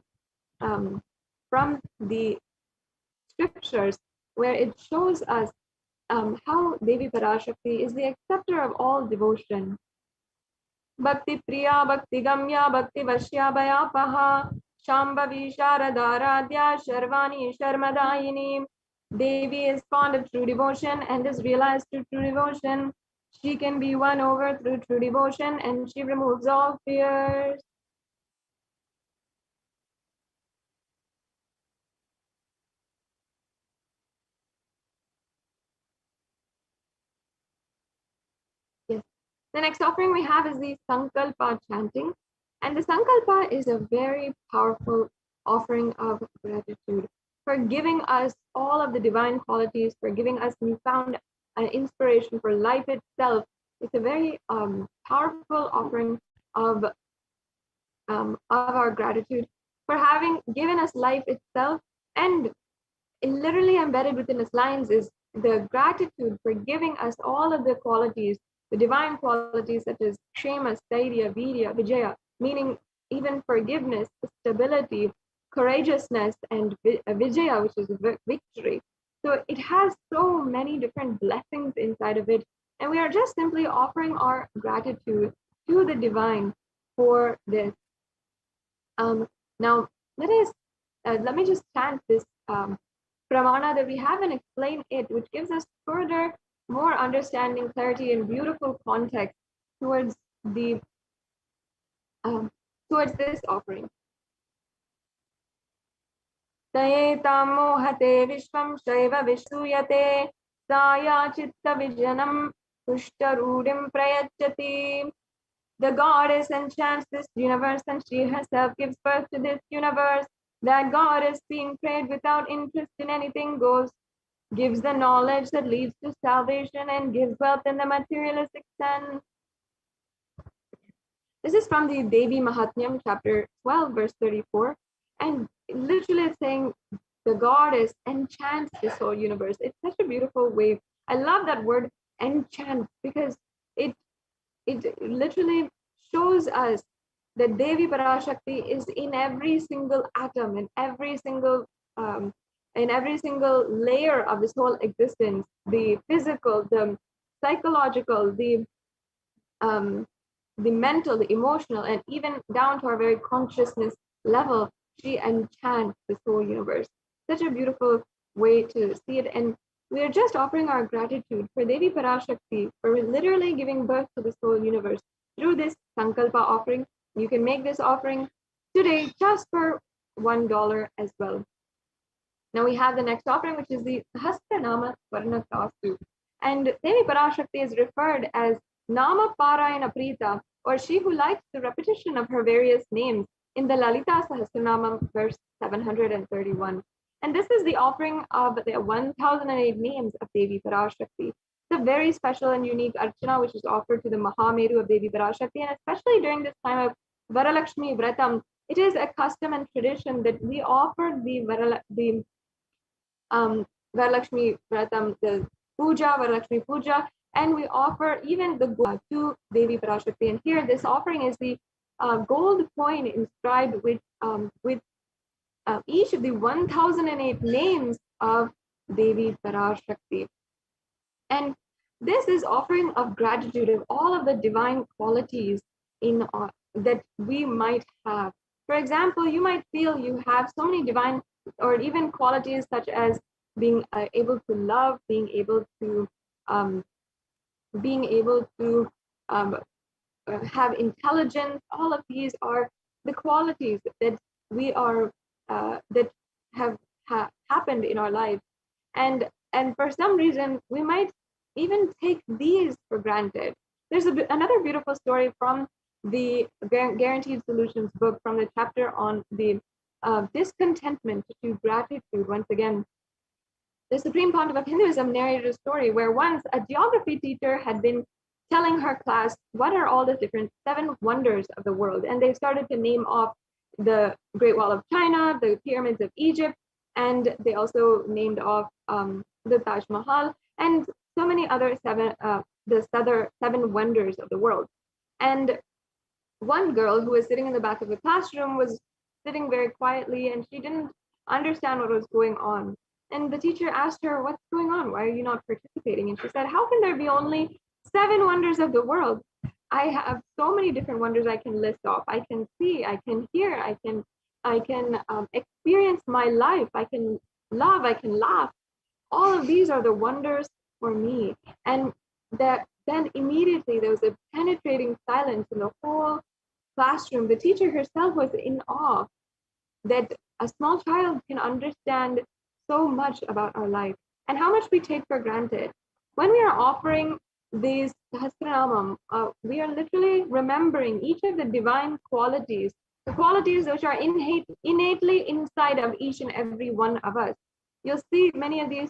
scriptures, where it shows us how Devi Parashakti is the acceptor of all devotion. Bhakti Priya, Bhakti Gamya, Bhakti Vashya Bhayapaha, Shambhavi Sharadaradhya, Sharvani Sharmadayini. Devi is fond of true devotion and is realized through true devotion. She can be won over through true devotion, and she removes all fears. Yes. The next offering we have is the Sankalpa chanting. And the Sankalpa is a very powerful offering of gratitude for giving us all of the divine qualities, for giving us newfound inspiration for life itself. It's a very powerful offering of our gratitude for having given us life itself. And literally embedded within its lines is the gratitude for giving us all of the qualities, the divine qualities such as Kshema, Stairya, Virya, Vijaya, meaning even forgiveness, stability, courageousness, and Vijaya, which is victory. So it has so many different blessings inside of it. And we are just simply offering our gratitude to the divine for this. Now, let me just chant this pramana that we have and explain it, which gives us further more understanding, clarity, and beautiful context towards the towards this offering. Tayetam mohate vishvam shaiva vishuyate saya chitta vijanam Pushtarudim Prayachati. The goddess enchants this universe and she herself gives birth to this universe. That goddess, being prayed without interest in anything, gives the knowledge that leads to salvation and gives wealth in the materialistic sense. This is from the Devi Mahatmyam, chapter 12, verse 34. And literally it's saying the goddess enchants this whole universe. It's such a beautiful way. I love that word enchant because it literally shows us that Devi Parashakti is in every single atom, in every single layer of this whole existence, the physical, the psychological, the mental, the emotional, and even down to our very consciousness level. She enchants this whole universe. Such a beautiful way to see it. And we are just offering our gratitude for Devi Parashakti for literally giving birth to this whole universe through this Sankalpa offering. You can make this offering today just for $1 as well. Now we have the next offering, which is the Sahasranama Varna Kastu. And Devi Parashakti is referred as Nama Parayana Prita, or she who likes the repetition of her various names in the Lalita Sahasranama, verse 731. And this is the offering of the 1008 names of Devi Parashakti. It's a very special and unique archana which is offered to the Mahameru of Devi Parashakti, and especially during this time of Varalakshmi Vratam, it is a custom and tradition that we offer the Varalakshmi Vratam, the Puja, Varalakshmi Puja, and we offer even the gold to Devi Parashakti. And here, this offering is the gold coin inscribed with each of the 1008 names of Devi Parashakti. And this is offering of gratitude of all of the divine qualities in that we might have. For example, you might feel you have so many divine or even qualities such as being able to love, being able to have intelligence. All of these are the qualities that we are that have happened in our life, and for some reason we might even take these for granted. There's another beautiful story from the Guaranteed Solutions book, from the chapter on the discontentment to gratitude. Once again, the Supreme Pontiff of Hinduism narrated a story where once a geography teacher had been telling her class what are all the different 7 wonders of the world, and they started to name off the Great Wall of China, the pyramids of Egypt, and they also named off the Taj Mahal and so many other 7 wonders of the world. And one girl who was sitting in the back of the classroom was sitting very quietly, and she didn't understand what was going on. And the teacher asked her, "What's going on? Why are you not participating?" And she said, "How can there be only 7 wonders of the world? I have so many different wonders I can list off. I can see, I can hear, I can experience my life. I can love, I can laugh. All of these are the wonders for me." And that then immediately there was a penetrating silence in the whole classroom. The teacher herself was in awe that a small child can understand so much about our life and how much we take for granted. When we are offering these Sahasranamam, we are literally remembering each of the divine qualities, the qualities which are innately inside of each and every one of us. You'll see many of these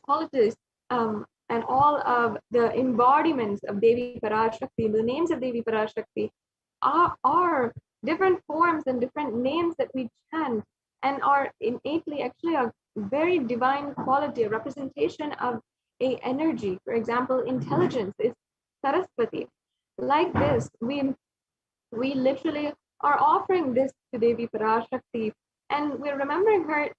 qualities and all of the embodiments of Devi Parashakti, the names of Devi Parashakti are different forms and different names that we chant, and are innately actually a very divine quality, a representation of a energy. For example, intelligence is Saraswati. Like this, we literally are offering this to Devi Parashakti, and we're remembering her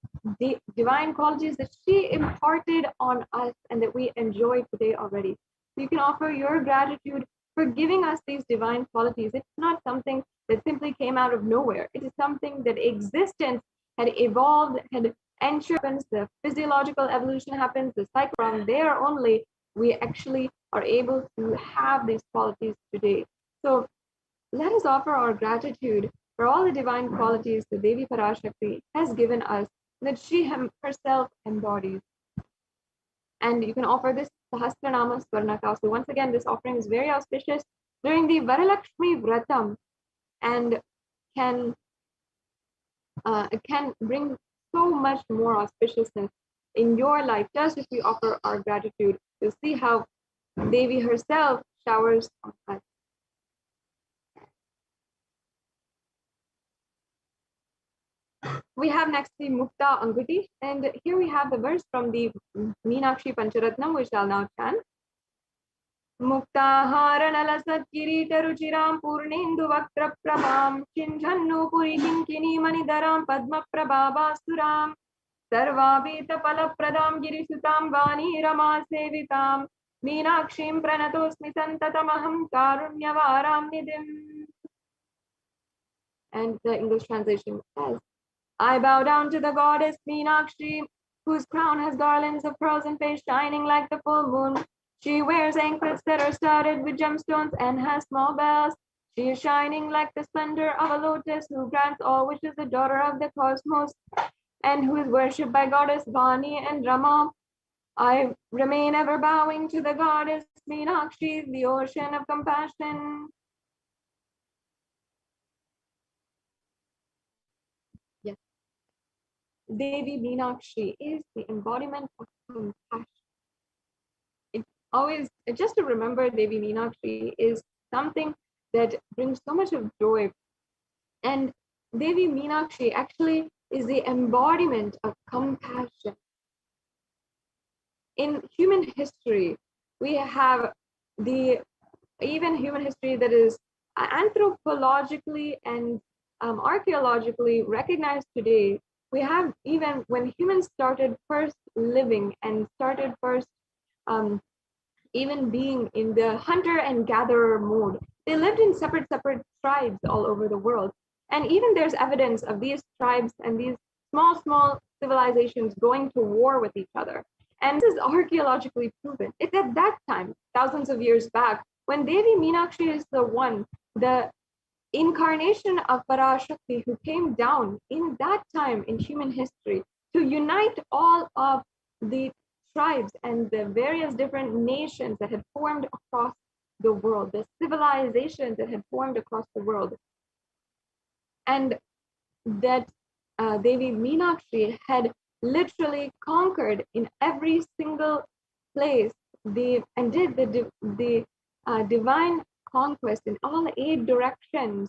divine qualities that she imparted on us and that we enjoy today already. So you can offer your gratitude for giving us these divine qualities. It's not something that simply came out of nowhere. It is something that existence had evolved, had ensured. The physiological evolution happens, the cycle. From there only, we actually are able to have these qualities today. So let us offer our gratitude for all the divine qualities that Devi Parashakti has given us, that she herself embodies. And you can offer this Sahasranama Swarnaka. So once again, this offering is very auspicious during the Varalakshmi Vratam and can bring so much more auspiciousness in your life just if we offer our gratitude. You'll see how Devi herself showers on us. We have next the Mukta Anguti, and here we have the verse from the Meenakshi Pancharatnam, which I'll now chant. Muktaharanala Kiritaruchiram Purnendu Vaktra Prabham Chinjannu Puri Kinkini Manidaram Padma Prabhavasuram Sarvabhita Palapradam Girisutam Vani Rama Sevitam Meenakshim Pranatosmi Santatamaham Karunyavaram Nidim. And the English translation says, I bow down to the goddess Meenakshi, whose crown has garlands of pearls and face shining like the full moon. She wears anklets that are studded with gemstones and has small bells. She is shining like the splendor of a lotus, who grants all wishes, the daughter of the cosmos, and who is worshipped by goddess Vani and Rama. I remain ever bowing to the goddess Meenakshi, the ocean of compassion. Yes. Devi Meenakshi is the embodiment of compassion. Always, just to remember, Devi Meenakshi is something that brings so much of joy. And Devi Meenakshi actually is the embodiment of compassion. In human history, we have even human history that is anthropologically and archaeologically recognized today. We have even when humans started first living and started first even being in the hunter and gatherer mode. They lived in separate tribes all over the world. And even there's evidence of these tribes and these small civilizations going to war with each other. And this is archaeologically proven. It's at that time, thousands of years back, when Devi Meenakshi is the incarnation of Parashakti who came down in that time in human history to unite all of the tribes and the various different nations that had formed across the world, the civilizations that had formed across the world. And that Devi Meenakshi had literally conquered in every single place and did the divine conquest in all 8 directions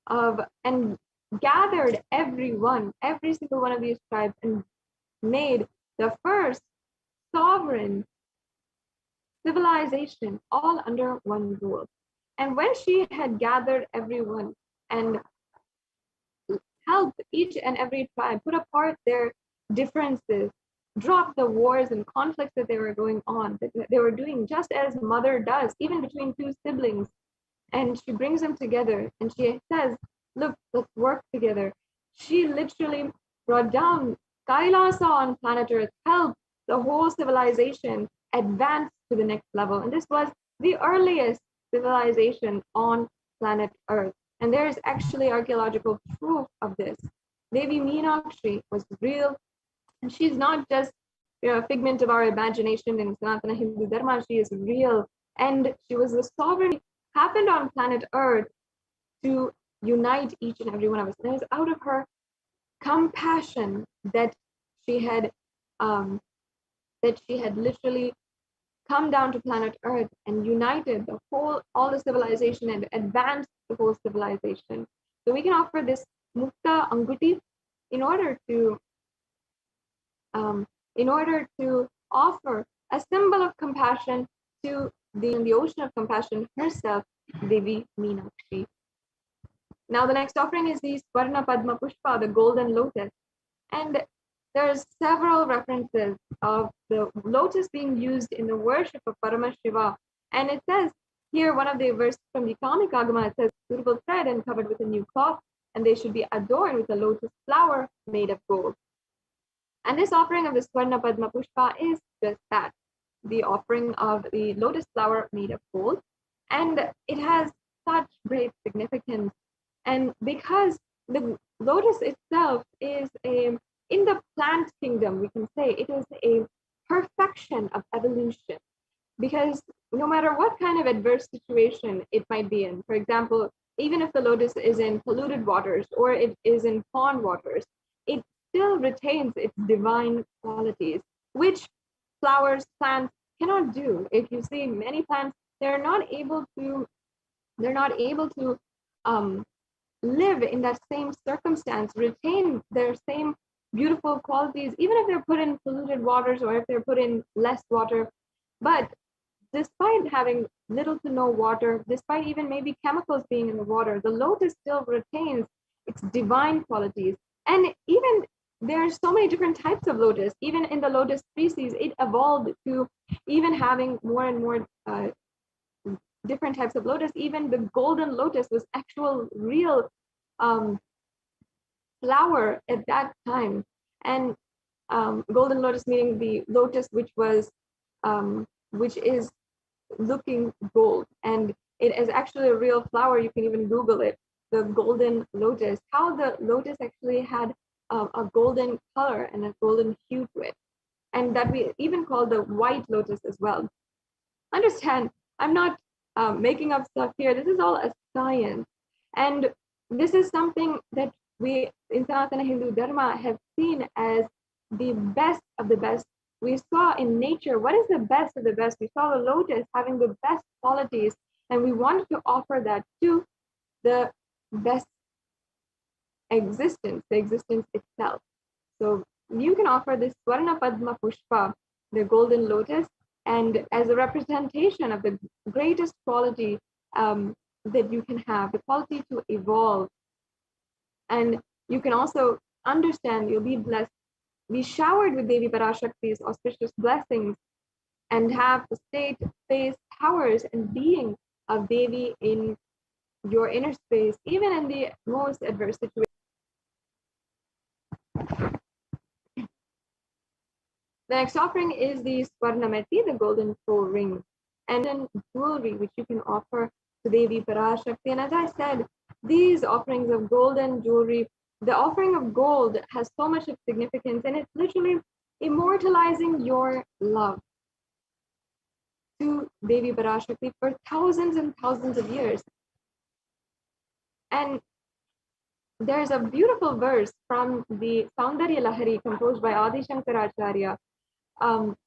and gathered every single one of these tribes and made the first sovereign civilization all under one rule. And when she had gathered everyone and helped each and every tribe put apart their differences, drop the wars and conflicts that they were going on, that they were doing just as mother does, even between 2 siblings, and she brings them together and she says, look, let's work together. She literally brought down Kailasa on planet Earth, helped the whole civilization advanced to the next level. And this was the earliest civilization on planet Earth. And there is actually archaeological proof of this. Devi Meenakshi was real, and she's not just a figment of our imagination in Sanatana Hindu Dharma. She is real, and she was the sovereign happened on planet Earth to unite each and every one of us. And it was out of her compassion that she had literally come down to planet Earth and united all the civilization and advanced the whole civilization. So we can offer this Mukta Anguti in order to offer a symbol of compassion to the ocean of compassion herself, Devi Meenakshi. Now the next offering is the Swarna Padma Pushpa, the golden lotus. And there's several references of the lotus being used in the worship of Paramashiva. And it says here, one of the verses from the Kamika Agama, it says, suitable thread and covered with a new cloth, and they should be adorned with a lotus flower made of gold. And this offering of the Swarna Padma Pushpa is just that, the offering of the lotus flower made of gold. And it has such great significance. And because the lotus itself is in the plant kingdom, we can say it is a perfection of evolution. because no matter what kind of adverse situation it might be in, for example, even if the lotus is in polluted waters or it is in pond waters, it still retains its divine qualities, which flowers, plants cannot do. If you see many plants, they're not able to live in that same circumstance, retain their same beautiful qualities, even if they're put in polluted waters or if they're put in less water. But despite having little to no water, despite even maybe chemicals being in the water, the lotus still retains its divine qualities. And even there are so many different types of lotus. Even in the lotus species, it evolved to even having more and more different types of lotus. Even the golden lotus was actual real flower at that time. And golden lotus meaning the lotus which is looking gold, and it is actually a real flower. You can even Google it, the golden lotus, how the lotus actually had a golden color and a golden hue to it, and that we even call the white lotus as well. Understand, I'm not making up stuff here. This is all a science, and this is something that we in Sanatana Hindu Dharma have seen as the best of the best. We saw in nature what is the best of the best. We saw the lotus having the best qualities, and we wanted to offer that to the best existence, the existence itself. So you can offer this Swarna Padma Pushpa, the golden lotus, and as a representation of the greatest quality that you can have, the quality to evolve. And you can also understand, you'll be blessed, be showered with Devi Parashakti's auspicious blessings, and have the state, face, powers, and being of Devi in your inner space, even in the most adverse situation. The next offering is the Swarnameti, the golden toe ring, and then jewelry, which you can offer to Devi Parashakti. And as I said, these offerings of golden jewelry, the offering of gold has so much of significance, and it's literally immortalizing your love to Devi Parashakti for thousands and thousands of years. And there's a beautiful verse from the Saundarya Lahari composed by Adi Shankaracharya,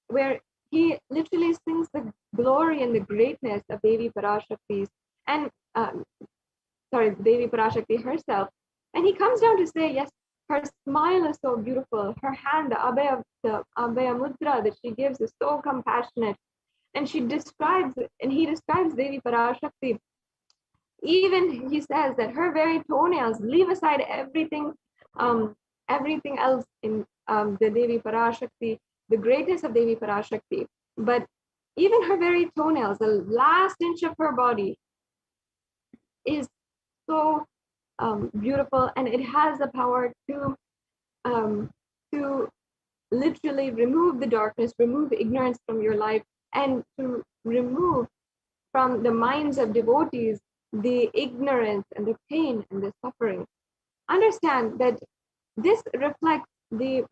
where he literally sings the glory and the greatness of Devi Parashakti, and Devi Parashakti herself. And he comes down to say, yes, her smile is so beautiful. Her hand, the Abhaya Mudra that she gives is so compassionate. And he describes Devi Parashakti. Even he says that her very toenails leave aside everything else in the Devi Parashakti, the greatness of Devi Parashakti. But even her very toenails, the last inch of her body, is so beautiful, and it has the power to literally remove the darkness, remove ignorance from your life, and to remove from the minds of devotees the ignorance and the pain and the suffering. Understand that this reflects the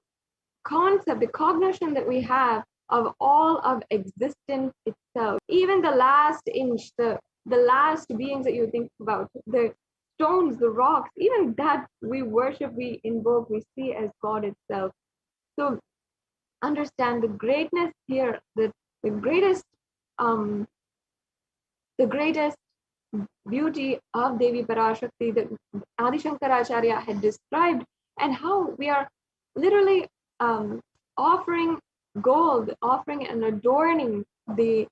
concept, the cognition that we have of all of existence itself. Even the last inch, the last beings that you think about, the stones, the rocks, even that we worship, we invoke, we see as God itself. So understand the greatness here, the greatest beauty of Devi Parashakti that Adi Shankaracharya had described, and how we are literally offering gold, offering and adorning the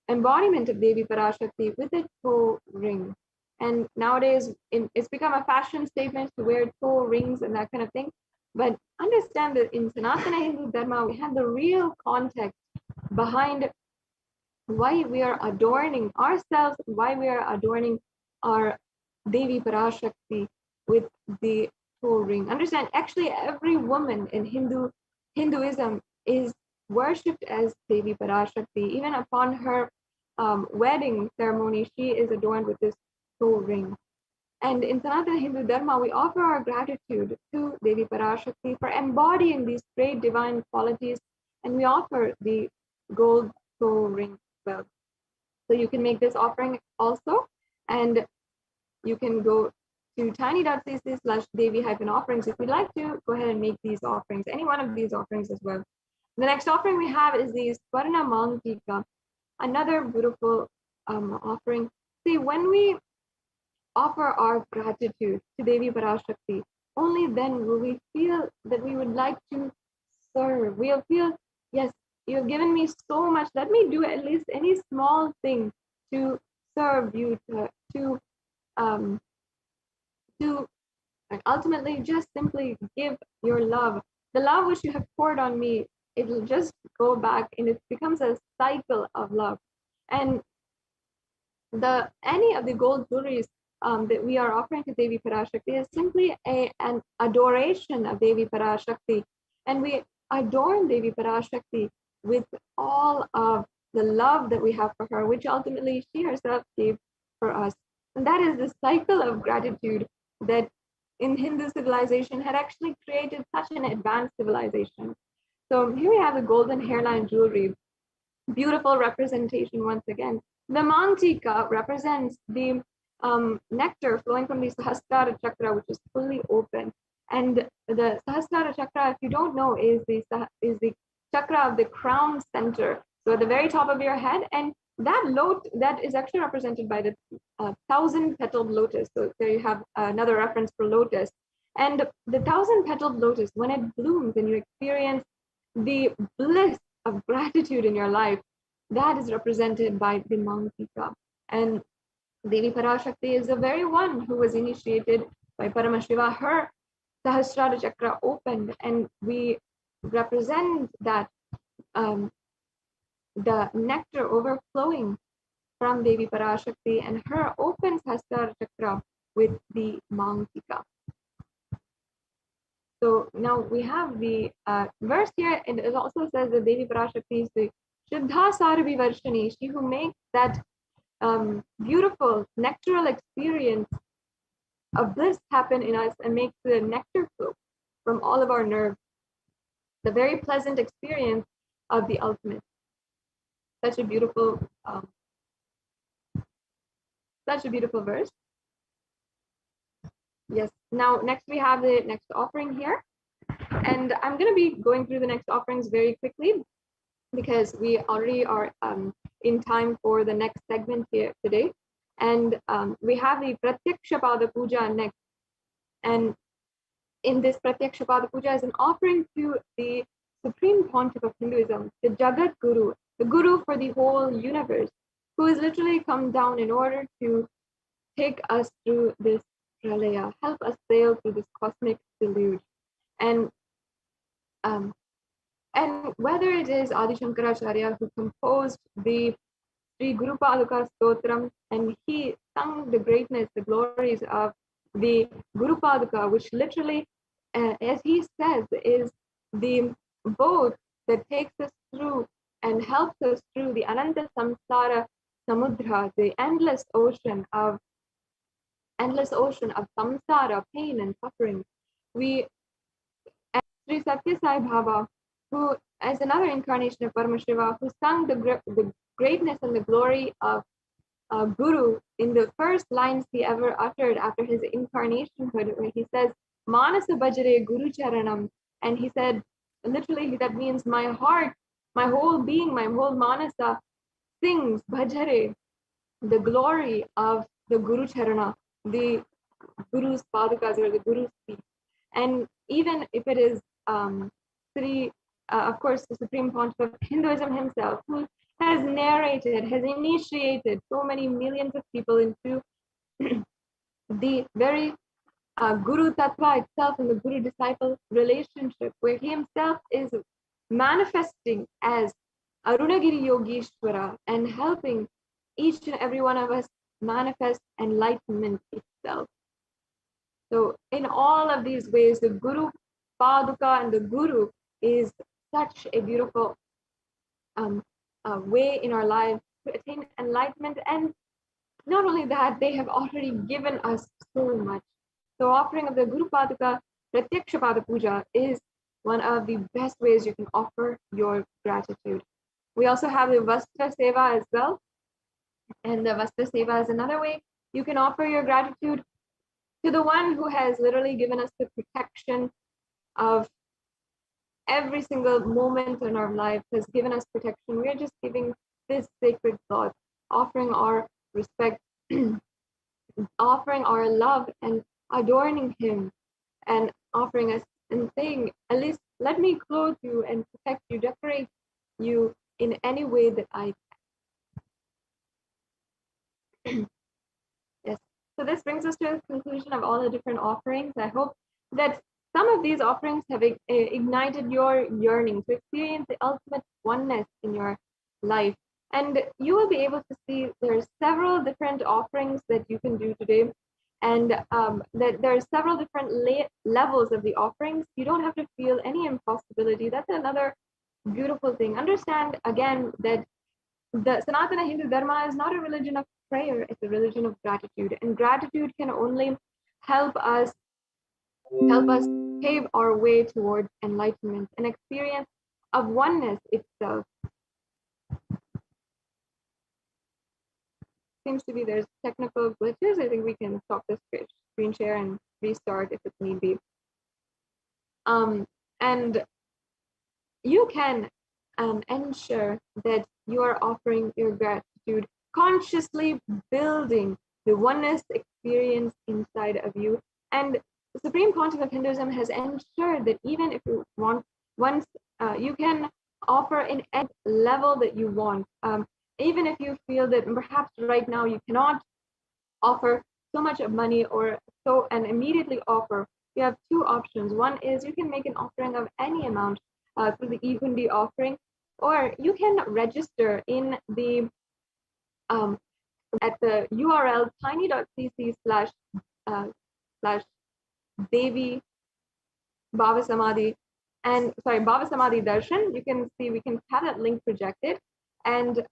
embodiment of Devi Parashakti with a toe ring. And nowadays, it's become a fashion statement to wear toe rings and that kind of thing. But understand that in Sanatana Hindu Dharma, we have the real context behind why we are adorning ourselves, why we are adorning our Devi Parashakti with the toe ring. Understand, actually, every woman in Hinduism is worshipped as Devi Parashakti. Even upon her wedding ceremony, she is adorned with this toe ring. And in Sanatana Hindu Dharma, we offer our gratitude to Devi Parashakti for embodying these great divine qualities, and we offer the gold soaring wealth. So you can make this offering also, and you can go to tiny.cc/devi-offerings if you'd like to go ahead and make these offerings, any one of these offerings as well. The next offering we have is the Swarna Mantika, another beautiful offering. See, when we offer our gratitude to Devi Parashakti, only then will we feel that we would like to serve. We'll feel, yes, you've given me so much. Let me do at least any small thing to serve you, to and ultimately just simply give your love. The love which you have poured on me, it'll just go back and it becomes a cycle of love. And any of the gold jewelries that we are offering to Devi Parashakti is simply an adoration of Devi Parashakti. And we adorn Devi Parashakti with all of the love that we have for her, which ultimately she herself gave for us. And that is the cycle of gratitude that in Hindu civilization had actually created such an advanced civilization. So here we have the golden hairline jewelry, beautiful representation once again. The Mantika represents the nectar flowing from the Sahasrara chakra, which is fully open. And the Sahasrara chakra, if you don't know, is the chakra of the crown center. So at the very top of your head, and that is actually represented by the 1,000-petaled lotus. So there you have another reference for lotus. And the 1,000-petaled lotus, when it blooms and you experience the bliss of gratitude in your life, that is represented by the Mantika. And Devi Parashakti is the very one who was initiated by Paramashiva. Her Sahasrara chakra opened, and we represent that the nectar overflowing from Devi Parashakti and her open Sahasrara chakra with the Mantika. So now we have the verse here, and it also says that Devi Parashakti is the Shuddha Sarabhi Varshani, she who makes that beautiful nectaral experience of bliss happen in us and makes the nectar flow from all of our nerves. The very pleasant experience of the ultimate. Such a beautiful verse. Yes. Now, next we have the next offering here. And I'm going to be going through the next offerings very quickly because we already are in time for the next segment here today. And we have the Pratyakshapada Puja next. And in this Pratyakshapada Puja is an offering to the Supreme Pontiff of Hinduism, the Jagat Guru, the Guru for the whole universe, who has literally come down in order to take us through this pralaya, help us sail through this cosmic deluge. And whether it is Adi Shankaracharya who composed the Sri Guru Paduka Stotram, and he sung the greatness, the glories of the Guru Paduka, which literally, as he says, is the boat that takes us through and helps us through the Ananta Samsara Samudra, the endless ocean of samsara, pain and suffering. And Sri Satya Sai Baba, who as another incarnation of Paramashiva, who sung the greatness and the glory of Guru in the first lines he ever uttered after his incarnationhood, where he says, Manasa Bhajare Guru Charanam. And he said, literally, that means my heart, my whole being, my whole Manasa sings Bhajare, the glory of the Guru Charana, the Guru's Padukas or the Guru's feet. And even if it is of course, the Supreme Pontiff of Hinduism himself, who has narrated, has initiated so many millions of people into the very Guru Tattva itself and the Guru-disciple relationship, where he himself is manifesting as Arunagiri Yogeshwara and helping each and every one of us manifest enlightenment itself. So in all of these ways, the Guru Paduka and the Guru is such a beautiful way in our lives to attain enlightenment. And not only that, they have already given us so much. So offering of the Guru Paduka Pratyakshapada Puja is one of the best ways you can offer your gratitude. We also have the Vastra Seva as well. And the Vastra Seva is another way you can offer your gratitude to the one who has literally given us the protection of every single moment in our life, has given us protection. We are just giving this sacred thought, offering our respect, offering our love and adorning him, and offering us and saying, at least let me clothe you and protect you, decorate you in any way that I can. Yes. So this brings us to a conclusion of all the different offerings. I hope that some of these offerings have ignited your yearning to experience the ultimate oneness in your life. And you will be able to see there's several different offerings that you can do today. And that there are several different levels of the offerings. You don't have to feel any impossibility. That's another beautiful thing. Understand again that the Sanatana Hindu Dharma is not a religion of prayer, it's a religion of gratitude. And gratitude can only help us pave our way towards enlightenment, an experience of oneness itself. Seems to be there's technical glitches. I think we can stop this screen share and restart if it need be. And you can ensure that you are offering your gratitude, consciously building the oneness experience inside of you. And the Supreme Council of Hinduism has ensured that even if you want, once you can offer in any level that you want, even if you feel that perhaps right now you cannot offer so much of money or so and immediately offer, you have two options. One is you can make an offering of any amount through the e-hundi offering, or you can register in the at the URL tiny.cc/Devi Bhava Samadhi and Bhava Samadhi Darshan. You can see we can have that link projected, and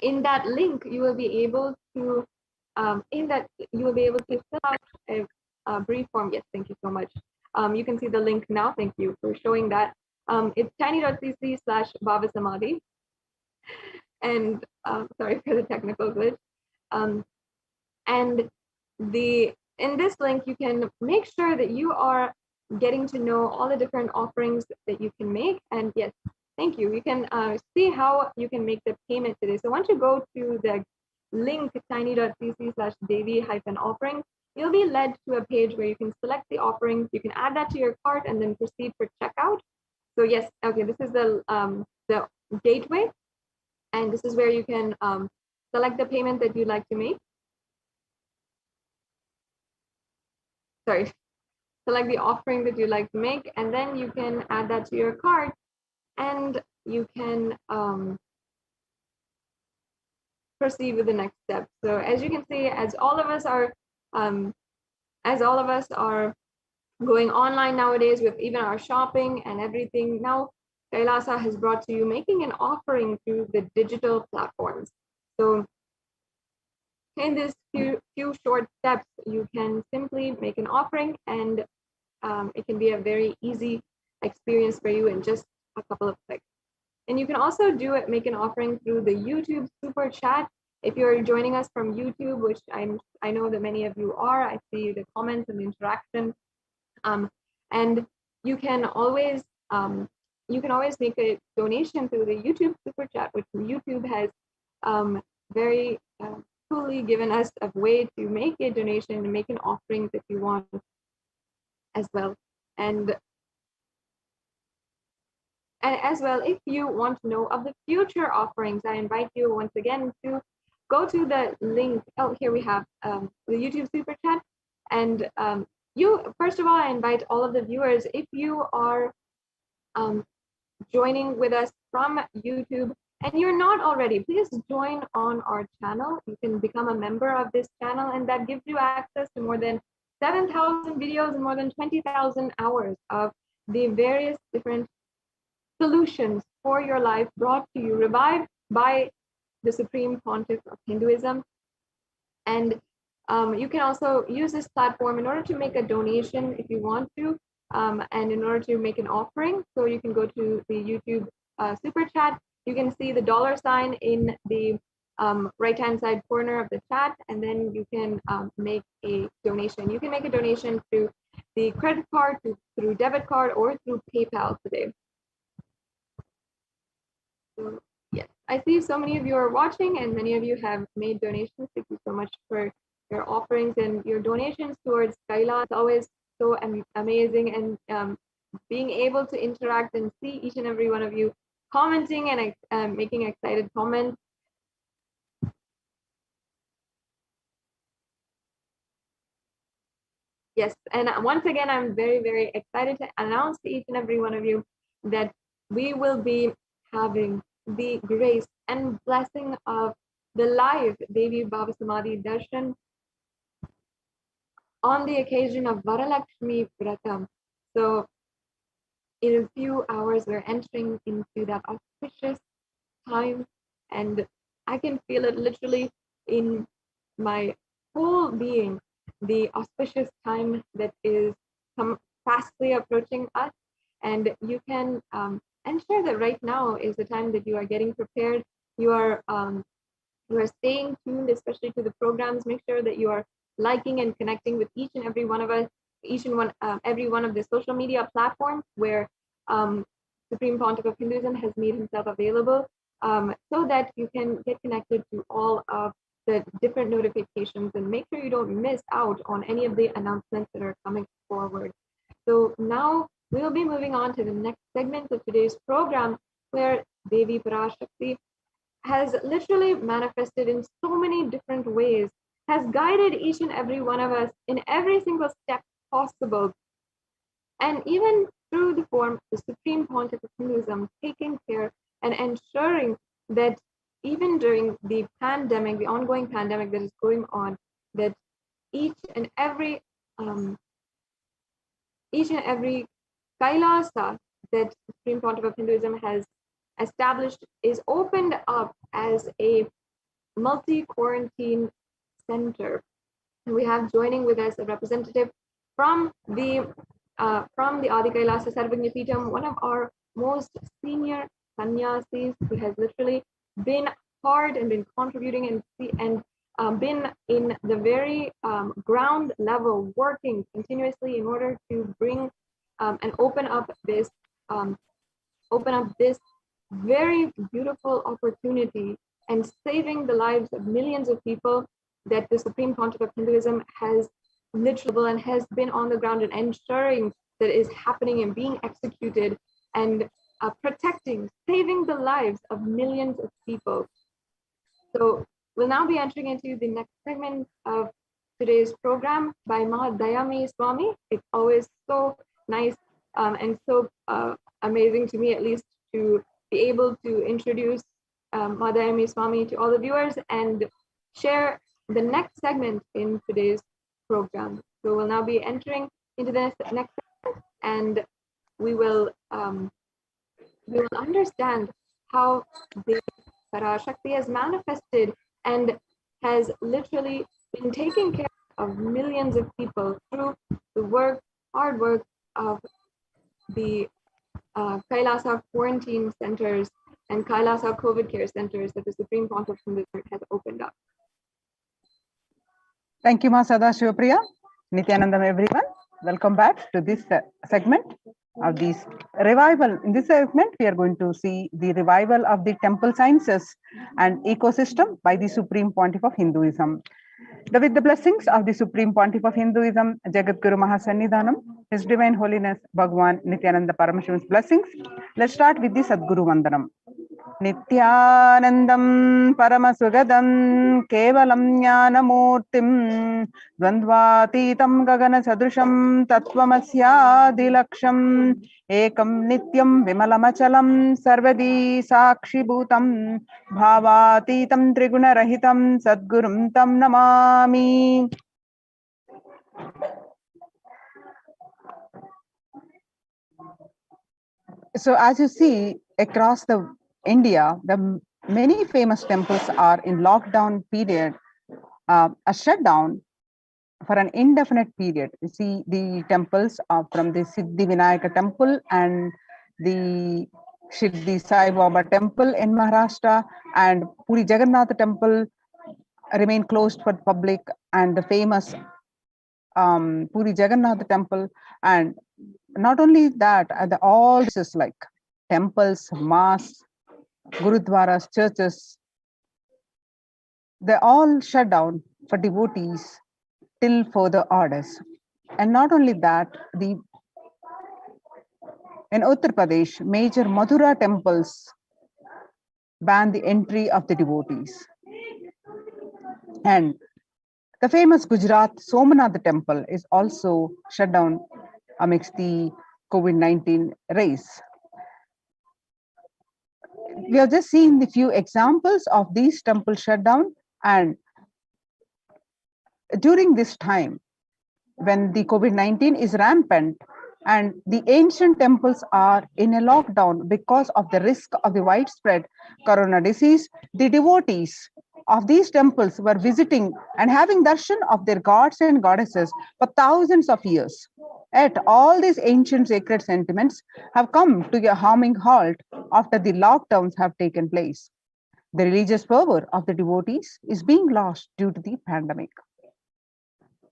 in that link you will be able to fill out a brief form. Yes, thank you so much. You can see the link now. Thank you for showing that. It's tiny.cc/Bhava Samadhi. And sorry for the technical glitch. And in this link, you can make sure that you are getting to know all the different offerings that you can make. And yes, thank you. You can see how you can make the payment today. So once you go to the link tiny.cc/Devi-offering, you'll be led to a page where you can select the offering. You can add that to your cart and then proceed for checkout. So yes, okay, this is the gateway. And this is where you can select the payment that you'd like to make. Sorry, select the offering that you'd like to make, and then you can add that to your cart, and you can proceed with the next step. So as you can see, as all of us are going online nowadays with even our shopping and everything, now Kailasa has brought to you making an offering through the digital platforms. So in this few short steps, you can simply make an offering, and it can be a very easy experience for you in just a couple of clicks. And you can also make an offering through the YouTube super chat. If you're joining us from YouTube, which I know that many of you are, I see the comments and the interaction. And you can always make a donation through the YouTube super chat, which YouTube has very coolly given us a way to make a donation and make an offering that you want as well. And as well, if you want to know of the future offerings, I invite you once again to go to the link. Oh, here we have the YouTube super chat. And first of all, I invite all of the viewers, if you are joining with us from YouTube and you're not already, please join on our channel. You can become a member of this channel, and that gives you access to more than 7,000 videos and more than 20,000 hours of the various different solutions for your life brought to you, revived by the Supreme Pontiff of Hinduism. And you can also use this platform in order to make a donation if you want to, and in order to make an offering. So you can go to the YouTube super chat. You can see the $sign in the right-hand side corner of the chat, and then you can make a donation. You can make a donation through the credit card, through debit card, or through PayPal today. So, yes, I see so many of you are watching, and many of you have made donations. Thank you so much for your offerings and your donations towards Kailash. It's always so amazing, and being able to interact and see each and every one of you commenting and making excited comments. Yes, and once again, I'm very, very excited to announce to each and every one of you that we will be having the grace and blessing of the live Devi Baba Samadhi Darshan on the occasion of Varalakshmi Vratam. So in a few hours, we're entering into that auspicious time, and I can feel it literally in my whole being, the auspicious time that is fastly approaching us. And you can ensure that right now is the time that you are getting prepared. You are staying tuned, especially to the programs. Make sure that you are liking and connecting with each and every one of us, every one of the social media platforms where Supreme Pontiff of Hinduism has made himself available, so that you can get connected to all of the different notifications, and make sure you don't miss out on any of the announcements that are coming forward. So now we'll be moving on to the next segment of today's program, where Devi Parashakti has literally manifested in so many different ways, has guided each and every one of us in every single step possible, and even through the form of the Supreme Pontiff of Hinduism, taking care and ensuring that even during the pandemic, the ongoing pandemic that is going on, that each and every Kailasa that Supreme Pontiff of Hinduism has established is opened up as a multi-quarantine center. And we have joining with us a representative from the Adi Kailasa Sarvagnya Peetham, one of our most senior sannyasis, who has literally been hard and been contributing and been in the very ground level, working continuously in order to bring and open up this very beautiful opportunity and saving the lives of millions of people that the Supreme Pontiff of Hinduism has literally and has been on the ground and ensuring that is happening and being executed, and saving the lives of millions of people. So we'll now be entering into the next segment of today's program by Ma Dayami Swami. It's always so nice and so amazing to me, at least, to be able to introduce Ma Dayami Swami to all the viewers and share the next segment in today's program. So we'll now be entering into the next segment, and we will understand how the Parashakti has manifested and has literally been taking care of millions of people through the hard work of the Kailasa quarantine centers and Kailasa COVID care centers that the Supreme Pontiff has opened up. Thank you, Ma Sadashivapriya. Nithyanandam, everyone. Welcome back to this segment of this revival. In this segment, we are going to see the revival of the temple sciences and ecosystem by the Supreme Pontiff of Hinduism. With the blessings of the Supreme Pontiff of Hinduism, Jagat Guru Mahasannidhanam, His Divine Holiness Bhagwan Nithyananda Paramashivan's blessings, let's start with the Sadguru Vandanam. Nithyanandam Paramasugadam Kevalam Jnanamurtim Dvandvatitam Gagana Sadrusham Tattvamasya Dilaksham Ekam Nityam Vimalamachalam Sarvadi Sakshi Bhutam Bhavatitam Triguna Rahitam Sadgurum Tam Namami. So as you see across the India, the many famous temples are in lockdown period, a shutdown for an indefinite period. You see the temples from the Siddhi Vinayaka temple and the Shirdi Sai Baba temple in Maharashtra and Puri Jagannath temple remain closed for the public, and the famous Puri Jagannath temple. And not only that, all places like temples, mosques, gurudwaras, churches, they all shut down for devotees till further orders. And not only that, in Uttar Pradesh, major Mathura temples ban the entry of the devotees. And the famous Gujarat Somanath temple is also shut down amidst the COVID-19 race. We have just seen the few examples of these temples shut down, and during this time, when the COVID-19 is rampant and the ancient temples are in a lockdown because of the risk of the widespread corona disease, the devotees of these temples were visiting and having darshan of their gods and goddesses for thousands of years. Yet all these ancient sacred sentiments have come to a harming halt after the lockdowns have taken place. The religious fervor of the devotees is being lost due to the pandemic.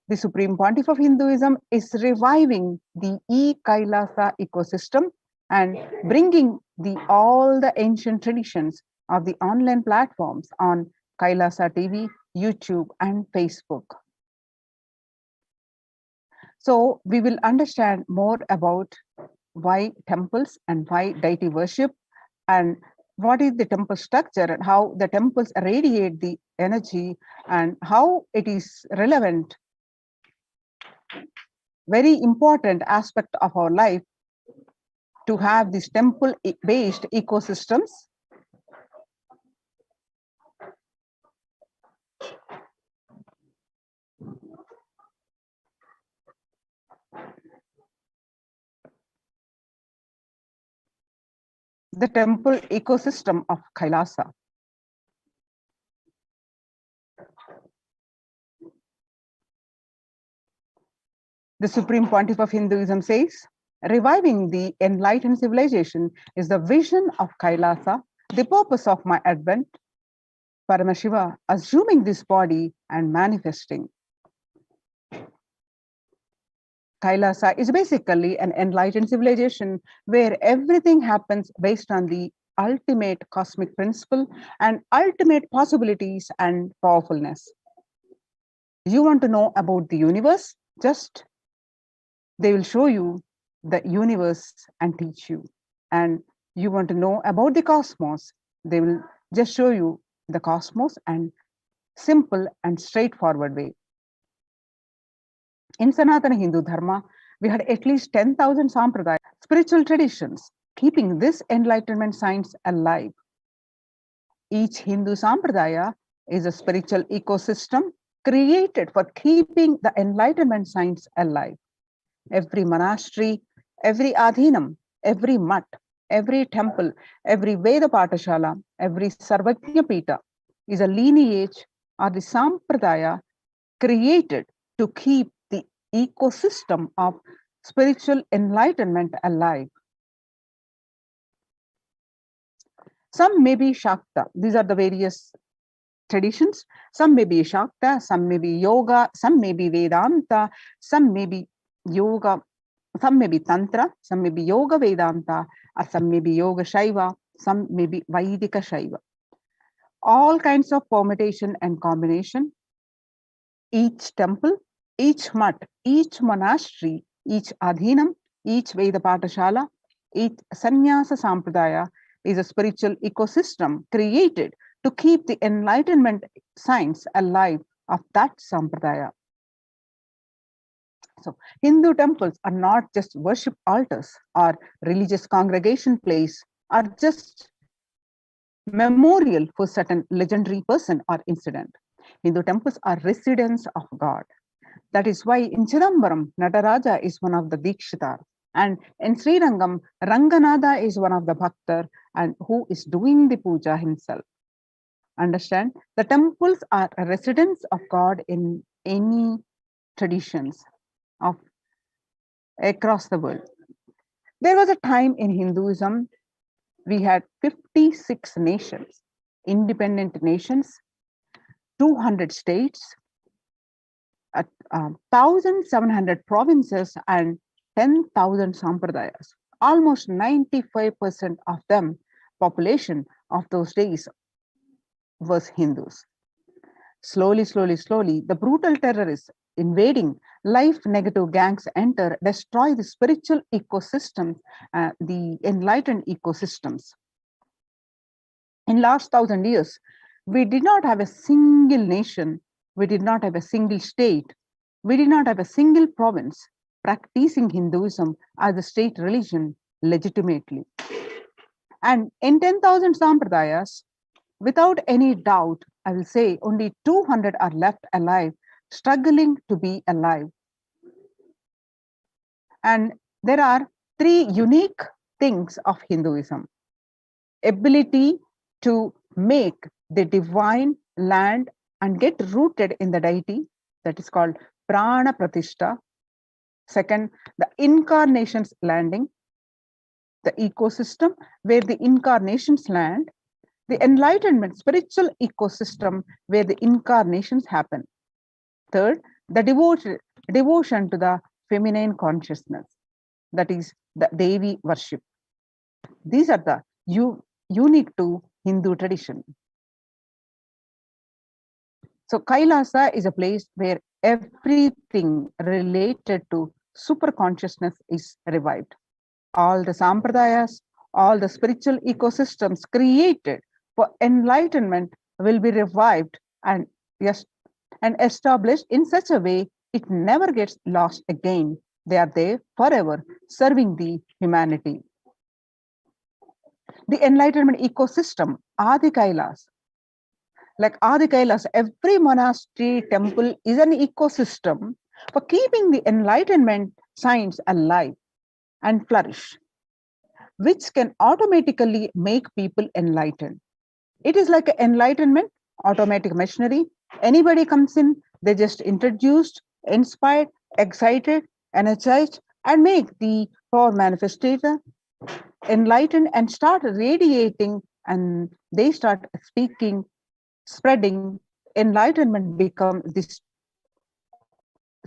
The Supreme Pontiff of Hinduism is reviving the e-Kailasa ecosystem and bringing all the ancient traditions of the online platforms on Kailasa TV, YouTube, and Facebook. So we will understand more about why temples and why deity worship, and what is the temple structure and how the temples radiate the energy, and how it is relevant, very important aspect of our life to have these temple-based ecosystems. The temple ecosystem of Kailasa. The Supreme Pontiff of Hinduism says, reviving the enlightened civilization is the vision of Kailasa, the purpose of my advent. Paramashiva assuming this body and manifesting. Kailasa is basically an enlightened civilization where everything happens based on the ultimate cosmic principle and ultimate possibilities and powerfulness. You want to know about the universe? They will show you the universe and teach you. And you want to know about the cosmos? They will just show you the cosmos and simple and straightforward way. In Sanatana Hindu Dharma, we had at least 10,000 sampradayas, spiritual traditions, keeping this enlightenment science alive. Each Hindu sampradaya is a spiritual ecosystem created for keeping the enlightenment science alive. Every monastery, every adhinam, every mutt, every temple, every Veda Patashala, every Sarvajna Pita is a lineage or the sampradaya created to keep the ecosystem of spiritual enlightenment alive. Some may be Shakta. These are the various traditions. Some may be Shakta, some may be Yoga, some may be Vedanta, some may be Yoga, some may be Tantra, some may be Yoga Vedanta, or some may be Yoga Shaiva, some may be Vaidika Shaiva. All kinds of permutation and combination. Each temple, each mutt, each monastery, each adhinam, each Veda Patashala, each Sannyasa Sampradaya is a spiritual ecosystem created to keep the enlightenment science alive of that Sampradaya. So Hindu temples are not just worship altars or religious congregation place, or just memorial for certain legendary person or incident. Hindu temples are residence of God. That is why in Chidambaram, Nataraja is one of the Dikshitar, and in Srirangam, Ranganatha is one of the Bhaktar, and who is doing the puja himself. Understand, the temples are a residence of God in any traditions of across the world. There was a time in Hinduism we had 56 nations, independent nations, 200 states, 1,700 provinces, and 10,000 sampradayas. Almost 95% of them, population of those days, was Hindus. Slowly, the brutal terrorists invading life negative gangs enter, destroy the spiritual ecosystems, the enlightened ecosystems. In last 1,000 years, we did not have a single nation, we did not have a single state, we did not have a single province practicing Hinduism as a state religion legitimately. And in 10,000 sampradayas, without any doubt, I will say only 200 are left alive, struggling to be alive. And there are three unique things of Hinduism: ability to make the divine land and get rooted in the deity, that is called Prana Pratishta. Second, the incarnations landing, the ecosystem where the incarnations land, the enlightenment spiritual ecosystem where the incarnations happen. Third, the devotion to the feminine consciousness, that is the Devi worship. These are the unique to Hindu tradition. So Kailasa is a place where everything related to super consciousness is revived. All the sampradayas, all the spiritual ecosystems created for enlightenment will be revived and established in such a way it never gets lost again. They are there forever, serving the humanity. The enlightenment ecosystem, Adi Kailas. Like Adi Kailas, every monastery, temple is an ecosystem for keeping the enlightenment signs alive and flourish, which can automatically make people enlightened. It is like an enlightenment, automatic machinery. Anybody comes in, they just introduced, inspired, excited, energized, and make the power manifestator enlightened and start radiating, and they start speaking, spreading. Enlightenment become this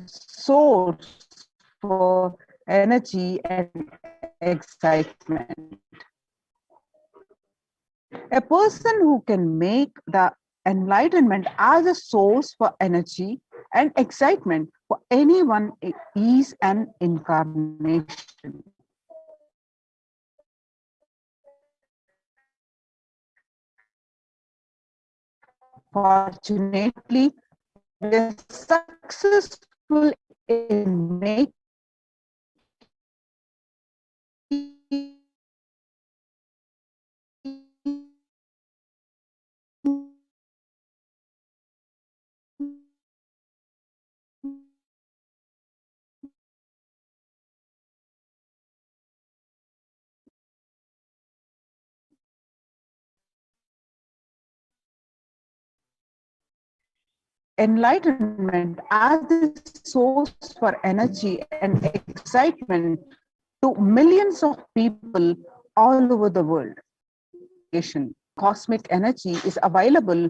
source for energy and excitement. A person who can make the enlightenment as a source for energy and excitement for anyone is an incarnation. Fortunately, we are successful in making enlightenment as the source for energy and excitement to millions of people all over the world. Cosmic energy is available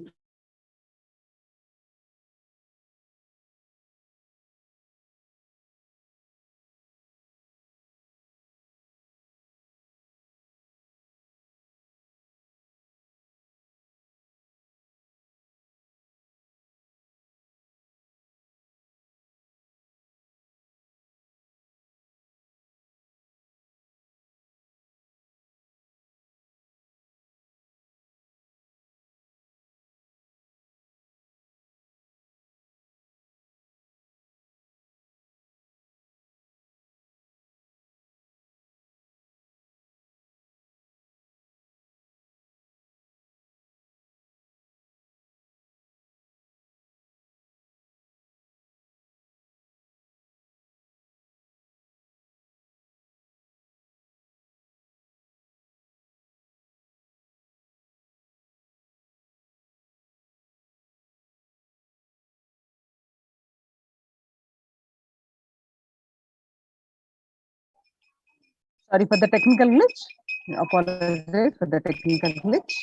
sorry for the technical glitch. Apologize for the technical glitch.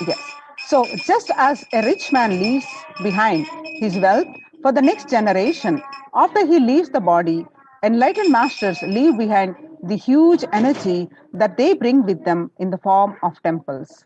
Yes. So just as a rich man leaves behind his wealth for the next generation, after he leaves the body, enlightened masters leave behind the huge energy that they bring with them in the form of temples.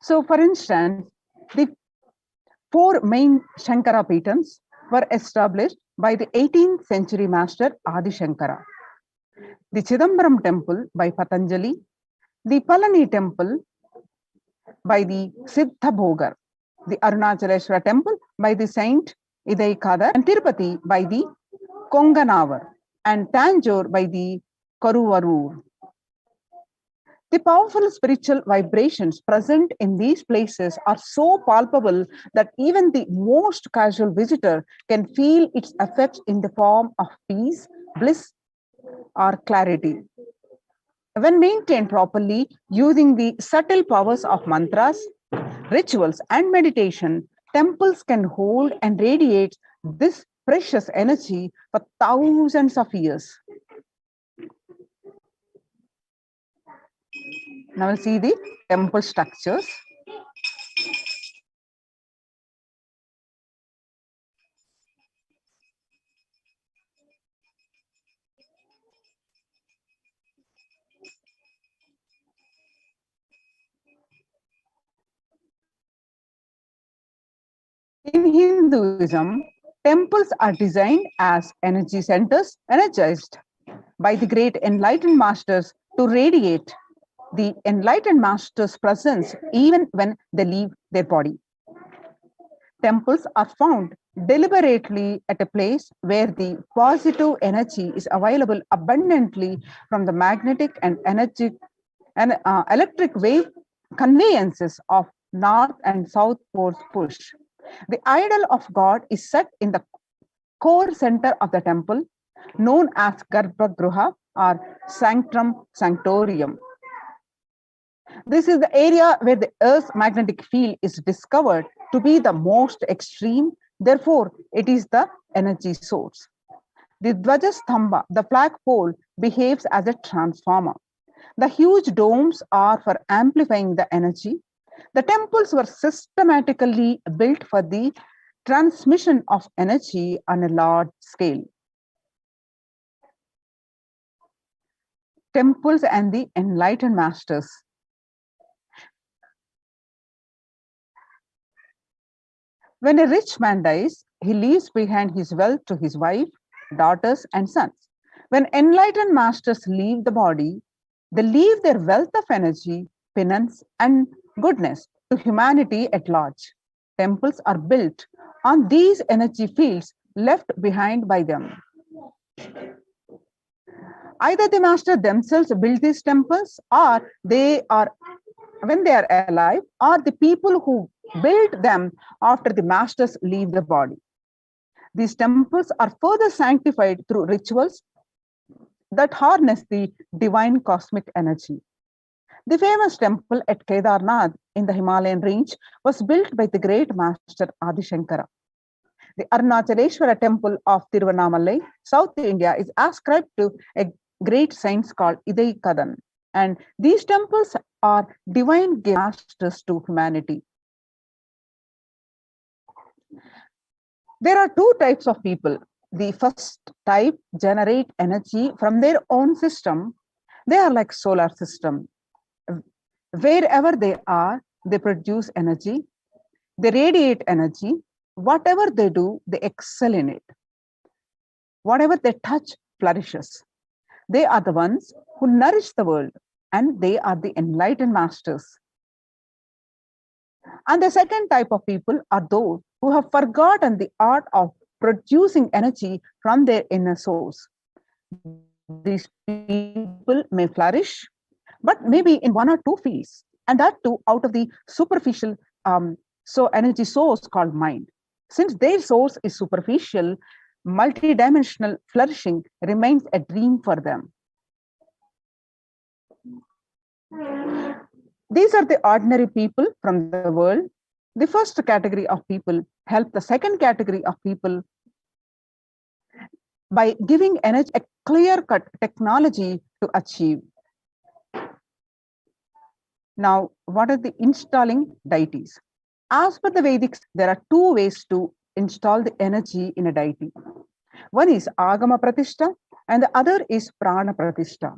So, for instance, the four main Shankara Pitams were established by the 18th century master Adi Shankara. The Chidambaram temple by Patanjali, the Palani temple by the Siddha Bhogar, the Arunachaleshwara temple by the Saint Idaikadar, and Tirupati by the Konganavar, and Tanjore by the Karuvarur. The powerful spiritual vibrations present in these places are so palpable that even the most casual visitor can feel its effects in the form of peace, bliss, or clarity. When maintained properly using the subtle powers of mantras, rituals, and meditation, temples can hold and radiate this precious energy for thousands of years. Now we'll see the temple structures. In Hinduism, temples are designed as energy centers, energized by the great enlightened masters to radiate the enlightened master's presence even when they leave their body. Temples are found deliberately at a place where the positive energy is available abundantly from the magnetic and electric wave conveyances of north and south poles push. The idol of God is set in the core center of the temple, known as Garbhagruha or Sanctum Sanctorium. This is the area where the Earth's magnetic field is discovered to be the most extreme. Therefore, it is the energy source. The Dvajastambha, the flagpole, behaves as a transformer. The huge domes are for amplifying the energy. The temples were systematically built for the transmission of energy on a large scale. Temples and the enlightened masters. When a rich man dies, he leaves behind his wealth to his wife, daughters, and sons. When enlightened masters leave the body, they leave their wealth of energy, penance, and goodness to humanity at large. Temples are built on these energy fields left behind by them. Either the master themselves build these temples, or they are, when they are alive, or the people who build them after the masters leave the body. These temples are further sanctified through rituals that harness the divine cosmic energy. The famous temple at Kedarnath in the Himalayan range was built by the great master Adi Shankara. The Arunachaleshwara temple of Tiruvannamalai, South India, is ascribed to a great saint called Idaikadan. And these temples are divine masters to humanity. There are two types of people. The first type generate energy from their own system. They are like solar system. Wherever they are, they produce energy. They radiate energy. Whatever they do, they excel in it. Whatever they touch flourishes. They are the ones who nourish the world, and they are the enlightened masters. And the second type of people are those who have forgotten the art of producing energy from their inner source. These people may flourish, but maybe in one or two fields, and that too out of the superficial energy source called mind. Since their source is superficial, multidimensional flourishing remains a dream for them. These are the ordinary people from the world. The first category of people help the second category of people by giving energy a clear-cut technology to achieve. Now, what are the installing deities? As per the Vedics, there are two ways to install the energy in a deity. One is Agama Pratishta and the other is Prana Pratishta.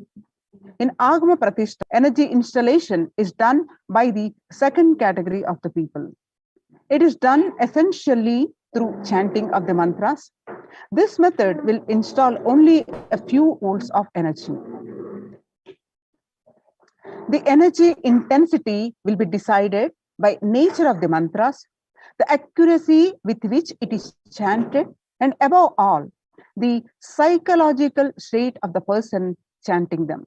In Agama Pratishta, energy installation is done by the second category of the people. It is done essentially through chanting of the mantras. This method will install only a few volts of energy. The energy intensity will be decided by nature of the mantras, the accuracy with which it is chanted, and above all, the psychological state of the person chanting them.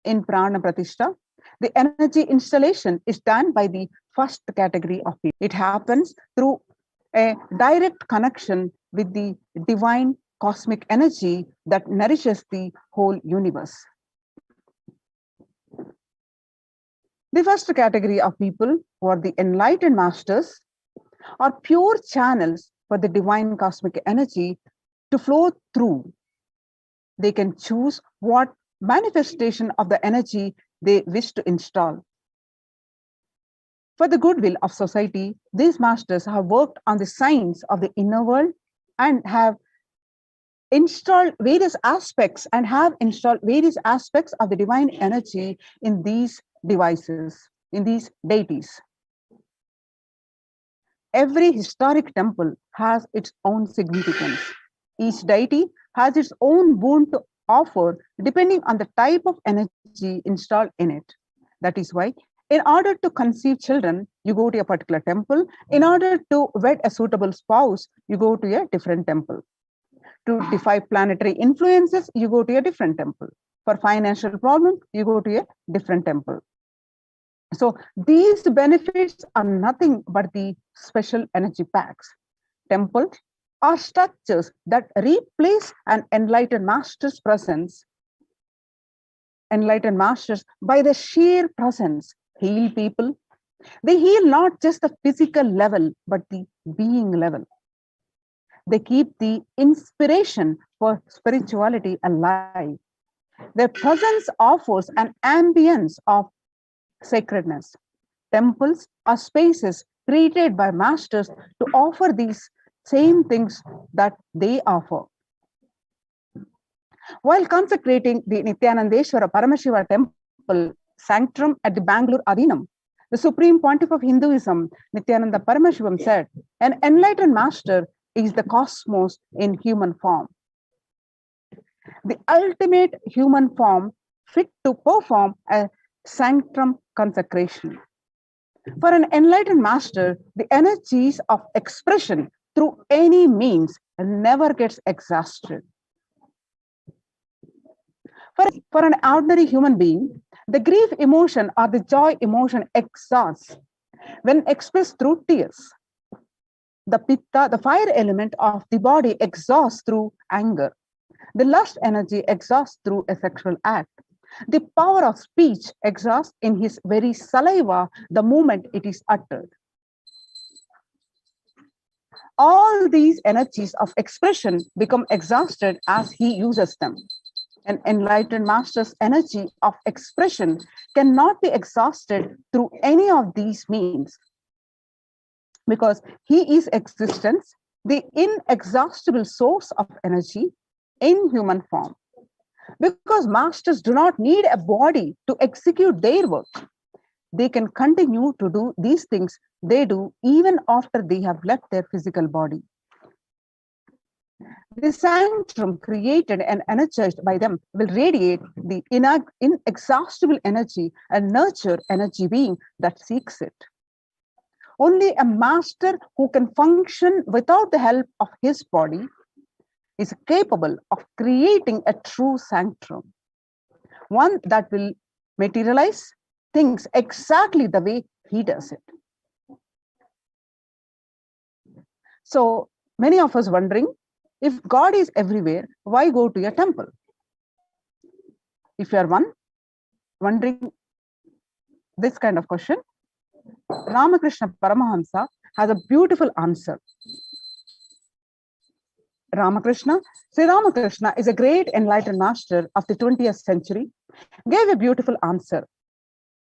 In Prana Pratishta, the energy installation is done by the first category of people. It happens through a direct connection with the divine cosmic energy that nourishes the whole universe. The first category of people, who are the enlightened masters, are pure channels for the divine cosmic energy to flow through. They can choose what manifestation of the energy they wish to install. For the goodwill of society, these masters have worked on the science of the inner world and have installed various aspects of the divine energy in these devices, in these deities. Every historic temple has its own significance. Each deity has its own boon to offer depending on the type of energy installed in it. That is why, in order to conceive children, you go to a particular temple. In order to wed a suitable spouse, you go to a different temple. To defy planetary influences, you go to a different temple. For financial problems, you go to a different temple. So these benefits are nothing but the special energy packs. Temples are structures that replace an enlightened master's presence. Enlightened masters, by the sheer presence, heal people. They heal not just the physical level, but the being level. They keep the inspiration for spirituality alive. Their presence offers an ambience of sacredness. Temples are spaces created by masters to offer these same things that they offer. While consecrating the Nithyanandeshwara Paramashiva temple sanctum at the Bangalore Adinam, the Supreme Pontiff of Hinduism, Nithyananda Paramashivam, said, "An enlightened master is the cosmos in human form. The ultimate human form fit to perform a sanctum consecration." For an enlightened master, the energies of expression through any means never gets exhausted. For an ordinary human being, the grief emotion or the joy emotion exhausts when expressed through tears. The pitta, the fire element of the body, exhausts through anger. The lust energy exhausts through a sexual act. The power of speech exhausts in his very saliva the moment it is uttered. All these energies of expression become exhausted as he uses them. An enlightened master's energy of expression cannot be exhausted through any of these means, because he is existence, the inexhaustible source of energy in human form. Because masters do not need a body to execute their work. They can continue to do these things they do even after they have left their physical body. The sanctum created and energized by them will radiate the inexhaustible energy and nurture energy being that seeks it. Only a master who can function without the help of his body is capable of creating a true sanctum, one that will materialize things exactly the way he does it. So many of us wondering, if God is everywhere, why go to a temple? If you are wondering this kind of question, Ramakrishna Paramahamsa has a beautiful answer. Sri Ramakrishna is a great enlightened master of the 20th century, gave a beautiful answer.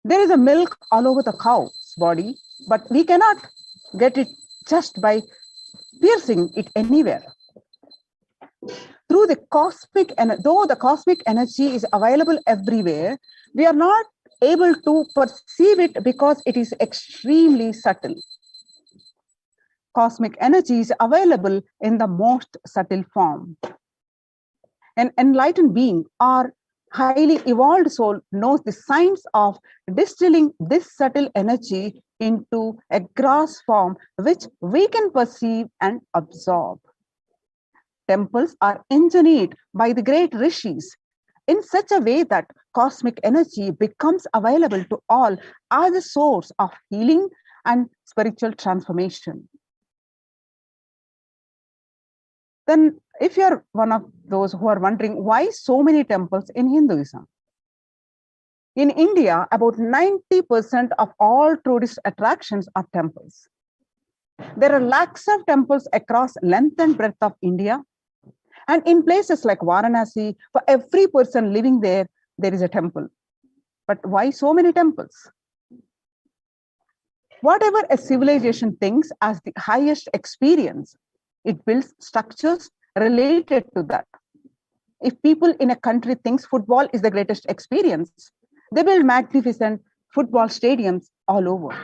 There is a milk all over the cow's body, but we cannot get it just by piercing it anywhere. Though the cosmic energy is available everywhere, we are not able to perceive it because it is extremely subtle. Cosmic energy is available in the most subtle form. An enlightened being or highly evolved soul knows the science of distilling this subtle energy into a gross form which we can perceive and absorb. Temples are engineered by the great rishis in such a way that cosmic energy becomes available to all as a source of healing and spiritual transformation. Then, if you are one of those who are wondering why so many temples in Hinduism, in India, about 90% of all tourist attractions are temples. There are lakhs of temples across length and breadth of India. And in places like Varanasi, for every person living there, there is a temple. But why so many temples? Whatever a civilization thinks as the highest experience, it builds structures related to that. If people in a country thinks football is the greatest experience, they build magnificent football stadiums all over.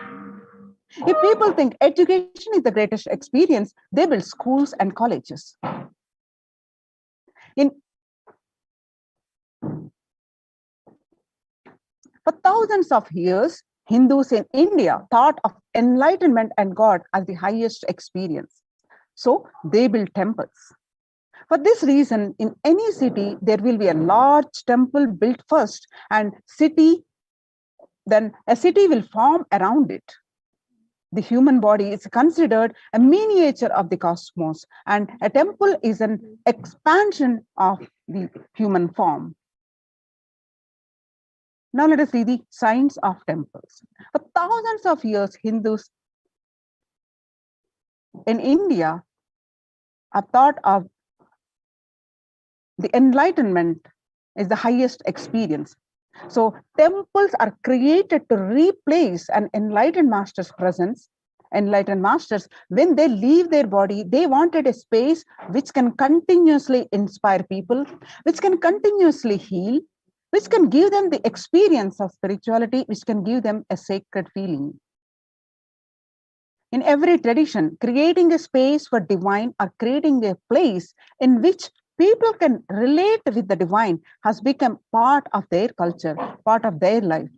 If people think education is the greatest experience, they build schools and colleges. For thousands of years, Hindus in India thought of enlightenment and God as the highest experience. So they built temples. For this reason, in any city, there will be a large temple built first, and then a city will form around it. The human body is considered a miniature of the cosmos, and a temple is an expansion of the human form. Now let us see the science of temples. For thousands of years, Hindus in India have thought of the enlightenment is the highest experience. So temples are created to replace an enlightened master's presence. Enlightened masters, when they leave their body, they wanted a space which can continuously inspire people, which can continuously heal, which can give them the experience of spirituality, which can give them a sacred feeling. In every tradition, creating a space for divine or creating a place in which people can relate with the divine has become part of their culture, part of their life.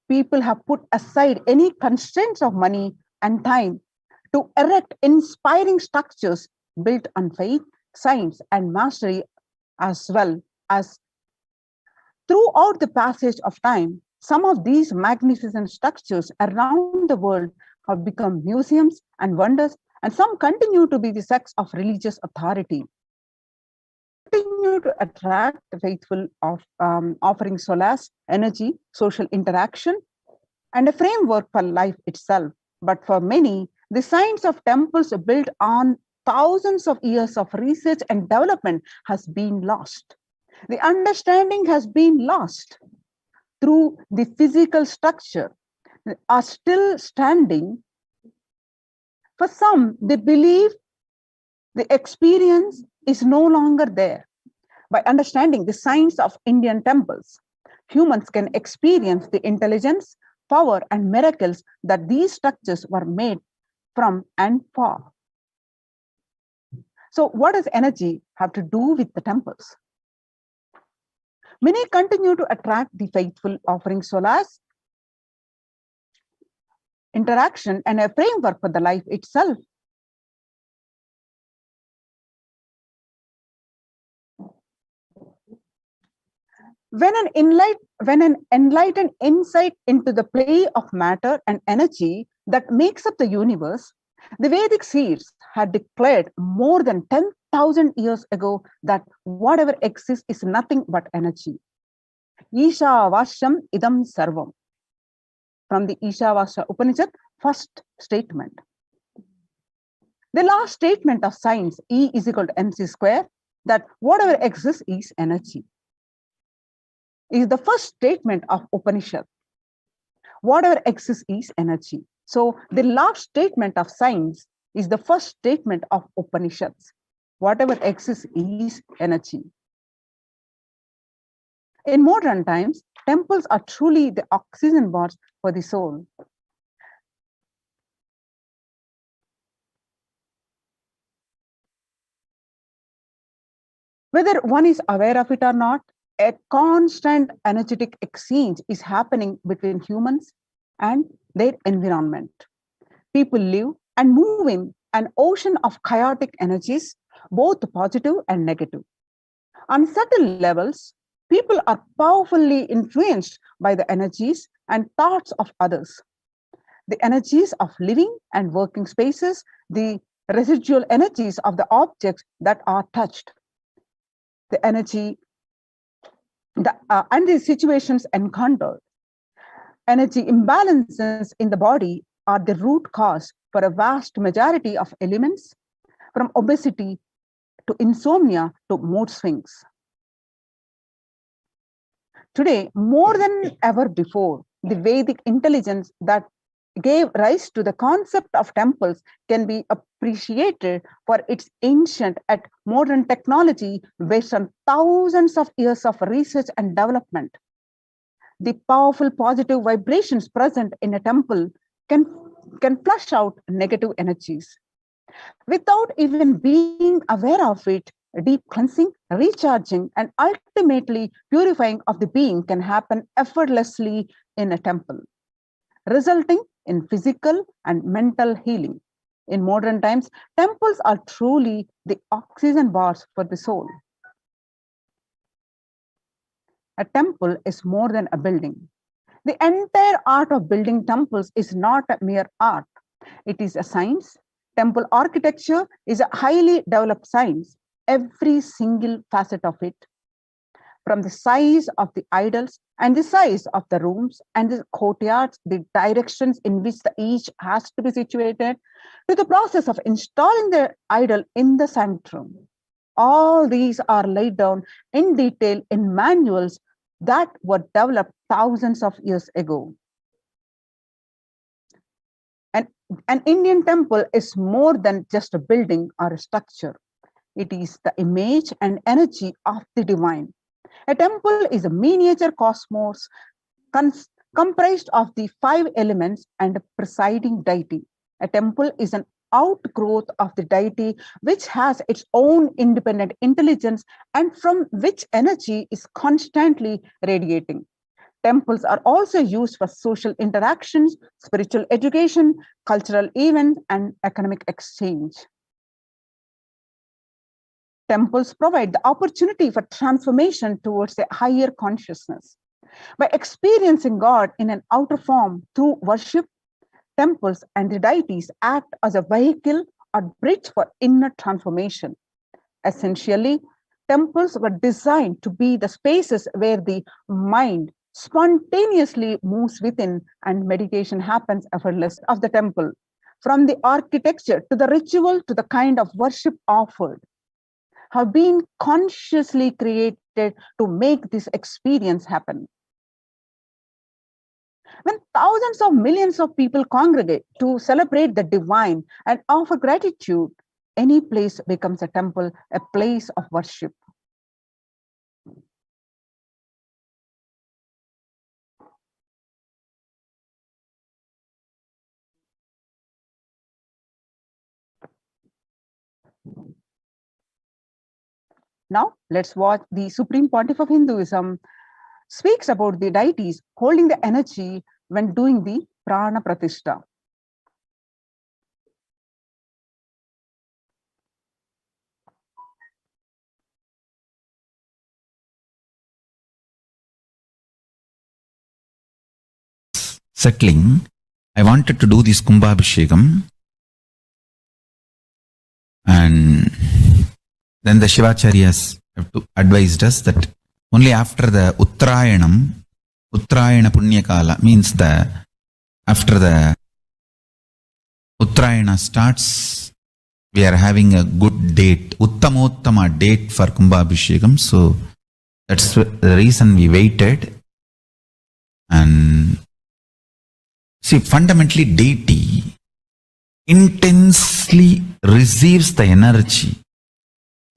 People have put aside any constraints of money and time to erect inspiring structures built on faith, science, and mastery, as well as throughout the passage of time. Some of these magnificent structures around the world have become museums and wonders, and some continue to be the sects of religious authority. Continue to attract the faithful of offering solace, energy, social interaction, and a framework for life itself. But for many, the science of temples built on thousands of years of research and development has been lost. The understanding has been lost through the physical structure are still standing. For some, they believe the experience is no longer there. By understanding the science of Indian temples, humans can experience the intelligence, power, and miracles that these structures were made from and for. So what does energy have to do with the temples? Many continue to attract the faithful, offering solace, interaction, and a framework for the life itself. When an enlightened insight into the play of matter and energy that makes up the universe, the Vedic seers had declared more than 10,000 years ago that whatever exists is nothing but energy. Isha Vasham idam sarvam. From the Ishavasya Upanishad, first statement. The last statement of science, E is equal to mc square, that whatever exists is energy, is the first statement of Upanishad. Whatever exists is energy. So the last statement of science is the first statement of Upanishads. Whatever exists is energy. In modern times, temples are truly the oxygen bars for the soul. Whether one is aware of it or not, a constant energetic exchange is happening between humans and their environment. People live and move in an ocean of chaotic energies, both positive and negative. On subtle levels, people are powerfully influenced by the energies and thoughts of others. The energies of living and working spaces, the residual energies of the objects that are touched, the energy and the situations encountered. Energy imbalances in the body are the root cause for a vast majority of ailments, from obesity to insomnia to mood swings. Today, more than ever before, the Vedic intelligence that gave rise to the concept of temples can be appreciated for its ancient and modern technology based on thousands of years of research and development. The powerful positive vibrations present in a temple can flush out negative energies. Without even being aware of it, deep cleansing, recharging, and ultimately purifying of the being can happen effortlessly in a temple, resulting in physical and mental healing. In modern times, temples are truly the oxygen bars for the soul. A temple is more than a building. The entire art of building temples is not a mere art. It is a science. Temple architecture is a highly developed science. Every single facet of it, from the size of the idols and the size of the rooms and the courtyards, the directions in which each has to be situated, to the process of installing the idol in the sanctum. All these are laid down in detail in manuals that were developed thousands of years ago. An Indian temple is more than just a building or a structure. It is the image and energy of the divine. A temple is a miniature cosmos comprised of the 5 elements and a presiding deity. A temple is an outgrowth of the deity which has its own independent intelligence and from which energy is constantly radiating. Temples are also used for social interactions, spiritual education, cultural events, and economic exchange. Temples provide the opportunity for transformation towards a higher consciousness. By experiencing God in an outer form through worship, temples and the deities act as a vehicle or bridge for inner transformation. Essentially, temples were designed to be the spaces where the mind spontaneously moves within and meditation happens effortlessly. Of the temple, from the architecture to the ritual to the kind of worship offered, have been consciously created to make this experience happen. When thousands of millions of people congregate to celebrate the divine and offer gratitude, any place becomes a temple, a place of worship. Now, let's watch the Supreme Pontiff of Hinduism speaks about the deities holding the energy when doing the prana pratishtha. settling, I wanted to do this Kumbhabhishekam. And then the Shivacharyas have advised us that only after the Uttrayanam, Uttrayana Punyakala means after the Uttrayana starts, we are having a good date, Uttamottama date for Kumbhabhishekam. So that's the reason we waited. And see, fundamentally deity intensely receives the energy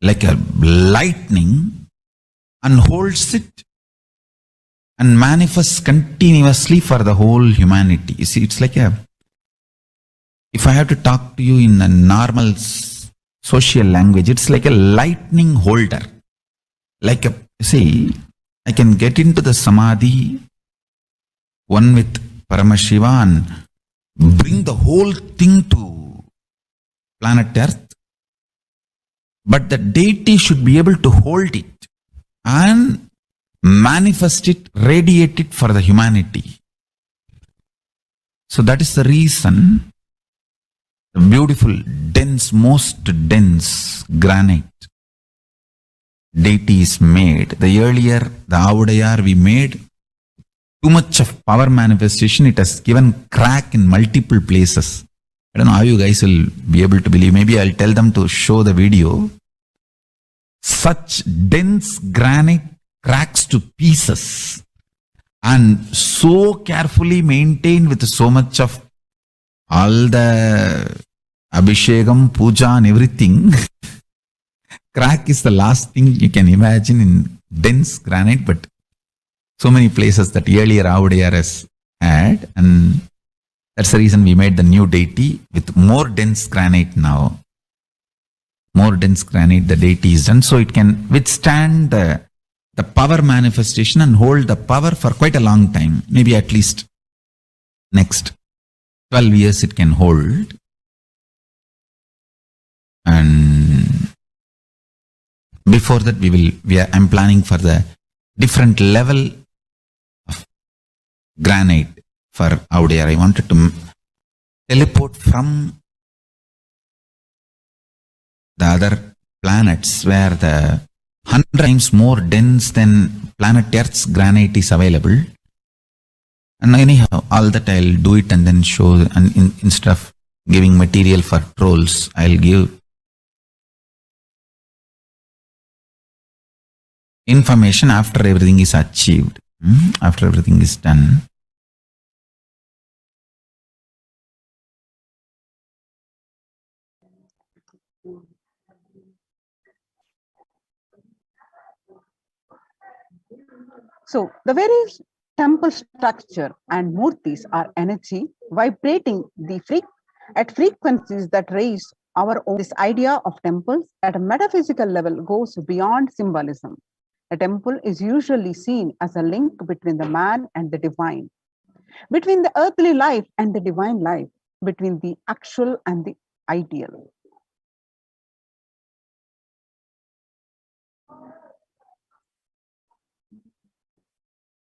like a lightning and holds it and manifests continuously for the whole humanity. You see, it's like if I have to talk to you in a normal social language, it's like a lightning holder. See, I can get into the Samadhi, one with Paramashiva, and bring the whole thing to planet Earth. But the deity should be able to hold it and manifest it, radiate it for the humanity. So that is the reason the beautiful, dense, most dense granite deity is made. The earlier, the Avudayar we made, too much of power manifestation, it has given crack in multiple places. I don't know how you guys will be able to believe. Maybe I'll tell them to show the video. Such dense granite cracks to pieces and so carefully maintained with so much of all the Abhishekam, Puja and everything. Crack is the last thing you can imagine in dense granite, but so many places that earlier Avudayar has had, and that's the reason we made the new deity with more dense granite now. More dense granite, the deity is done, so it can withstand the power manifestation and hold the power for quite a long time. Maybe at least next 12 years it can hold. And before that I'm planning for the different level of granite for Avudayar. I wanted to teleport from the other planets where the 100 times more dense than planet Earth's granite is available. And anyhow, all that I'll do it and then show, and instead of giving material for trolls, I'll give information after everything is achieved, after everything is done. So the various temple structure and murtis are energy vibrating at frequencies that raise our own. This idea of temples at a metaphysical level goes beyond symbolism. A temple is usually seen as a link between the man and the divine, between the earthly life and the divine life, between the actual and the ideal.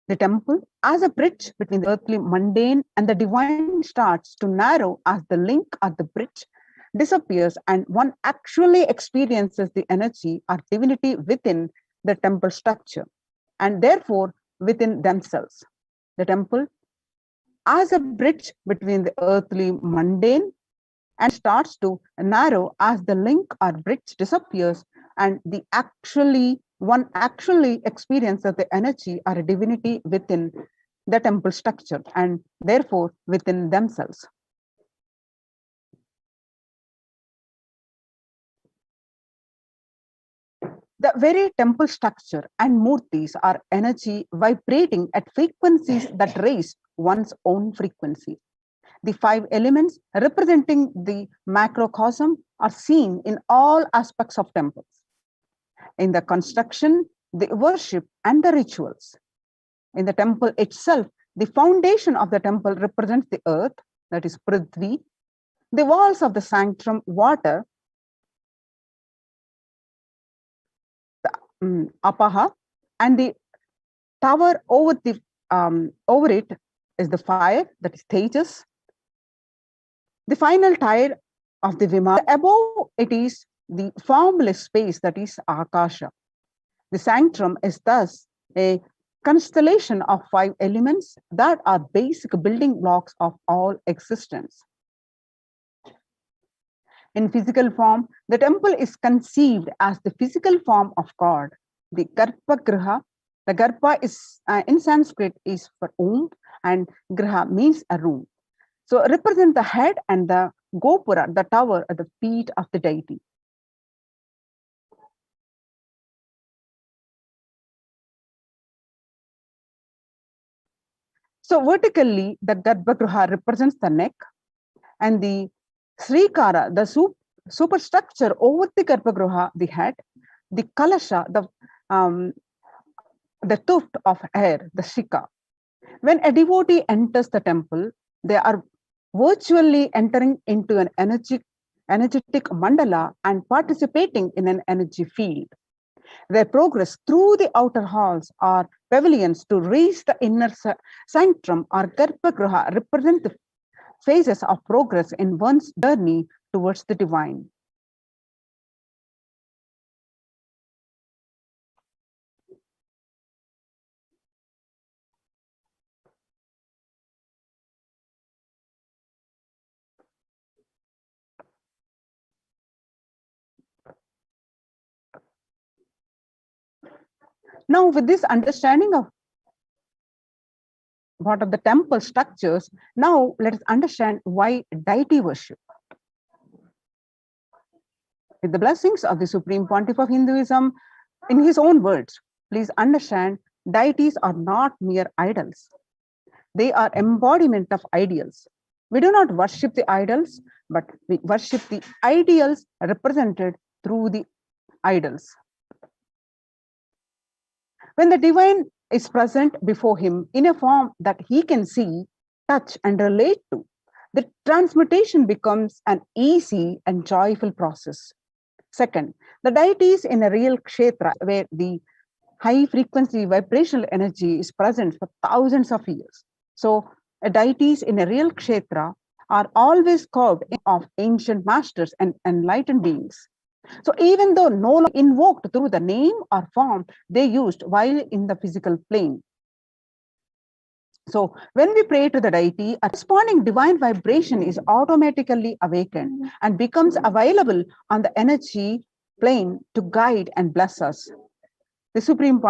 The temple, as a bridge between the earthly mundane and the divine, starts to narrow as the link or the bridge disappears and one actually experiences the energy or divinity within the temple structure and therefore within themselves. The temple, as a bridge between the earthly mundane and starts to narrow as the link or bridge disappears and one actually experiences the energy or a divinity within the temple structure and therefore within themselves. The very temple structure and murtis are energy vibrating at frequencies that raise one's own frequency. The 5 elements representing the macrocosm are seen in all aspects of temples. In the construction, the worship, and the rituals. In the temple itself, the foundation of the temple represents the earth, that is Prithvi, the walls of the sanctum, water, the Apaha, and the tower over it, is the fire, that is Tejas. The final tire of the Vimana. Above it is the formless space, that is Akasha. The sanctum is thus a constellation of 5 elements that are basic building blocks of all existence. In physical form, the temple is conceived as the physical form of God. The Garbhagriha, the Garbha is in Sanskrit is for womb, and Griha means a room. So represent the head, and the Gopura, the tower, at the feet of the deity. So vertically, the Garbhagriha represents the neck, and the Srikara, the superstructure over the Garbhagriha, the head, the Kalasha, the tuft of hair, the Shika. When a devotee enters the temple, they are virtually entering into an energetic mandala and participating in an energy field. Their progress through the outer halls or pavilions to reach the inner sanctum or Garbhagriha represent the phases of progress in one's journey towards the divine. Now, with this understanding of what are the temple structures, now let us understand why deity worship. With the blessings of the Supreme Pontiff of Hinduism, in his own words, please understand, deities are not mere idols. They are embodiment of ideals. We do not worship the idols, but we worship the ideals represented through the idols. When the divine is present before him in a form that he can see, touch, and relate to, the transmutation becomes an easy and joyful process. Second, the deities in a real kshetra, where the high frequency vibrational energy is present for thousands of years. So, deities in a real kshetra are always carved of ancient masters and enlightened beings. So even though no longer invoked through the name or form they used while in the physical plane. So when we pray to the deity, a corresponding divine vibration is automatically awakened and becomes available on the energy plane to guide and bless us. The Supreme